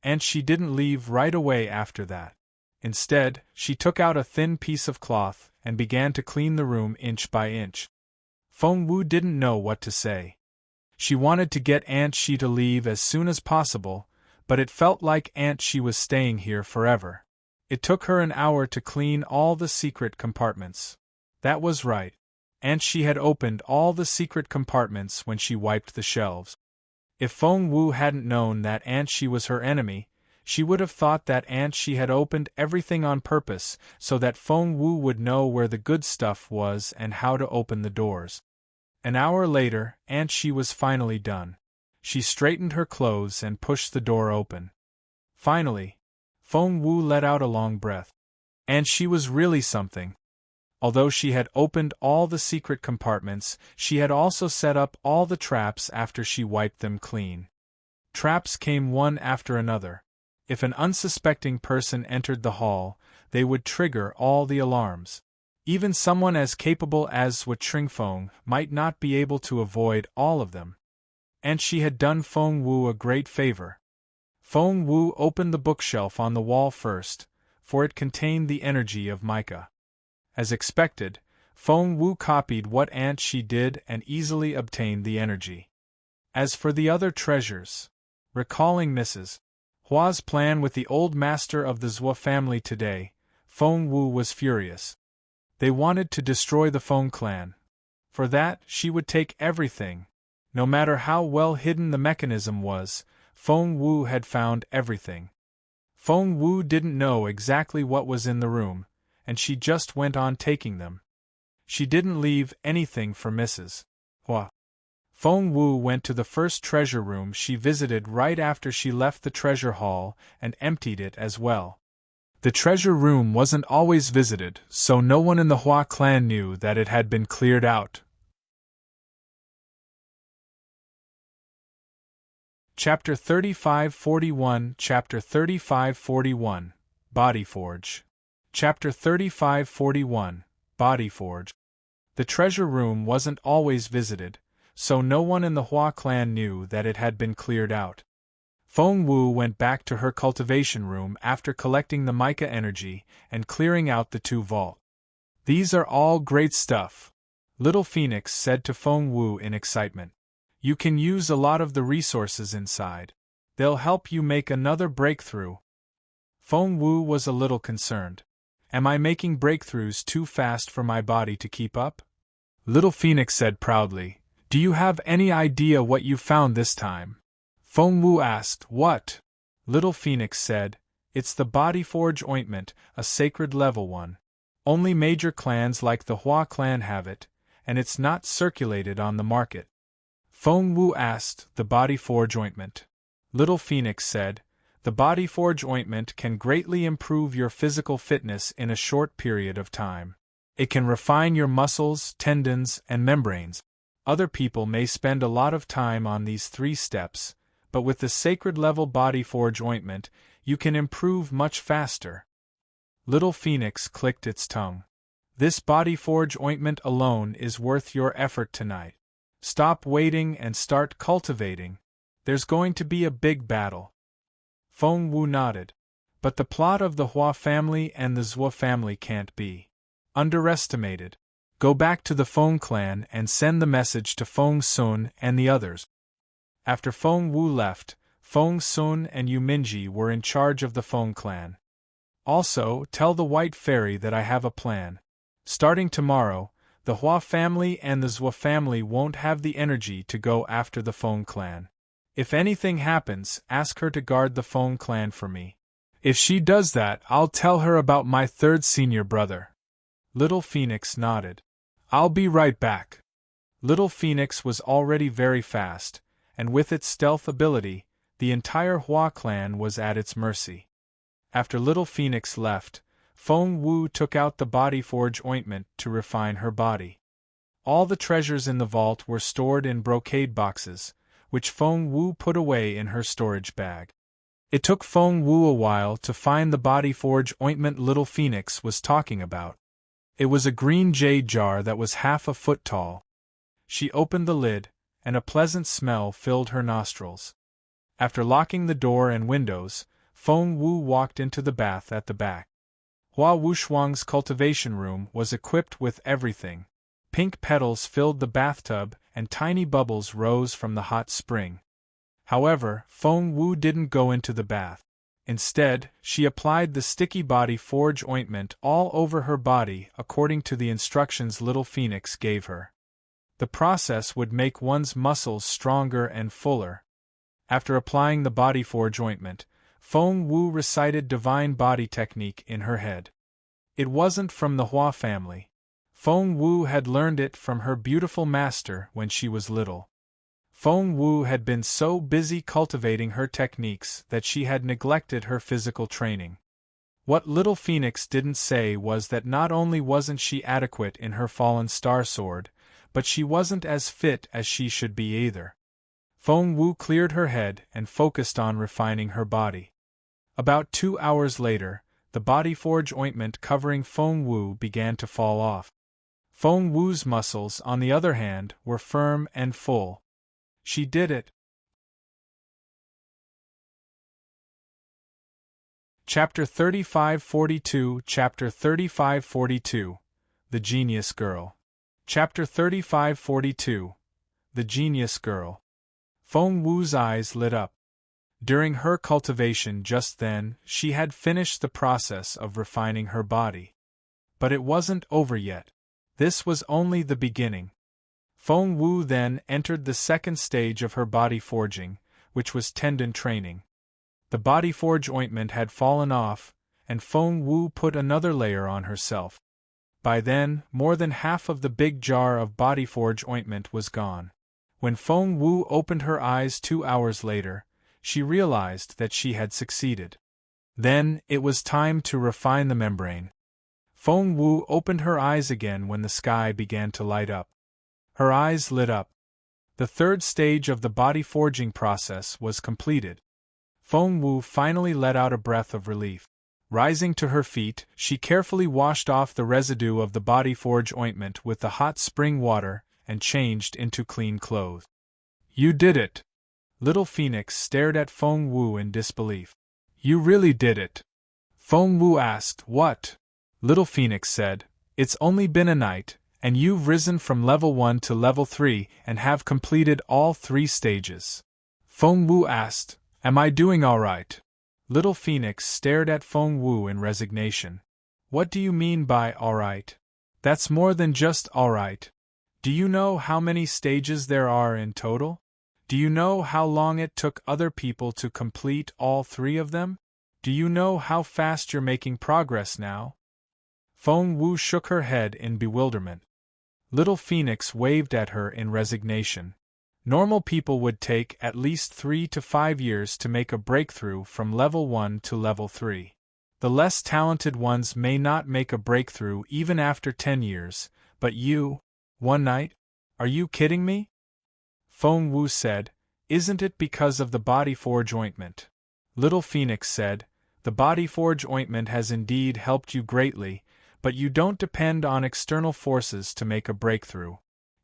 Aunt Shi didn't leave right away after that. Instead, she took out a thin piece of cloth and began to clean the room inch by inch. Feng Wu didn't know what to say. She wanted to get Aunt Shi to leave as soon as possible, but it felt like Aunt Shi was staying here forever. It took her an hour to clean all the secret compartments. That was right. Aunt Shi had opened all the secret compartments when she wiped the shelves. If Feng Wu hadn't known that Aunt Shi was her enemy, she would have thought that Aunt Shi had opened everything on purpose so that Feng Wu would know where the good stuff was and how to open the doors. An hour later, Aunt Shi was finally done. She straightened her clothes and pushed the door open. Finally, Feng Wu let out a long breath. Aunt Shi was really something. Although she had opened all the secret compartments, she had also set up all the traps after she wiped them clean. Traps came one after another. If an unsuspecting person entered the hall, they would trigger all the alarms. Even someone as capable as Wu Tringfeng might not be able to avoid all of them. And she had done Feng Wu a great favor. Feng Wu opened the bookshelf on the wall first, for it contained the energy of mica. As expected, Feng Wu copied what Aunt Shi did and easily obtained the energy. As for the other treasures, recalling Mrs. Hua's plan with the old master of the Zhou family today, Feng Wu was furious. They wanted to destroy the Feng clan. For that, she would take everything. No matter how well hidden the mechanism was, Feng Wu had found everything. Feng Wu didn't know exactly what was in the room, and she just went on taking them. She didn't leave anything for Mrs. Hua. Feng Wu went to the first treasure room she visited right after she left the treasure hall and emptied it as well. The treasure room wasn't always visited, so no one in the Hua clan knew that it had been cleared out. Chapter 3541 Chapter 3541 Body Forge. Chapter 3541 Body Forge. The treasure room wasn't always visited, so no one in the Hua clan knew that it had been cleared out. Feng Wu went back to her cultivation room after collecting the mica energy and clearing out the two vaults. "These are all great stuff," Little Phoenix said to Feng Wu in excitement. "You can use a lot of the resources inside. They'll help you make another breakthrough." Feng Wu was a little concerned. "Am I making breakthroughs too fast for my body to keep up?" Little Phoenix said proudly, "Do you have any idea what you found this time?" Feng Wu asked, "What?" Little Phoenix said, "It's the Body Forge ointment, a sacred level one. Only major clans like the Hua clan have it, and it's not circulated on the market." Feng Wu asked, "The Body Forge ointment?" Little Phoenix said, "The Body Forge ointment can greatly improve your physical fitness in a short period of time. It can refine your muscles, tendons, and membranes. Other people may spend a lot of time on these 3 steps, but with the sacred level Body Forge ointment, you can improve much faster." Little Phoenix clicked its tongue. "This Body Forge ointment alone is worth your effort tonight. Stop waiting and start cultivating. There's going to be a big battle." Feng Wu nodded. "But the plot of the Hua family and the Zhou family can't be underestimated. Go back to the Feng clan and send the message to Feng Sun and the others." After Feng Wu left, Feng Sun and Yu Minji were in charge of the Feng clan. "Also, tell the White Fairy that I have a plan. Starting tomorrow, the Hua family and the Zhou family won't have the energy to go after the Feng clan. If anything happens, ask her to guard the Feng clan for me. If she does that, I'll tell her about my 3rd senior brother." Little Phoenix nodded. "I'll be right back." Little Phoenix was already very fast, and with its stealth ability, the entire Hua clan was at its mercy. After Little Phoenix left, Feng Wu took out the Body Forge ointment to refine her body. All the treasures in the vault were stored in brocade boxes, which Feng Wu put away in her storage bag. It took Feng Wu a while to find the Body Forge ointment Little Phoenix was talking about. It was a green jade jar that was half a foot tall. She opened the lid, and a pleasant smell filled her nostrils. After locking the door and windows, Feng Wu walked into the bath at the back. Hua Wushuang's cultivation room was equipped with everything. Pink petals filled the bathtub, and tiny bubbles rose from the hot spring. However, Feng Wu didn't go into the bath. Instead, she applied the sticky body forge ointment all over her body according to the instructions Little Phoenix gave her. The process would make one's muscles stronger and fuller. After applying the body forge ointment, Feng Wu recited divine body technique in her head. It wasn't from the Hua family. Feng Wu had learned it from her beautiful master when she was little. Feng Wu had been so busy cultivating her techniques that she had neglected her physical training. What Little Phoenix didn't say was that not only wasn't she adequate in her fallen star sword, but she wasn't as fit as she should be either. Feng Wu cleared her head and focused on refining her body. About 2 hours later, the body forge ointment covering Feng Wu began to fall off. Feng Wu's muscles, on the other hand, were firm and full. She did it. Chapter 3542 Chapter 3542 The Genius Girl. Chapter 3542 The Genius Girl. Feng Wu's eyes lit up. During her cultivation just then, she had finished the process of refining her body. But it wasn't over yet. This was only the beginning. Feng Wu then entered the second stage of her body forging, which was tendon training. The body forge ointment had fallen off, and Feng Wu put another layer on herself. By then, more than half of the big jar of body forge ointment was gone. When Feng Wu opened her eyes 2 hours later, she realized that she had succeeded. Then, it was time to refine the membrane. Feng Wu opened her eyes again when the sky began to light up. Her eyes lit up. The third stage of the body forging process was completed. Feng Wu finally let out a breath of relief. Rising to her feet, she carefully washed off the residue of the body forge ointment with the hot spring water and changed into clean clothes. You did it! Little Phoenix stared at Feng Wu in disbelief. You really did it! Feng Wu asked, What? Little Phoenix said, It's only been a night, and you've risen from level 1 to level 3 and have completed all 3 stages. Feng Wu asked, Am I doing all right? Little Phoenix stared at Feng Wu in resignation. What do you mean by all right? That's more than just all right. Do you know how many stages there are in total? Do you know how long it took other people to complete all 3 of them? Do you know how fast you're making progress now? Feng Wu shook her head in bewilderment. Little Phoenix waved at her in resignation. Normal people would take at least 3 to 5 years to make a breakthrough from level 1 to level 3. The less talented ones may not make a breakthrough even after 10 years, but you, 1 night? Are you kidding me? Feng Wu said, Isn't it because of the body forge ointment? Little Phoenix said, The body forge ointment has indeed helped you greatly, but you don't depend on external forces to make a breakthrough.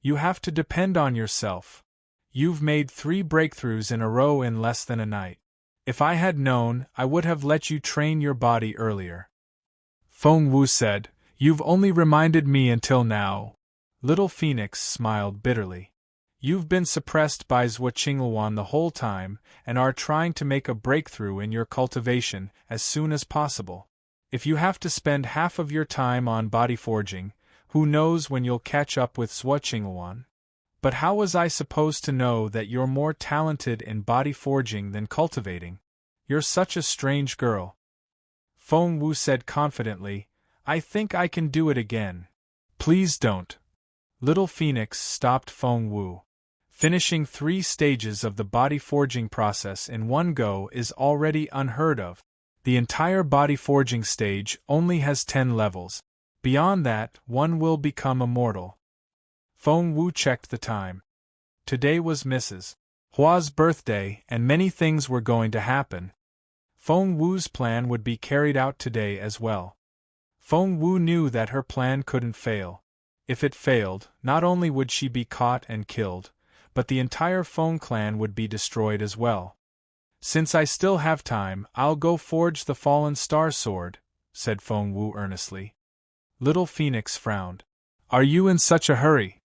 You have to depend on yourself. You've made 3 breakthroughs in a row in less than a night. If I had known, I would have let you train your body earlier. Feng Wu said, You've only reminded me until now. Little Phoenix smiled bitterly. You've been suppressed by Zhuo Qingluan the whole time, and are trying to make a breakthrough in your cultivation as soon as possible. If you have to spend half of your time on body forging, who knows when you'll catch up with Zhuo Qingluan? But how was I supposed to know that you're more talented in body forging than cultivating? You're such a strange girl. Feng Wu said confidently, I think I can do it again. Please don't. Little Phoenix stopped Feng Wu. Finishing 3 stages of the body forging process in one go is already unheard of. The entire body forging stage only has 10 levels. Beyond that, one will become immortal. Feng Wu checked the time. Today was Mrs. Hua's birthday, and many things were going to happen. Feng Wu's plan would be carried out today as well. Feng Wu knew that her plan couldn't fail. If it failed, not only would she be caught and killed, but the entire Feng clan would be destroyed as well. Since I still have time, I'll go forge the fallen star sword, said Feng Wu earnestly. Little Phoenix frowned. Are you in such a hurry?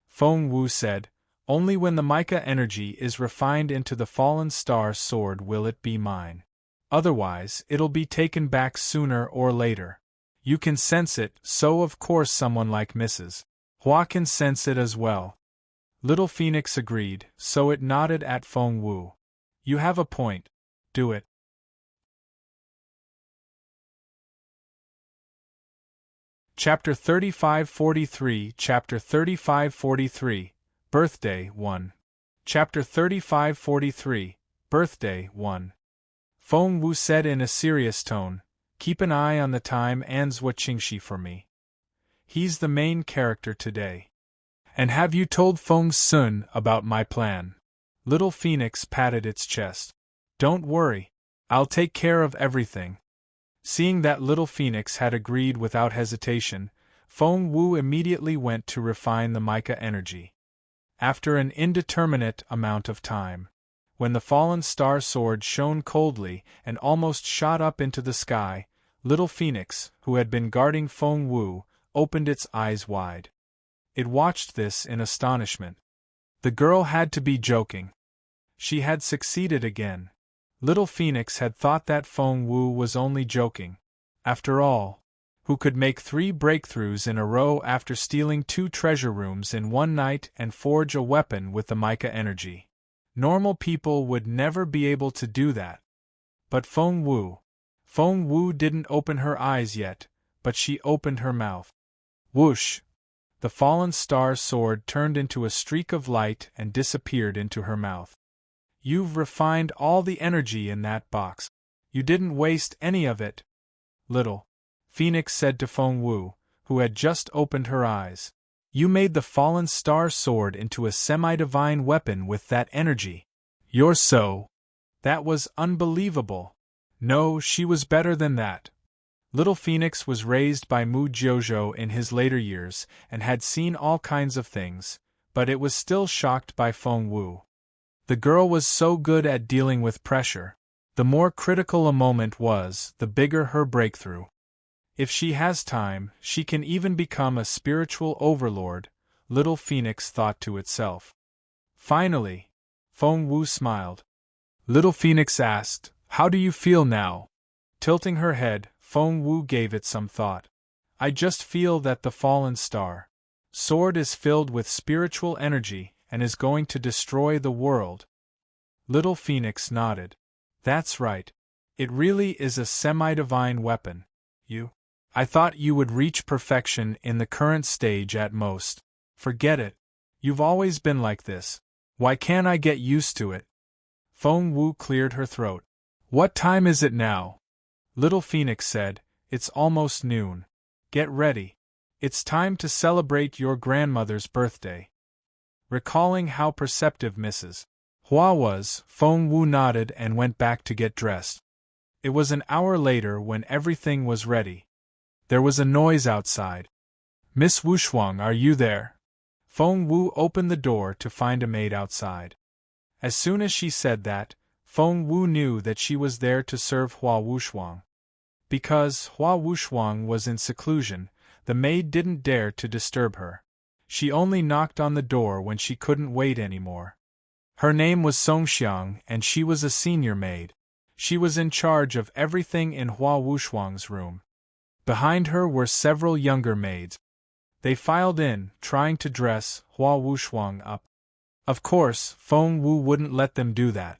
Feng Wu said, only when the mica energy is refined into the fallen star sword will it be mine. Otherwise, it'll be taken back sooner or later. You can sense it, so of course someone like Mrs. Hua can sense it as well. Little Phoenix agreed, so it nodded at Feng Wu. You have a point. Do it. Chapter 3543 Chapter 3543 Birthday 1 Chapter 3543 Birthday 1 Feng Wu said in a serious tone, keep an eye on the time Anzwa Qingxi for me. He's the main character today. And have you told Feng Sun about my plan? Little Phoenix patted its chest. Don't worry. I'll take care of everything. Seeing that Little Phoenix had agreed without hesitation, Feng Wu immediately went to refine the mica energy. After an indeterminate amount of time, when the fallen star sword shone coldly and almost shot up into the sky, Little Phoenix, who had been guarding Feng Wu, opened its eyes wide. It watched this in astonishment. The girl had to be joking. She had succeeded again. Little Phoenix had thought that Feng Wu was only joking. After all, who could make 3 breakthroughs in a row after stealing 2 treasure rooms in one night and forge a weapon with the mica energy? Normal people would never be able to do that. But Feng Wu didn't open her eyes yet, but she opened her mouth. Whoosh! The fallen star sword turned into a streak of light and disappeared into her mouth. You've refined all the energy in that box. You didn't waste any of it. Little Phoenix said to Feng Wu, who had just opened her eyes. You made the fallen star sword into a semi-divine weapon with that energy. You're so... That was unbelievable. No, she was better than that. Little Phoenix was raised by Mu Jiuzhou in his later years and had seen all kinds of things, but it was still shocked by Feng Wu. The girl was so good at dealing with pressure. The more critical a moment was, the bigger her breakthrough. If she has time, she can even become a spiritual overlord, Little Phoenix thought to itself. Finally, Feng Wu smiled. Little Phoenix asked, how do you feel now? Tilting her head, Feng Wu gave it some thought. I just feel that the fallen star sword is filled with spiritual energy and is going to destroy the world. Little Phoenix nodded. That's right. It really is a semi-divine weapon. I thought you would reach perfection in the current stage at most. Forget it. You've always been like this. Why can't I get used to it? Feng Wu cleared her throat. What time is it now? Little Phoenix said, it's almost noon. Get ready. It's time to celebrate your grandmother's birthday. Recalling how perceptive Mrs. Hua was, Feng Wu nodded and went back to get dressed. It was an hour later when everything was ready. There was a noise outside. Miss Wushuang, are you there? Feng Wu opened the door to find a maid outside. As soon as she said that, Feng Wu knew that she was there to serve Hua Wushuang. Because Hua Wushuang was in seclusion, the maid didn't dare to disturb her. She only knocked on the door when she couldn't wait anymore. Her name was Songxiang and she was a senior maid. She was in charge of everything in Hua Wushuang's room. Behind her were several younger maids. They filed in, trying to dress Hua Wushuang up. Of course, Feng Wu wouldn't let them do that.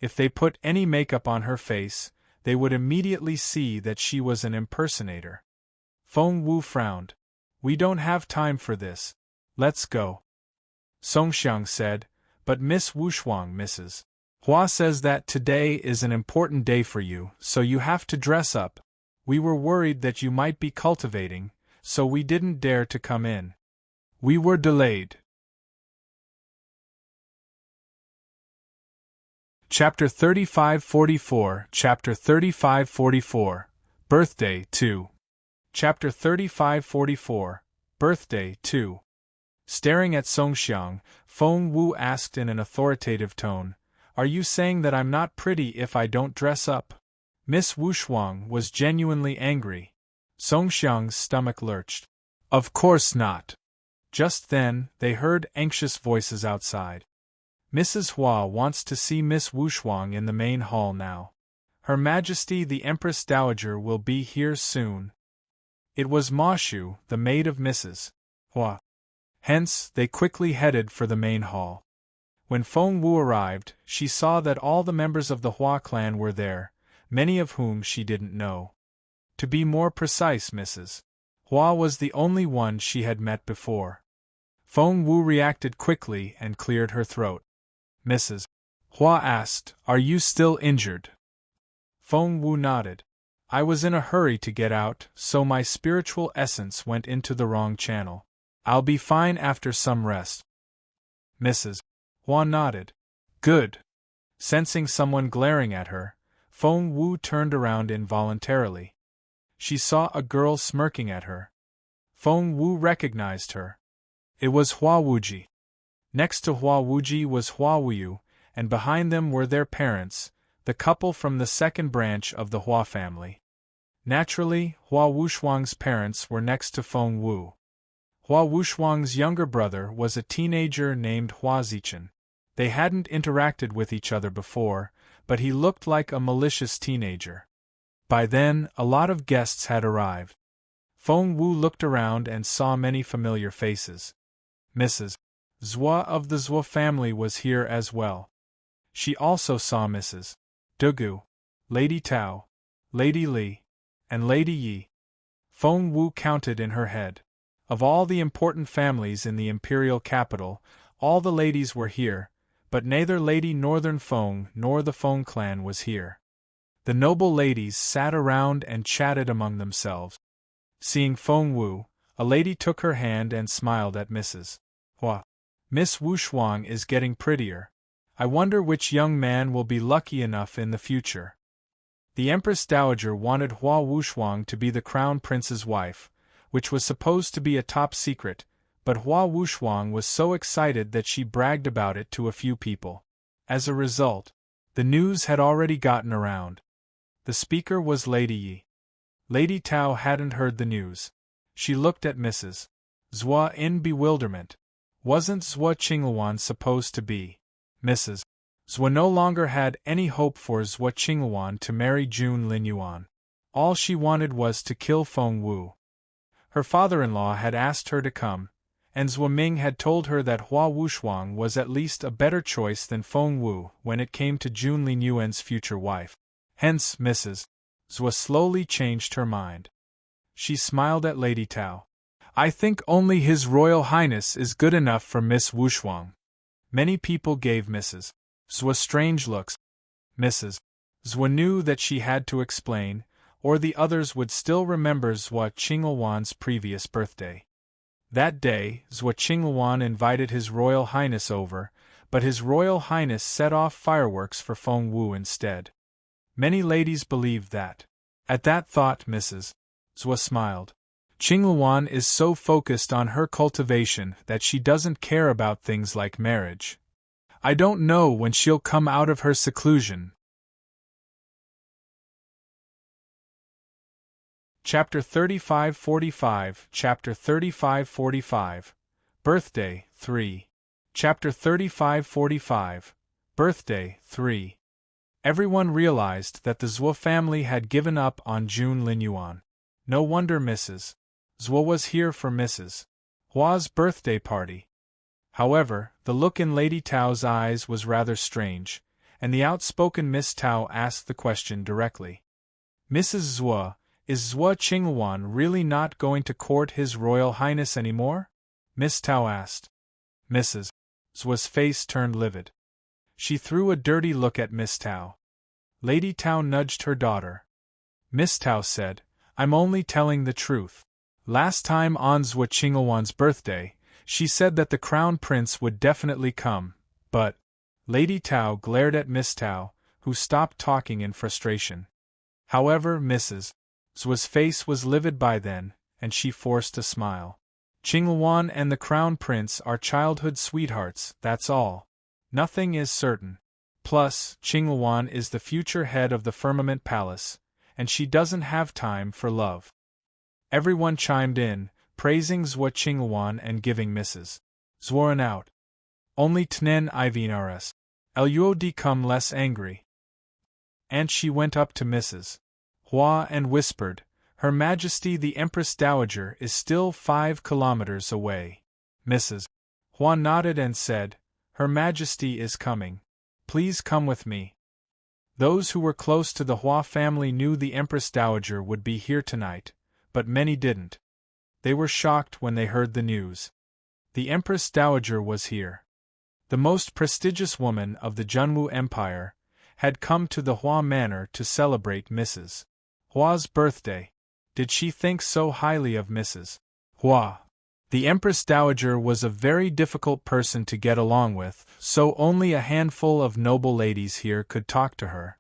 If they put any makeup on her face, they would immediately see that she was an impersonator. Feng Wu frowned. We don't have time for this. Let's go. Songxiang said, but Miss Wushuang, Mrs. Hua says that today is an important day for you, so you have to dress up. We were worried that you might be cultivating, so we didn't dare to come in. We were delayed. Chapter 3544 Chapter 3544 Birthday 2 Chapter 3544 Birthday 2 Staring at Songxiang, Feng Wu asked in an authoritative tone, Are you saying that I'm not pretty if I don't dress up? Miss Wushuang was genuinely angry. Songxiang's stomach lurched. Of course not. Just then, they heard anxious voices outside. Mrs. Hua wants to see Miss Wuxuang in the main hall now. Her Majesty the Empress Dowager will be here soon. It was Ma Shu, the maid of Mrs. Hua. Hence, they quickly headed for the main hall. When Feng Wu arrived, she saw that all the members of the Hua clan were there, many of whom she didn't know. To be more precise, Mrs. Hua was the only one she had met before. Feng Wu reacted quickly and cleared her throat. Mrs. Hua asked, "Are you still injured?" Feng Wu nodded. "I was in a hurry to get out, so my spiritual essence went into the wrong channel. I'll be fine after some rest." Mrs. Hua nodded. "Good." Sensing someone glaring at her, Feng Wu turned around involuntarily. She saw a girl smirking at her. Feng Wu recognized her. It was Hua Wuji. Next to Hua Wuji was Hua Wuyu, and behind them were their parents, the couple from the second branch of the Hua family. Naturally, Hua Wuxuang's parents were next to Feng Wu. Hua Wuxuang's younger brother was a teenager named Hua Zichen. They hadn't interacted with each other before, but he looked like a malicious teenager. By then, a lot of guests had arrived. Feng Wu looked around and saw many familiar faces. Mrs. Zhua of the Zhua family was here as well. She also saw Mrs. Dugu, Lady Tao, Lady Li, and Lady Yi. Feng Wu counted in her head. Of all the important families in the imperial capital, all the ladies were here, but neither Lady Northern Feng nor the Feng clan was here. The noble ladies sat around and chatted among themselves. Seeing Feng Wu, a lady took her hand and smiled at Mrs. Hua. "Miss Wuxuang is getting prettier. I wonder which young man will be lucky enough in the future." The Empress Dowager wanted Hua Wuxuang to be the crown prince's wife, which was supposed to be a top secret, but Hua Wuxuang was so excited that she bragged about it to a few people. As a result, the news had already gotten around. The speaker was Lady Yi. Lady Tao hadn't heard the news. She looked at Mrs. Zhua in bewilderment. Wasn't Zhua Qingluan supposed to be? Mrs. Zhua no longer had any hope for Zhua Qingluan to marry Jun Linyuan. All she wanted was to kill Feng Wu. Her father-in-law had asked her to come, and Zhua Ming had told her that Hua Wuxuang was at least a better choice than Feng Wu when it came to Jun Linyuan's future wife. Hence, Mrs. Zhua slowly changed her mind. She smiled at Lady Tao. "I think only His Royal Highness is good enough for Miss Wuxuang." Many people gave Mrs. Zhua strange looks. Mrs. Zhua knew that she had to explain, or the others would still remember Zhua Qingluan's previous birthday. That day, Zhua Qingluan invited His Royal Highness over, but His Royal Highness set off fireworks for Feng Wu instead. Many ladies believed that. At that thought, Mrs. Zhua smiled. Qingluan is so focused on her cultivation that she doesn't care about things like marriage. I don't know when she'll come out of her seclusion. Chapter 3545 Chapter 3545 Birthday 3 Chapter 3545 Birthday 3 Everyone realized that the Zhua family had given up on Jun Linyuan. No wonder Mrs. Zhua was here for Mrs. Hua's birthday party. However, the look in Lady Tao's eyes was rather strange, and the outspoken Miss Tao asked the question directly. "Mrs. Zhua, is Zhua Qingluan really not going to court His Royal Highness anymore?" Miss Tao asked. Mrs. Zhua's face turned livid. She threw a dirty look at Miss Tao. Lady Tao nudged her daughter. Miss Tao said, "I'm only telling the truth. Last time on Zhua Qingluan's birthday, she said that the crown prince would definitely come, but—" Lady Tao glared at Miss Tao, who stopped talking in frustration. However, Mrs. Zhua's face was livid by then, and she forced a smile. "Qingluan and the crown prince are childhood sweethearts, that's all. Nothing is certain. Plus, Qingluan is the future head of the Firmament Palace, and she doesn't have time for love." Everyone chimed in, praising Zhua Qingluan and giving Mrs. Zhuan out. Only Tnen Ivnrs. Luo come less angry. And she went up to Mrs. Hua and whispered, Her Majesty the Empress Dowager is still 5 kilometers away. Mrs. Hua nodded and said, Her Majesty is coming. Please come with me. Those who were close to the Hua family knew the Empress Dowager would be here tonight, but many didn't. They were shocked when they heard the news. The Empress Dowager was here. The most prestigious woman of the Junwu Empire had come to the Hua Manor to celebrate Mrs. Hua's birthday. Did she think so highly of Mrs. Hua? The Empress Dowager was a very difficult person to get along with, so only a handful of noble ladies here could talk to her.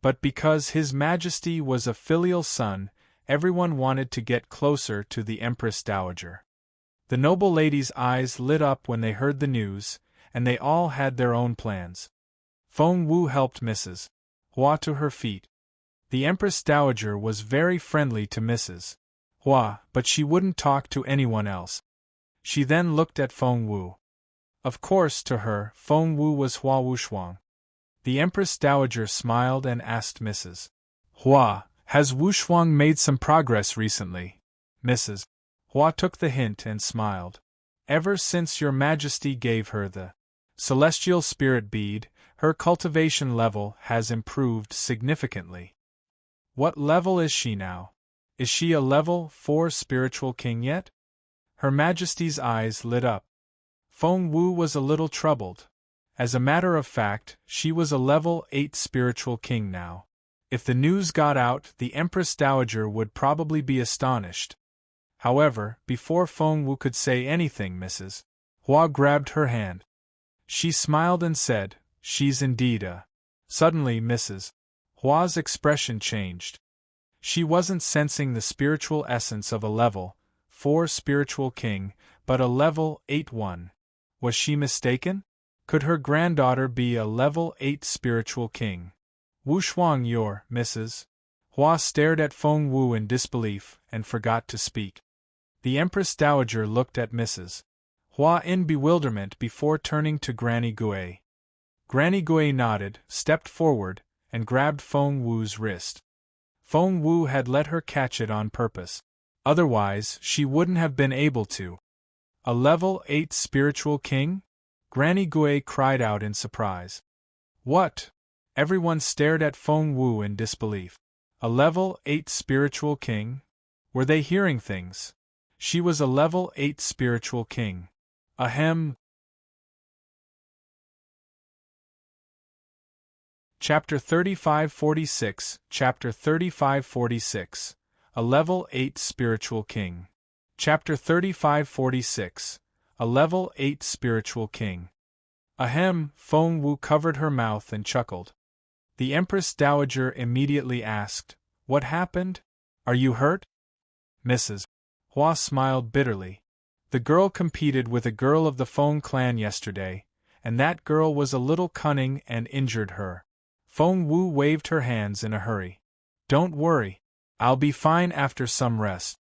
But because His Majesty was a filial son, everyone wanted to get closer to the Empress Dowager. The noble ladies' eyes lit up when they heard the news, and they all had their own plans. Feng Wu helped Mrs. Hua to her feet. The Empress Dowager was very friendly to Mrs. Hua, but she wouldn't talk to anyone else. She then looked at Feng Wu. Of course, to her, Feng Wu was Hua Wushuang. The Empress Dowager smiled and asked Mrs. Hua, Has Wushuang made some progress recently? Mrs. Hua took the hint and smiled. Ever since Your Majesty gave her the Celestial Spirit Bead, her cultivation level has improved significantly. What level is she now? Is she a level 4 spiritual king yet? Her Majesty's eyes lit up. Feng Wu was a little troubled. As a matter of fact, she was a level 8 spiritual king now. If the news got out, the Empress Dowager would probably be astonished. However, before Feng Wu could say anything, Mrs. Hua grabbed her hand. She smiled and said, She's indeed a. Suddenly Mrs. Hua's expression changed. She wasn't sensing the spiritual essence of a level 4 spiritual king, but a level 8 one. Was she mistaken? Could her granddaughter be a level 8 spiritual king? Wushuang, your Mrs. Hua stared at Feng Wu in disbelief and forgot to speak. The Empress Dowager looked at Mrs. Hua in bewilderment before turning to Granny Gui. Granny Gui nodded, stepped forward, and grabbed Feng Wu's wrist. Feng Wu had let her catch it on purpose. Otherwise, she wouldn't have been able to. A level 8 spiritual king? Granny Gui cried out in surprise. What? Everyone stared at Feng Wu in disbelief. A level 8 spiritual king? Were they hearing things? She was a level 8 spiritual king. Ahem. Chapter 3546, Chapter 3546. A level 8 spiritual king. Chapter 3546. A level 8 spiritual king. Ahem, Feng Wu covered her mouth and chuckled. The Empress Dowager immediately asked, What happened? Are you hurt? Mrs. Hua smiled bitterly. The girl competed with a girl of the Feng clan yesterday, and that girl was a little cunning and injured her. Feng Wu waved her hands in a hurry. Don't worry. I'll be fine after some rest.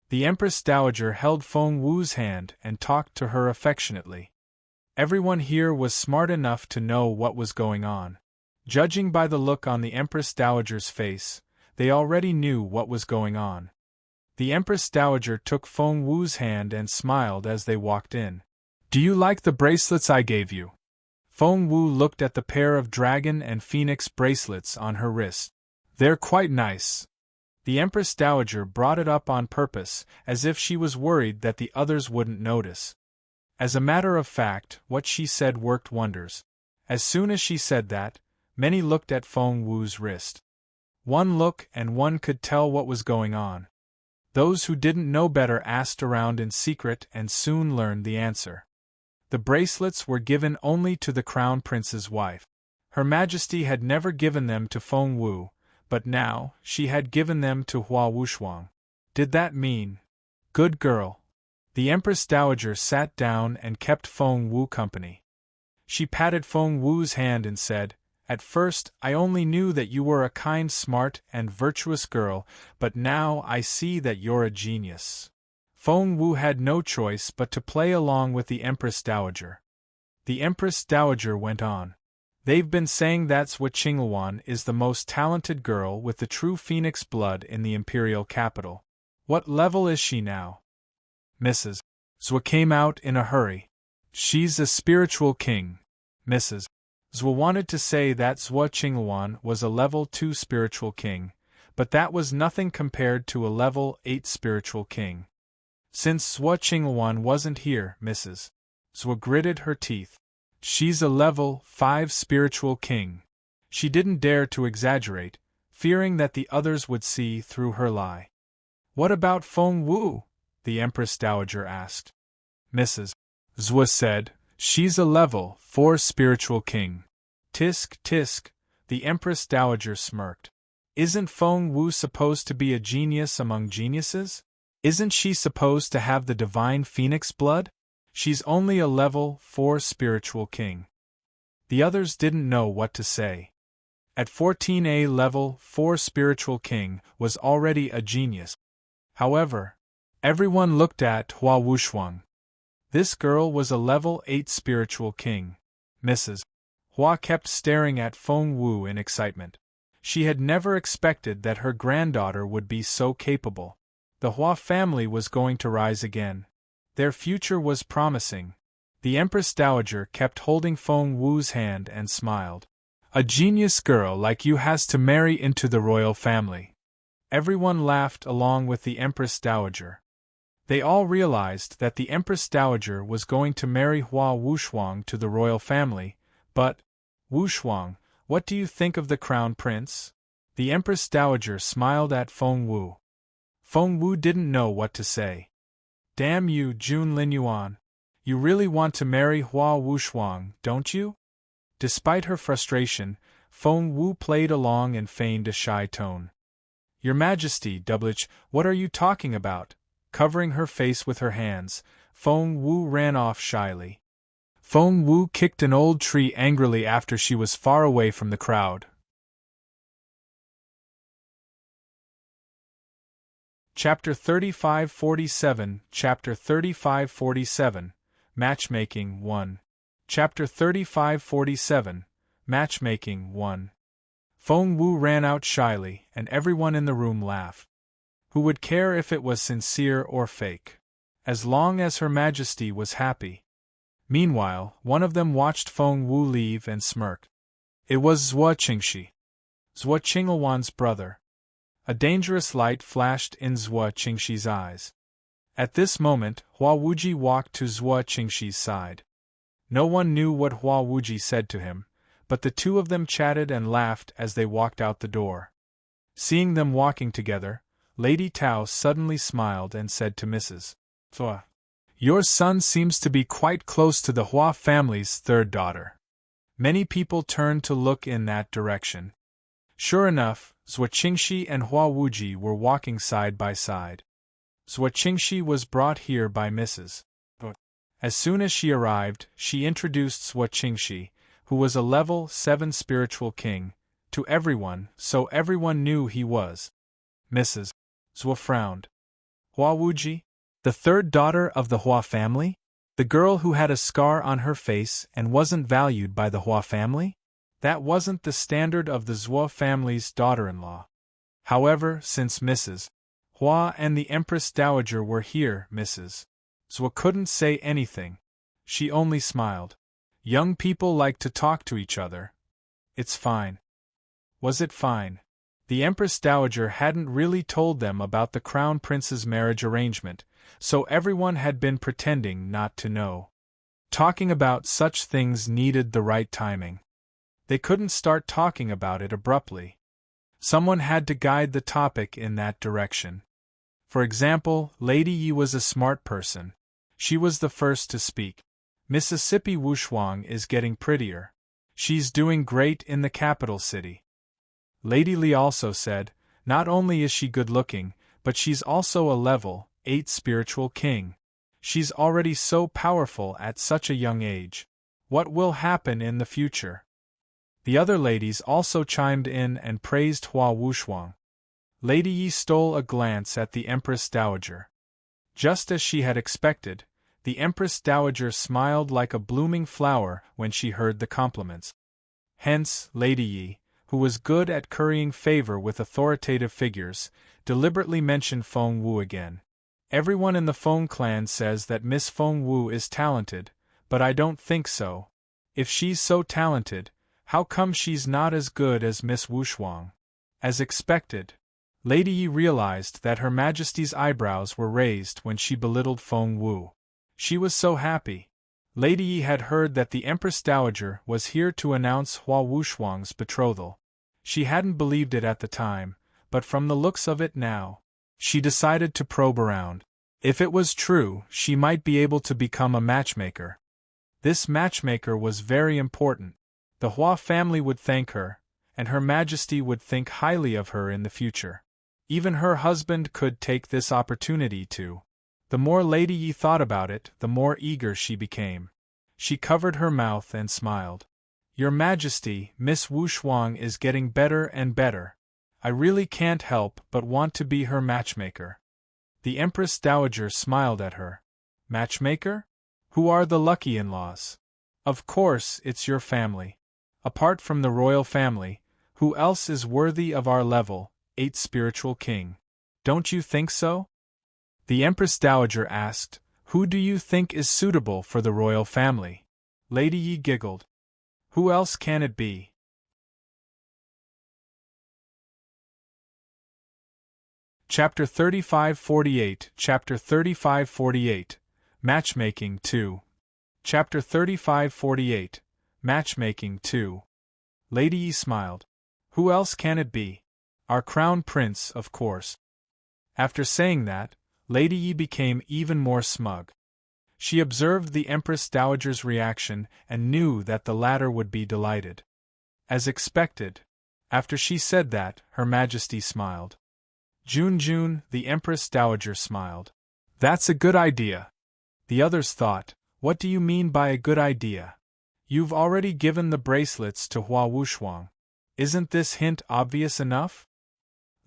The Empress Dowager held Feng Wu's hand and talked to her affectionately. Everyone here was smart enough to know what was going on. Judging by the look on the Empress Dowager's face, they already knew what was going on. The Empress Dowager took Feng Wu's hand and smiled as they walked in. Do you like the bracelets I gave you? Feng Wu looked at the pair of dragon and phoenix bracelets on her wrist. They're quite nice. The Empress Dowager brought it up on purpose, as if she was worried that the others wouldn't notice. As a matter of fact, what she said worked wonders. As soon as she said that, many looked at Feng Wu's wrist. One look and one could tell what was going on. Those who didn't know better asked around in secret and soon learned the answer. The bracelets were given only to the Crown Prince's wife. Her Majesty had never given them to Feng Wu, but now she had given them to Hua Wushuang. Did that mean? Good girl. The Empress Dowager sat down and kept Feng Wu company. She patted Feng Wu's hand and said, At first I only knew that you were a kind, smart, and virtuous girl, but now I see that you're a genius. Feng Wu had no choice but to play along with the Empress Dowager. The Empress Dowager went on. They've been saying that Zhuo Qingluan is the most talented girl with the true phoenix blood in the imperial capital. What level is she now? Mrs. Zhuo came out in a hurry. She's a spiritual king. Mrs. Zhuo wanted to say that Zhuo Qingluan was a level 2 spiritual king, but that was nothing compared to a level 8 spiritual king. Since Zhuo Qingluan wasn't here, Mrs. Zhuo gritted her teeth. She's a level 5 spiritual king. She didn't dare to exaggerate, fearing that the others would see through her lie. What about Feng Wu? The Empress Dowager asked. Mrs. Zhuo said, she's a level 4 spiritual king. Tisk, tisk, the Empress Dowager smirked. Isn't Feng Wu supposed to be a genius among geniuses? Isn't she supposed to have the divine phoenix blood? She's only a level 4 spiritual king. The others didn't know what to say. At 14A level 4 spiritual king was already a genius. However, everyone looked at Hua Wushuang. This girl was a level 8 spiritual king. Mrs. Hua kept staring at Feng Wu in excitement. She had never expected that her granddaughter would be so capable. The Hua family was going to rise again. Their future was promising. The Empress Dowager kept holding Feng Wu's hand and smiled. A genius girl like you has to marry into the royal family. Everyone laughed along with the Empress Dowager. They all realized that the Empress Dowager was going to marry Hua Wushuang to the royal family, but, Wushuang, what do you think of the crown prince? The Empress Dowager smiled at Feng Wu. Feng Wu didn't know what to say. Damn you, Jun Linyuan. You really want to marry Hua Wushuang, don't you? Despite her frustration, Feng Wu played along and feigned a shy tone. Your Majesty, what are you talking about? Covering her face with her hands, Feng Wu ran off shyly. Feng Wu kicked an old tree angrily after she was far away from the crowd. Chapter 3547, Chapter 3547, Matchmaking 1. Chapter 3547, Matchmaking 1. Feng Wu ran out shyly, and everyone in the room laughed. Who would care if it was sincere or fake? As long as Her Majesty was happy. Meanwhile, one of them watched Feng Wu leave and smirked. It was Zhuo Qingxi, Zhuo Qingluan's brother. A dangerous light flashed in Zhuo Qingxi's eyes. At this moment, Hua Wuji walked to Zhuo Qingxi's side. No one knew what Hua Wuji said to him, but the two of them chatted and laughed as they walked out the door. Seeing them walking together, Lady Tao suddenly smiled and said to Mrs. Zhuo, your son seems to be quite close to the Hua family's third daughter. Many people turned to look in that direction. Sure enough, Zhuo Qingxi and Hua Wuji were walking side by side. Zhuo Qingxi was brought here by Mrs. Zhuo. As soon as she arrived, she introduced Zhuo Qingxi, who was a level 7 spiritual king, to everyone, so everyone knew he was. Mrs. Zhuo frowned. Hua Wuji? The third daughter of the Hua family? The girl who had a scar on her face and wasn't valued by the Hua family? That wasn't the standard of the Zhuo family's daughter-in-law. However, since Mrs. Hua and the Empress Dowager were here, Mrs. Zhuo couldn't say anything. She only smiled. Young people like to talk to each other. It's fine. Was it fine? The Empress Dowager hadn't really told them about the Crown Prince's marriage arrangement, so everyone had been pretending not to know. Talking about such things needed the right timing. They couldn't start talking about it abruptly. Someone had to guide the topic in that direction. For example, Lady Yi was a smart person. She was the first to speak. Mississippi Wushuang is getting prettier. She's doing great in the capital city. Lady Li also said, not only is she good-looking, but she's also a level 8 spiritual king. She's already so powerful at such a young age. What will happen in the future? The other ladies also chimed in and praised Hua Wushuang. Lady Yi stole a glance at the Empress Dowager. Just as she had expected, the Empress Dowager smiled like a blooming flower when she heard the compliments. Hence, Lady Yi, who was good at currying favor with authoritative figures, deliberately mentioned Feng Wu again. Everyone in the Feng clan says that Miss Feng Wu is talented, but I don't think so. If she's so talented, how come she's not as good as Miss Wushuang? As expected, Lady Yi realized that Her Majesty's eyebrows were raised when she belittled Feng Wu. She was so happy. Lady Yi had heard that the Empress Dowager was here to announce Hua Wushuang's betrothal. She hadn't believed it at the time, but from the looks of it now, she decided to probe around. If it was true, she might be able to become a matchmaker. This matchmaker was very important. The Hua family would thank her, and Her Majesty would think highly of her in the future. Even her husband could take this opportunity to. The more Lady Yi thought about it, the more eager she became. She covered her mouth and smiled. Your Majesty, Miss Wushuang is getting better and better. I really can't help but want to be her matchmaker. The Empress Dowager smiled at her. Matchmaker? Who are the lucky in-laws? Of course, it's your family. Apart from the royal family, who else is worthy of our level, 8th spiritual king? Don't you think so? The Empress Dowager asked, Who do you think is suitable for the royal family? Lady Yi giggled. Who else can it be? Chapter 3548 Chapter 3548 Matchmaking 2 Chapter 3548 Matchmaking 2 Lady Yi smiled. Who else can it be? Our crown prince, of course. After saying that, Lady Yi became even more smug. She observed the Empress Dowager's reaction and knew that the latter would be delighted. As expected, after she said that, Her Majesty smiled. Jun, the Empress Dowager smiled. That's a good idea. The others thought, What do you mean by a good idea? You've already given the bracelets to Hua Wushuang. Isn't this hint obvious enough?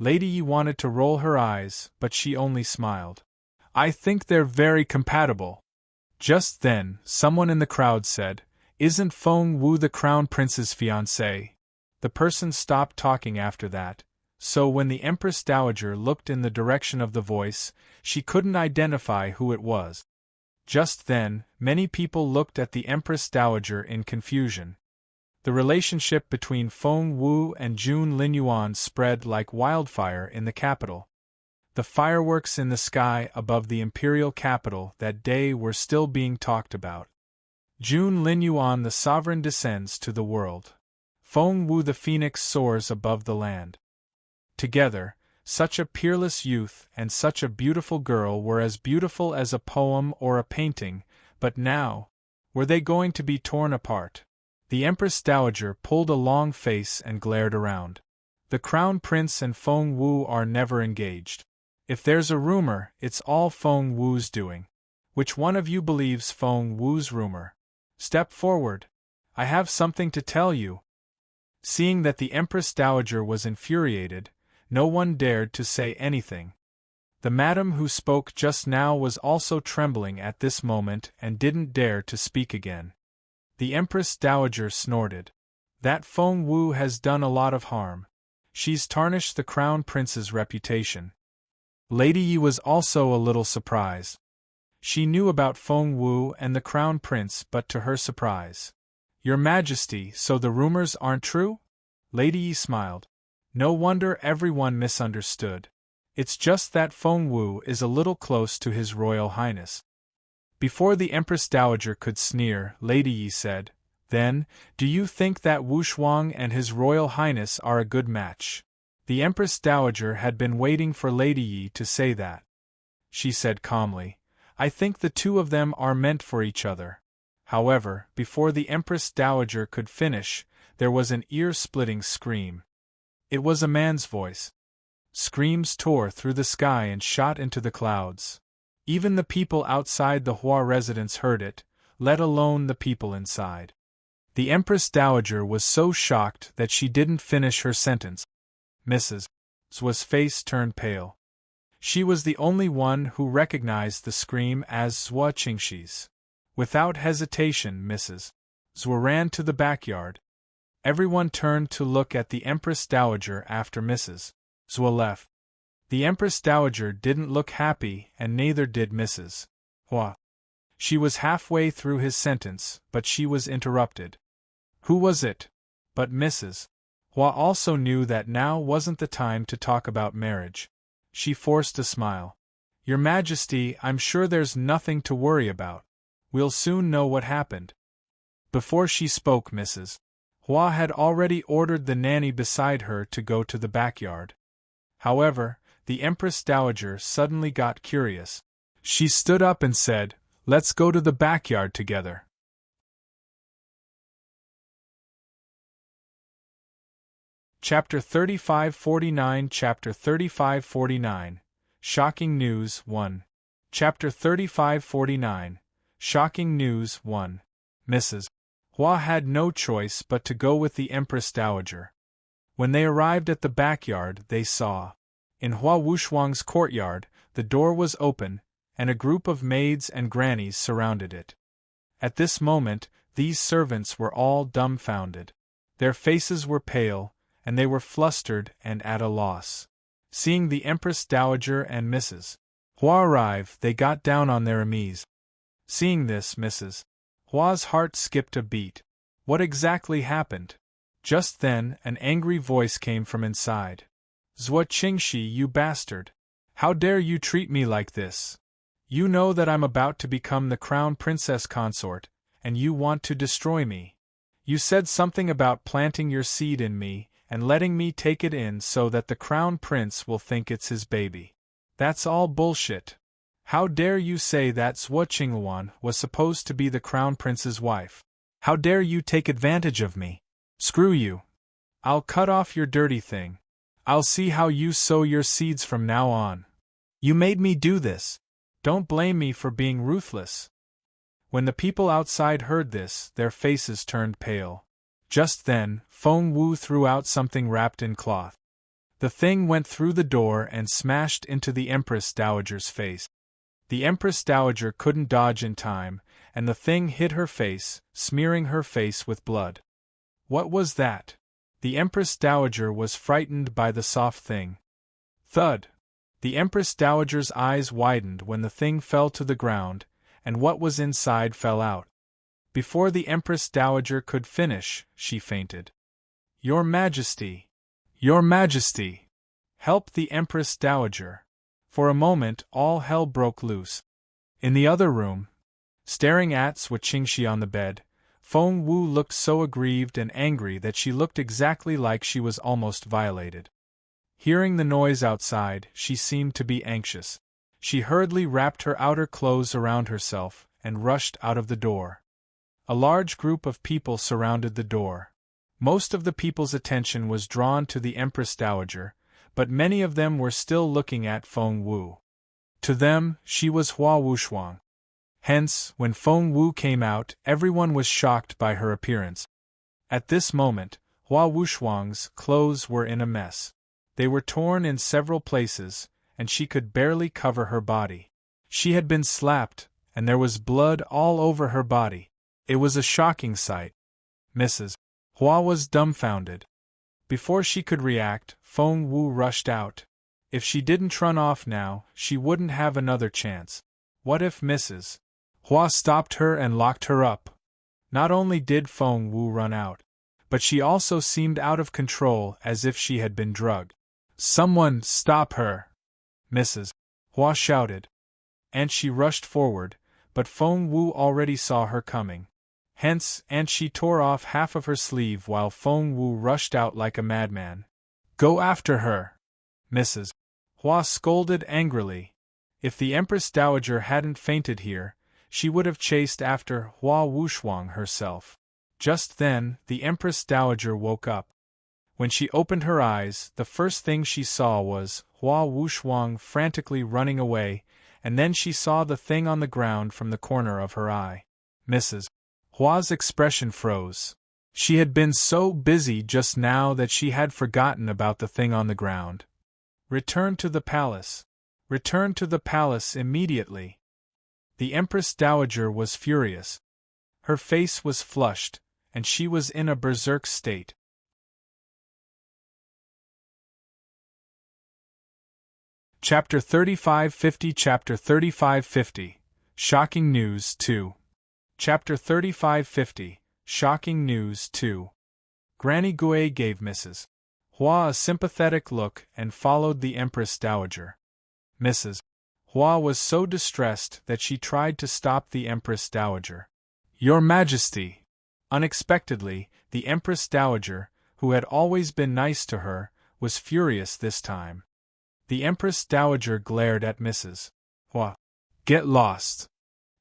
Lady Yi wanted to roll her eyes, but she only smiled. I think they're very compatible. Just then, someone in the crowd said, Isn't Feng Wu the Crown Prince's fiancé? The person stopped talking after that, so when the Empress Dowager looked in the direction of the voice, she couldn't identify who it was. Just then, many people looked at the Empress Dowager in confusion. The relationship between Feng Wu and Jun Linyuan spread like wildfire in the capital. The fireworks in the sky above the imperial capital that day were still being talked about. Jun Linyuan the sovereign descends to the world. Feng Wu the phoenix soars above the land. Together, such a peerless youth and such a beautiful girl were as beautiful as a poem or a painting, but now, were they going to be torn apart? The Empress Dowager pulled a long face and glared around. The Crown Prince and Feng Wu are never engaged. If there's a rumor, it's all Feng Wu's doing. Which one of you believes Feng Wu's rumor? Step forward. I have something to tell you. Seeing that the Empress Dowager was infuriated, no one dared to say anything. The madam who spoke just now was also trembling at this moment and didn't dare to speak again. The Empress Dowager snorted. That Feng Wu has done a lot of harm. She's tarnished the Crown Prince's reputation. Lady Yi was also a little surprised. She knew about Feng Wu and the Crown Prince, but to her surprise. Your Majesty, so the rumors aren't true? Lady Yi smiled. No wonder everyone misunderstood. It's just that Feng Wu is a little close to His Royal Highness. Before the Empress Dowager could sneer, Lady Yi said, Then, do you think that Wushuang and His Royal Highness are a good match? The Empress Dowager had been waiting for Lady Yi to say that. She said calmly, I think the two of them are meant for each other. However, before the Empress Dowager could finish, there was an ear-splitting scream. It was a man's voice. Screams tore through the sky and shot into the clouds. Even the people outside the Hua residence heard it, let alone the people inside. The Empress Dowager was so shocked that she didn't finish her sentence. Mrs. Wa's face turned pale. She was the only one who recognized the scream as Zhua Qingxi's. Without hesitation, Mrs. Zhua ran to the backyard. Everyone turned to look at the Empress Dowager after Mrs. Zhua left. The Empress Dowager didn't look happy, and neither did Mrs. Hua. She was halfway through his sentence, but she was interrupted. Who was it? But Mrs. Hua also knew that now wasn't the time to talk about marriage. She forced a smile. Your Majesty, I'm sure there's nothing to worry about. We'll soon know what happened. Before she spoke, Mrs. Hua had already ordered the nanny beside her to go to the backyard. However, the Empress Dowager suddenly got curious. She stood up and said, "Let's go to the backyard together." Chapter 3549 Chapter 3549 Shocking News 1 Chapter 3549 Shocking News 1 Mrs. Hua had no choice but to go with the Empress Dowager. When they arrived at the backyard, they saw. In Hua Wuxuang's courtyard, the door was open, and a group of maids and grannies surrounded it. At this moment, these servants were all dumbfounded. Their faces were pale, and they were flustered and at a loss. Seeing the Empress Dowager and Mrs. Hua arrive, they got down on their knees. Seeing this, Mrs. Hua's heart skipped a beat. What exactly happened? Just then, an angry voice came from inside. "Zhua Qingxi, you bastard! How dare you treat me like this? You know that I'm about to become the crown princess consort, and you want to destroy me. You said something about planting your seed in me, and letting me take it in so that the crown prince will think it's his baby. That's all bullshit. How dare you say that Zhua Qingluan was supposed to be the crown prince's wife? How dare you take advantage of me? Screw you. I'll cut off your dirty thing. I'll see how you sow your seeds from now on. You made me do this. Don't blame me for being ruthless." When the people outside heard this, their faces turned pale. Just then, Feng Wu threw out something wrapped in cloth. The thing went through the door and smashed into the Empress Dowager's face. The Empress Dowager couldn't dodge in time, and the thing hit her face, smearing her face with blood. What was that? The Empress Dowager was frightened by the soft thing. Thud! The Empress Dowager's eyes widened when the thing fell to the ground, and what was inside fell out. Before the Empress Dowager could finish, she fainted. "Your Majesty! Your Majesty! Help the Empress Dowager!" For a moment, all hell broke loose. In the other room, staring at Zhua Qingxi on the bed, Feng Wu looked so aggrieved and angry that she looked exactly like she was almost violated. Hearing the noise outside, she seemed to be anxious. She hurriedly wrapped her outer clothes around herself and rushed out of the door. A large group of people surrounded the door. Most of the people's attention was drawn to the Empress Dowager, but many of them were still looking at Feng Wu. To them, she was Hua Wuxuang. Hence, when Feng Wu came out, everyone was shocked by her appearance. At this moment, Hua Wuxuang's clothes were in a mess. They were torn in several places, and she could barely cover her body. She had been slapped, and there was blood all over her body. It was a shocking sight. Mrs. Hua was dumbfounded. Before she could react, Feng Wu rushed out. If she didn't run off now, she wouldn't have another chance. What if Mrs. Hua stopped her and locked her up? Not only did Feng Wu run out, but she also seemed out of control, as if she had been drugged. "Someone stop her!" Mrs. Hua shouted. And she rushed forward, but Feng Wu already saw her coming. Hence, and she tore off half of her sleeve while Feng Wu rushed out like a madman. "Go after her!" Mrs. Hua scolded angrily. If the Empress Dowager hadn't fainted here, she would have chased after Hua Wuxuang herself. Just then, the Empress Dowager woke up. When she opened her eyes, the first thing she saw was Hua Wuxuang frantically running away, and then she saw the thing on the ground from the corner of her eye. Mrs. Hua's expression froze. She had been so busy just now that she had forgotten about the thing on the ground. "Return to the palace. Return to the palace immediately. The Empress Dowager was furious. Her face was flushed, and she was in a berserk state. Chapter 3550 Chapter 3550 Shocking News 2 Chapter 3550 Shocking News 2 Granny Gui gave Mrs. Hua a sympathetic look and followed the Empress Dowager. Mrs. Hua was so distressed that she tried to stop the Empress Dowager. Your Majesty! Unexpectedly, the Empress Dowager, who had always been nice to her, was furious this time. The Empress Dowager glared at Mrs. Hua. Get lost!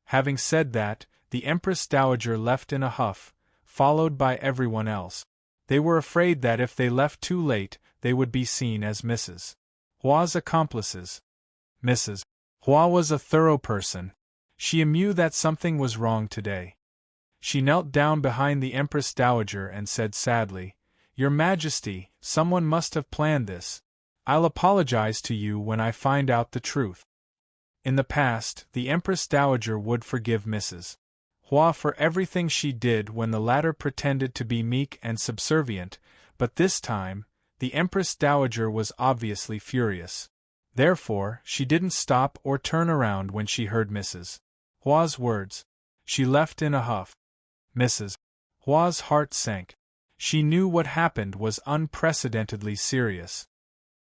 Having said that, the Empress Dowager left in a huff, followed by everyone else. They were afraid that if they left too late, they would be seen as Mrs. Hua's accomplices. Mrs. Hua was a thorough person. She knew that something was wrong today. She knelt down behind the Empress Dowager and said sadly, Your Majesty, someone must have planned this. I'll apologize to you when I find out the truth. In the past, the Empress Dowager would forgive Mrs. Hua for everything she did when the latter pretended to be meek and subservient, but this time, the Empress Dowager was obviously furious. Therefore, she didn't stop or turn around when she heard Mrs. Hua's words. She left in a huff. Mrs. Hua's heart sank. She knew what happened was unprecedentedly serious.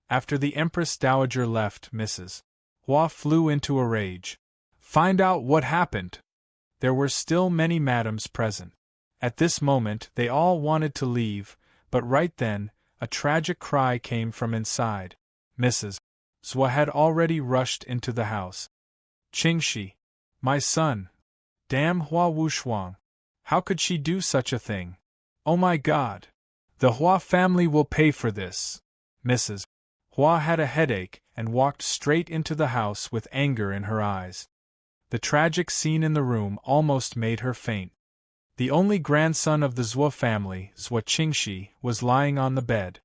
After the Empress Dowager left, Mrs. Hua flew into a rage. Find out what happened! There were still many madams present. At this moment they all wanted to leave, but right then, a tragic cry came from inside. Mrs. Zhua had already rushed into the house. Qingxi, my son! Damn Hua Wushuang! How could she do such a thing? Oh my God! The Hua family will pay for this! Mrs. Hua had a headache and walked straight into the house with anger in her eyes. The tragic scene in the room almost made her faint. The only grandson of the Zhua family, Zhua Qingxi, was lying on the bed.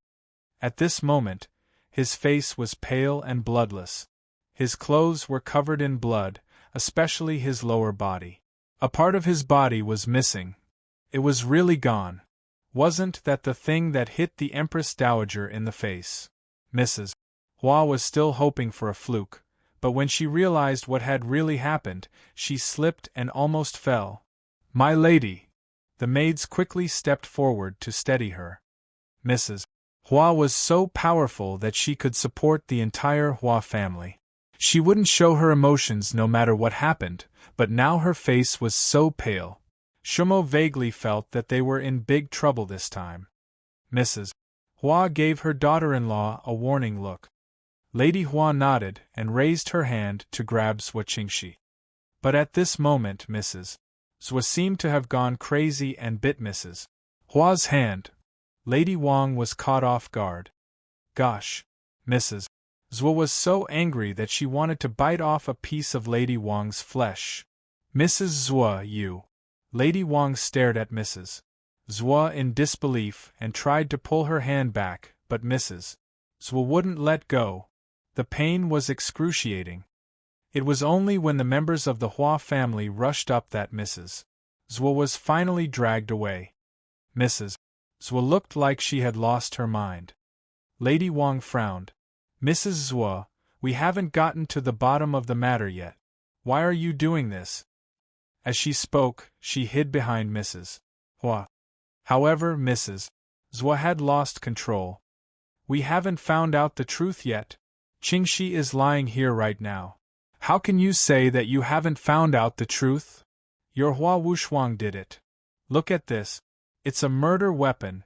At this moment, his face was pale and bloodless. His clothes were covered in blood, especially his lower body. A part of his body was missing. It was really gone. Wasn't that the thing that hit the Empress Dowager in the face? Mrs. Hua was still hoping for a fluke, but when she realized what had really happened, she slipped and almost fell. My lady! The maids quickly stepped forward to steady her. Mrs. Hua was so powerful that she could support the entire Hua family. She wouldn't show her emotions no matter what happened, but now her face was so pale. Shumo vaguely felt that they were in big trouble this time. Mrs. Hua gave her daughter-in-law a warning look. Lady Hua nodded and raised her hand to grab Zhua Qingxi. But at this moment Mrs. Zhua seemed to have gone crazy and bit Mrs. Hua's hand. Lady Wang was caught off guard. Gosh! Mrs. Zhua was so angry that she wanted to bite off a piece of Lady Wang's flesh. Mrs. Zhua, you! Lady Wang stared at Mrs. Zhua in disbelief and tried to pull her hand back, but Mrs. Zhua wouldn't let go. The pain was excruciating. It was only when the members of the Hua family rushed up that Mrs. Zhua was finally dragged away. Mrs. Zhua looked like she had lost her mind. Lady Wang frowned. Mrs. Zhua, we haven't gotten to the bottom of the matter yet. Why are you doing this? As she spoke, she hid behind Mrs. Hua. However, Mrs. Zhua had lost control. We haven't found out the truth yet. Qingxi is lying here right now. How can you say that you haven't found out the truth? Your Hua Wushuang did it. Look at this. It's a murder weapon.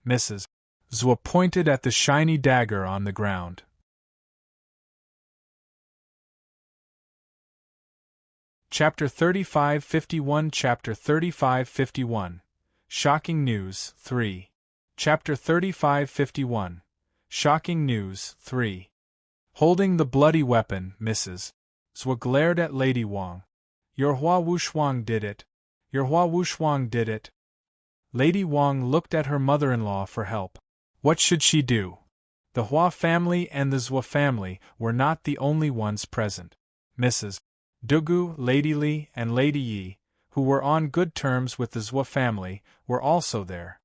Mrs. Zhua pointed at the shiny dagger on the ground. Chapter 3551 Chapter 3551 Shocking News 3 Chapter 3551 Shocking News 3 Holding the bloody weapon, Mrs. Zhua glared at Lady Wang. Your Hua Wushuang did it. Your Hua Wushuang did it. Lady Wang looked at her mother-in-law for help. What should she do? The Hua family and the Zhou family were not the only ones present. Mrs. Dugu, Lady Li, and Lady Yi, who were on good terms with the Zhou family, were also there.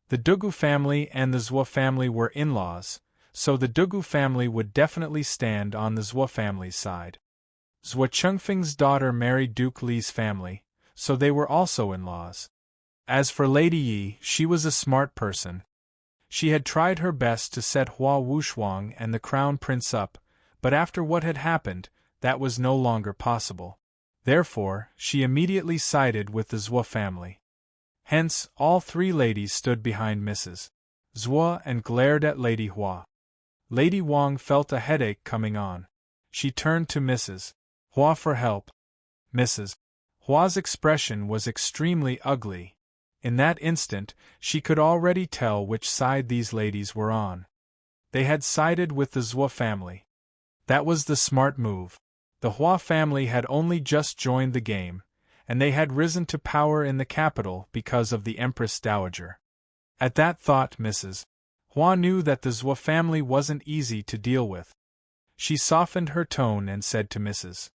The Dugu family and the Zhou family were in-laws, so the Dugu family would definitely stand on the Zhou family's side. Zhou Chengfeng's daughter married Duke Li's family, so they were also in-laws. As for Lady Yi, she was a smart person. She had tried her best to set Hua Wushuang and the crown prince up, but after what had happened, that was no longer possible. Therefore, she immediately sided with the Zhou family. Hence, all three ladies stood behind Mrs. Zhou and glared at Lady Hua. Lady Wang felt a headache coming on. She turned to Mrs. Hua for help. Mrs. Hua's expression was extremely ugly. In that instant, she could already tell which side these ladies were on. They had sided with the Zhou family. That was the smart move. The Hua family had only just joined the game, and they had risen to power in the capital because of the Empress Dowager. At that thought, Mrs. Hua knew that the Zhou family wasn't easy to deal with. She softened her tone and said to Mrs.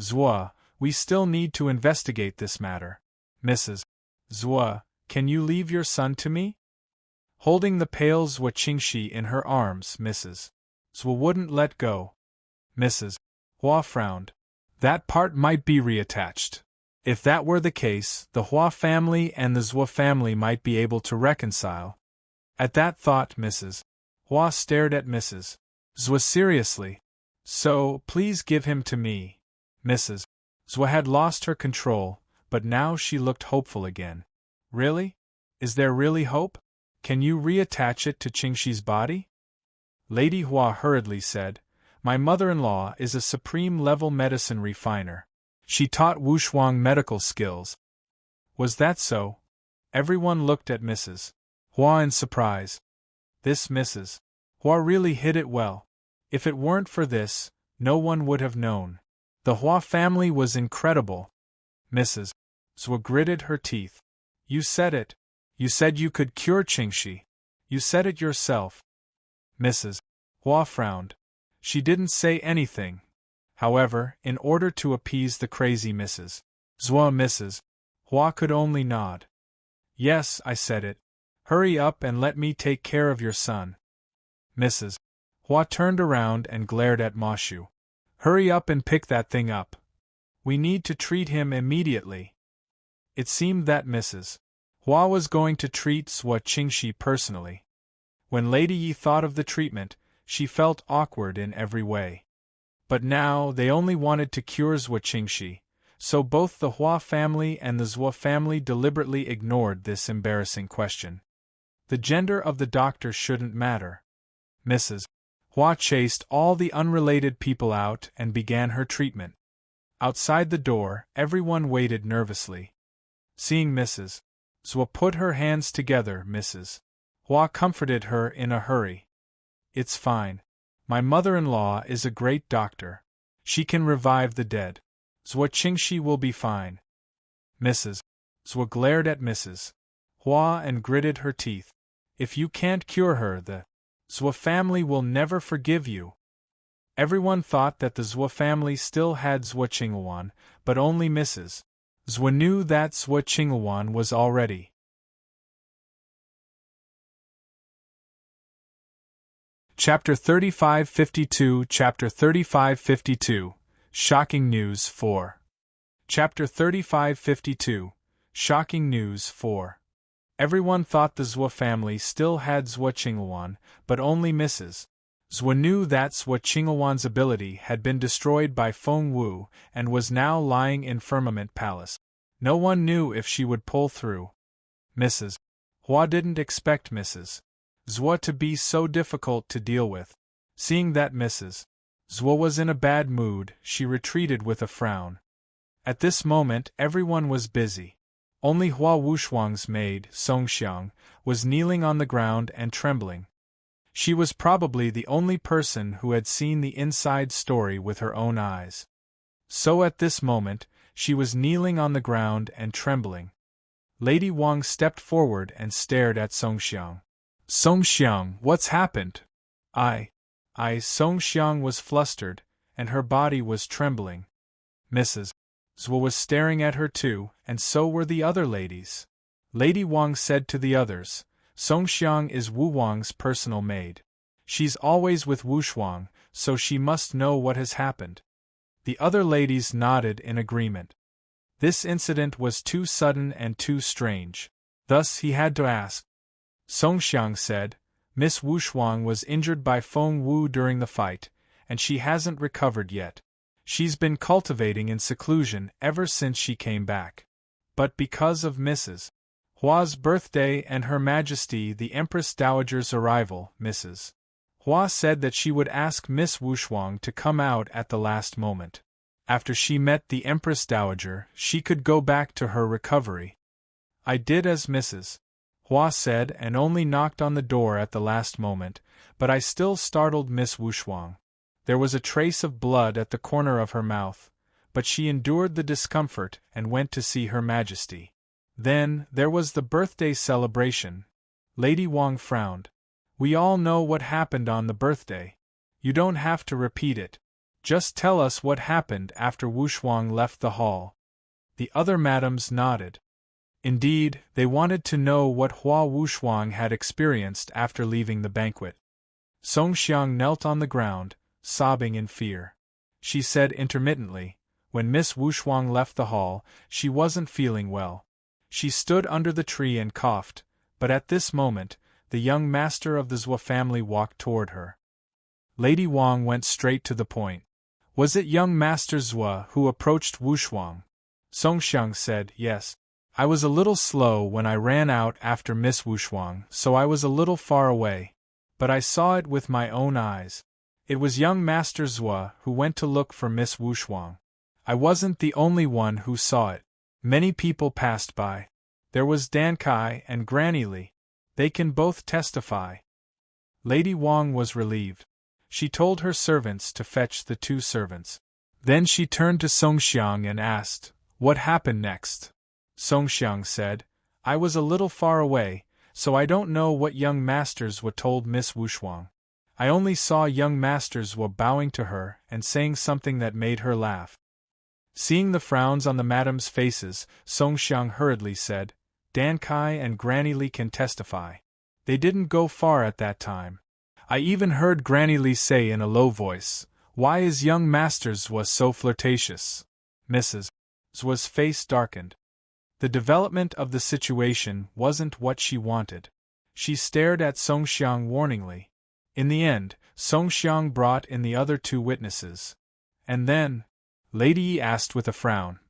Zhou, "We still need to investigate this matter. Mrs. Zhou, can you leave your son to me?" Holding the pale Zhou Qingxi in her arms, Mrs. Zhou wouldn't let go. Mrs. Hua frowned. That part might be reattached. If that were the case, the Hua family and the Zhou family might be able to reconcile. At that thought, Mrs. Hua stared at Mrs. Zhou seriously. "So, please give him to me." Mrs. Zhou had lost her control, but now she looked hopeful again. "Really? Is there really hope? Can you reattach it to Qingxi's body?" Lady Hua hurriedly said, "My mother-in-law is a supreme-level medicine refiner. She taught Wushuang medical skills." Was that so? Everyone looked at Mrs. Hua in surprise. This Mrs. Hua really hid it well. If it weren't for this, no one would have known. The Hua family was incredible. Mrs. Zhou gritted her teeth. "You said it. You said you could cure Qingxi. You said it yourself." Mrs. Hua frowned. She didn't say anything. However, in order to appease the crazy Mrs. Zhou, Mrs. Hua could only nod. "Yes, I said it. Hurry up and let me take care of your son." Mrs. Hua turned around and glared at Ma Shu. "Hurry up and pick that thing up. We need to treat him immediately." It seemed that Mrs. Hua was going to treat Zhou Qingxi personally. When Lady Yi thought of the treatment, she felt awkward in every way. But now they only wanted to cure Zhou Qingxi, so both the Hua family and the Zhou family deliberately ignored this embarrassing question. The gender of the doctor shouldn't matter. Mrs. Hua chased all the unrelated people out and began her treatment. Outside the door, everyone waited nervously. Seeing Mrs. Zhou put her hands together, Mrs. Hua comforted her in a hurry. "It's fine. My mother-in-law is a great doctor. She can revive the dead. Zhou Qingxi will be fine." Mrs. Zhou glared at Mrs. Hua and gritted her teeth. "If you can't cure her, the Zhou family will never forgive you." Everyone thought that the Zhou family still had Zhou Qinghuan, but only Mrs. Zhou knew that Zhou Qinghuan was already. Chapter 3552 Chapter 3552 Shocking News 4 Chapter 3552 Shocking News 4 Everyone thought the Zhou family still had Zhou Qinghuan, but only Mrs. Zhou knew that Zhou Qinghuan's ability had been destroyed by Feng Wu and was now lying in Firmament Palace. No one knew if she would pull through. Mrs. Hua didn't expect Mrs. Zhou to be so difficult to deal with. Seeing that Mrs. Zhou was in a bad mood, she retreated with a frown. At this moment, everyone was busy. Only Hua Wushuang's maid, Songxiang, was kneeling on the ground and trembling. She was probably the only person who had seen the inside story with her own eyes. So at this moment, she was kneeling on the ground and trembling. Lady Wang stepped forward and stared at Songxiang. "Songxiang, what's happened? Song Xiang was flustered, and her body was trembling. Mrs. Zhuo was staring at her too, and so were the other ladies. Lady Wang said to the others, Song Xiang is Wu Wang's personal maid. She's always with Wu Shuang, so she must know what has happened. The other ladies nodded in agreement. This incident was too sudden and too strange. Thus he had to ask. Song Xiang said, Miss Wu Shuang was injured by Feng Wu during the fight, and she hasn't recovered yet. She's been cultivating in seclusion ever since she came back. But because of Mrs. Hua's birthday and Her Majesty the Empress Dowager's arrival, Mrs. Hua said that she would ask Miss Wu Shuang to come out at the last moment. After she met the Empress Dowager, she could go back to her recovery. I did as Mrs. Hua said and only knocked on the door at the last moment, but I still startled Miss Wu Shuang. There was a trace of blood at the corner of her mouth, but she endured the discomfort and went to see Her Majesty. Then, there was the birthday celebration. Lady Wang frowned. We all know what happened on the birthday. You don't have to repeat it. Just tell us what happened after Wu Shuang left the hall. The other madams nodded. Indeed, they wanted to know what Hua Wu Shuang had experienced after leaving the banquet. Song Xiang knelt on the ground, sobbing in fear. She said intermittently, when Miss Wu Shuang left the hall, she wasn't feeling well. She stood under the tree and coughed, but at this moment, the young master of the Zhuo family walked toward her. Lady Wang went straight to the point. Was it young Master Zhuo who approached Wu Shuang? Song Xiang said, yes. I was a little slow when I ran out after Miss Wu Shuang, so I was a little far away. But I saw it with my own eyes. It was young Master Zhuo who went to look for Miss Wu Shuang. I wasn't the only one who saw it. Many people passed by. There was Dan Kai and Granny Li. They can both testify. Lady Wang was relieved. She told her servants to fetch the two servants. Then she turned to Song Xiang and asked, what happened next? Song Xiang said, I was a little far away, so I don't know what young Masters were told Miss Wu Shuang. I only saw young Masters were bowing to her and saying something that made her laugh. Seeing the frowns on the madams' faces, Song Xiang hurriedly said, Dan Kai and Granny Li can testify. They didn't go far at that time. I even heard Granny Li say in a low voice, why is young Masters was so flirtatious? Mrs. Zhuo's face darkened. The development of the situation wasn't what she wanted. She stared at Song Xiang warningly. In the end, Song Xiang brought in the other two witnesses. And then, Lady Yi asked with a frown.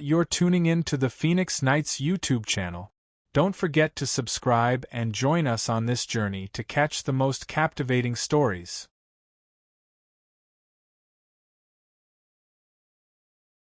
You're tuning in to the Phoenix Knights YouTube channel. Don't forget to subscribe and join us on this journey to catch the most captivating stories.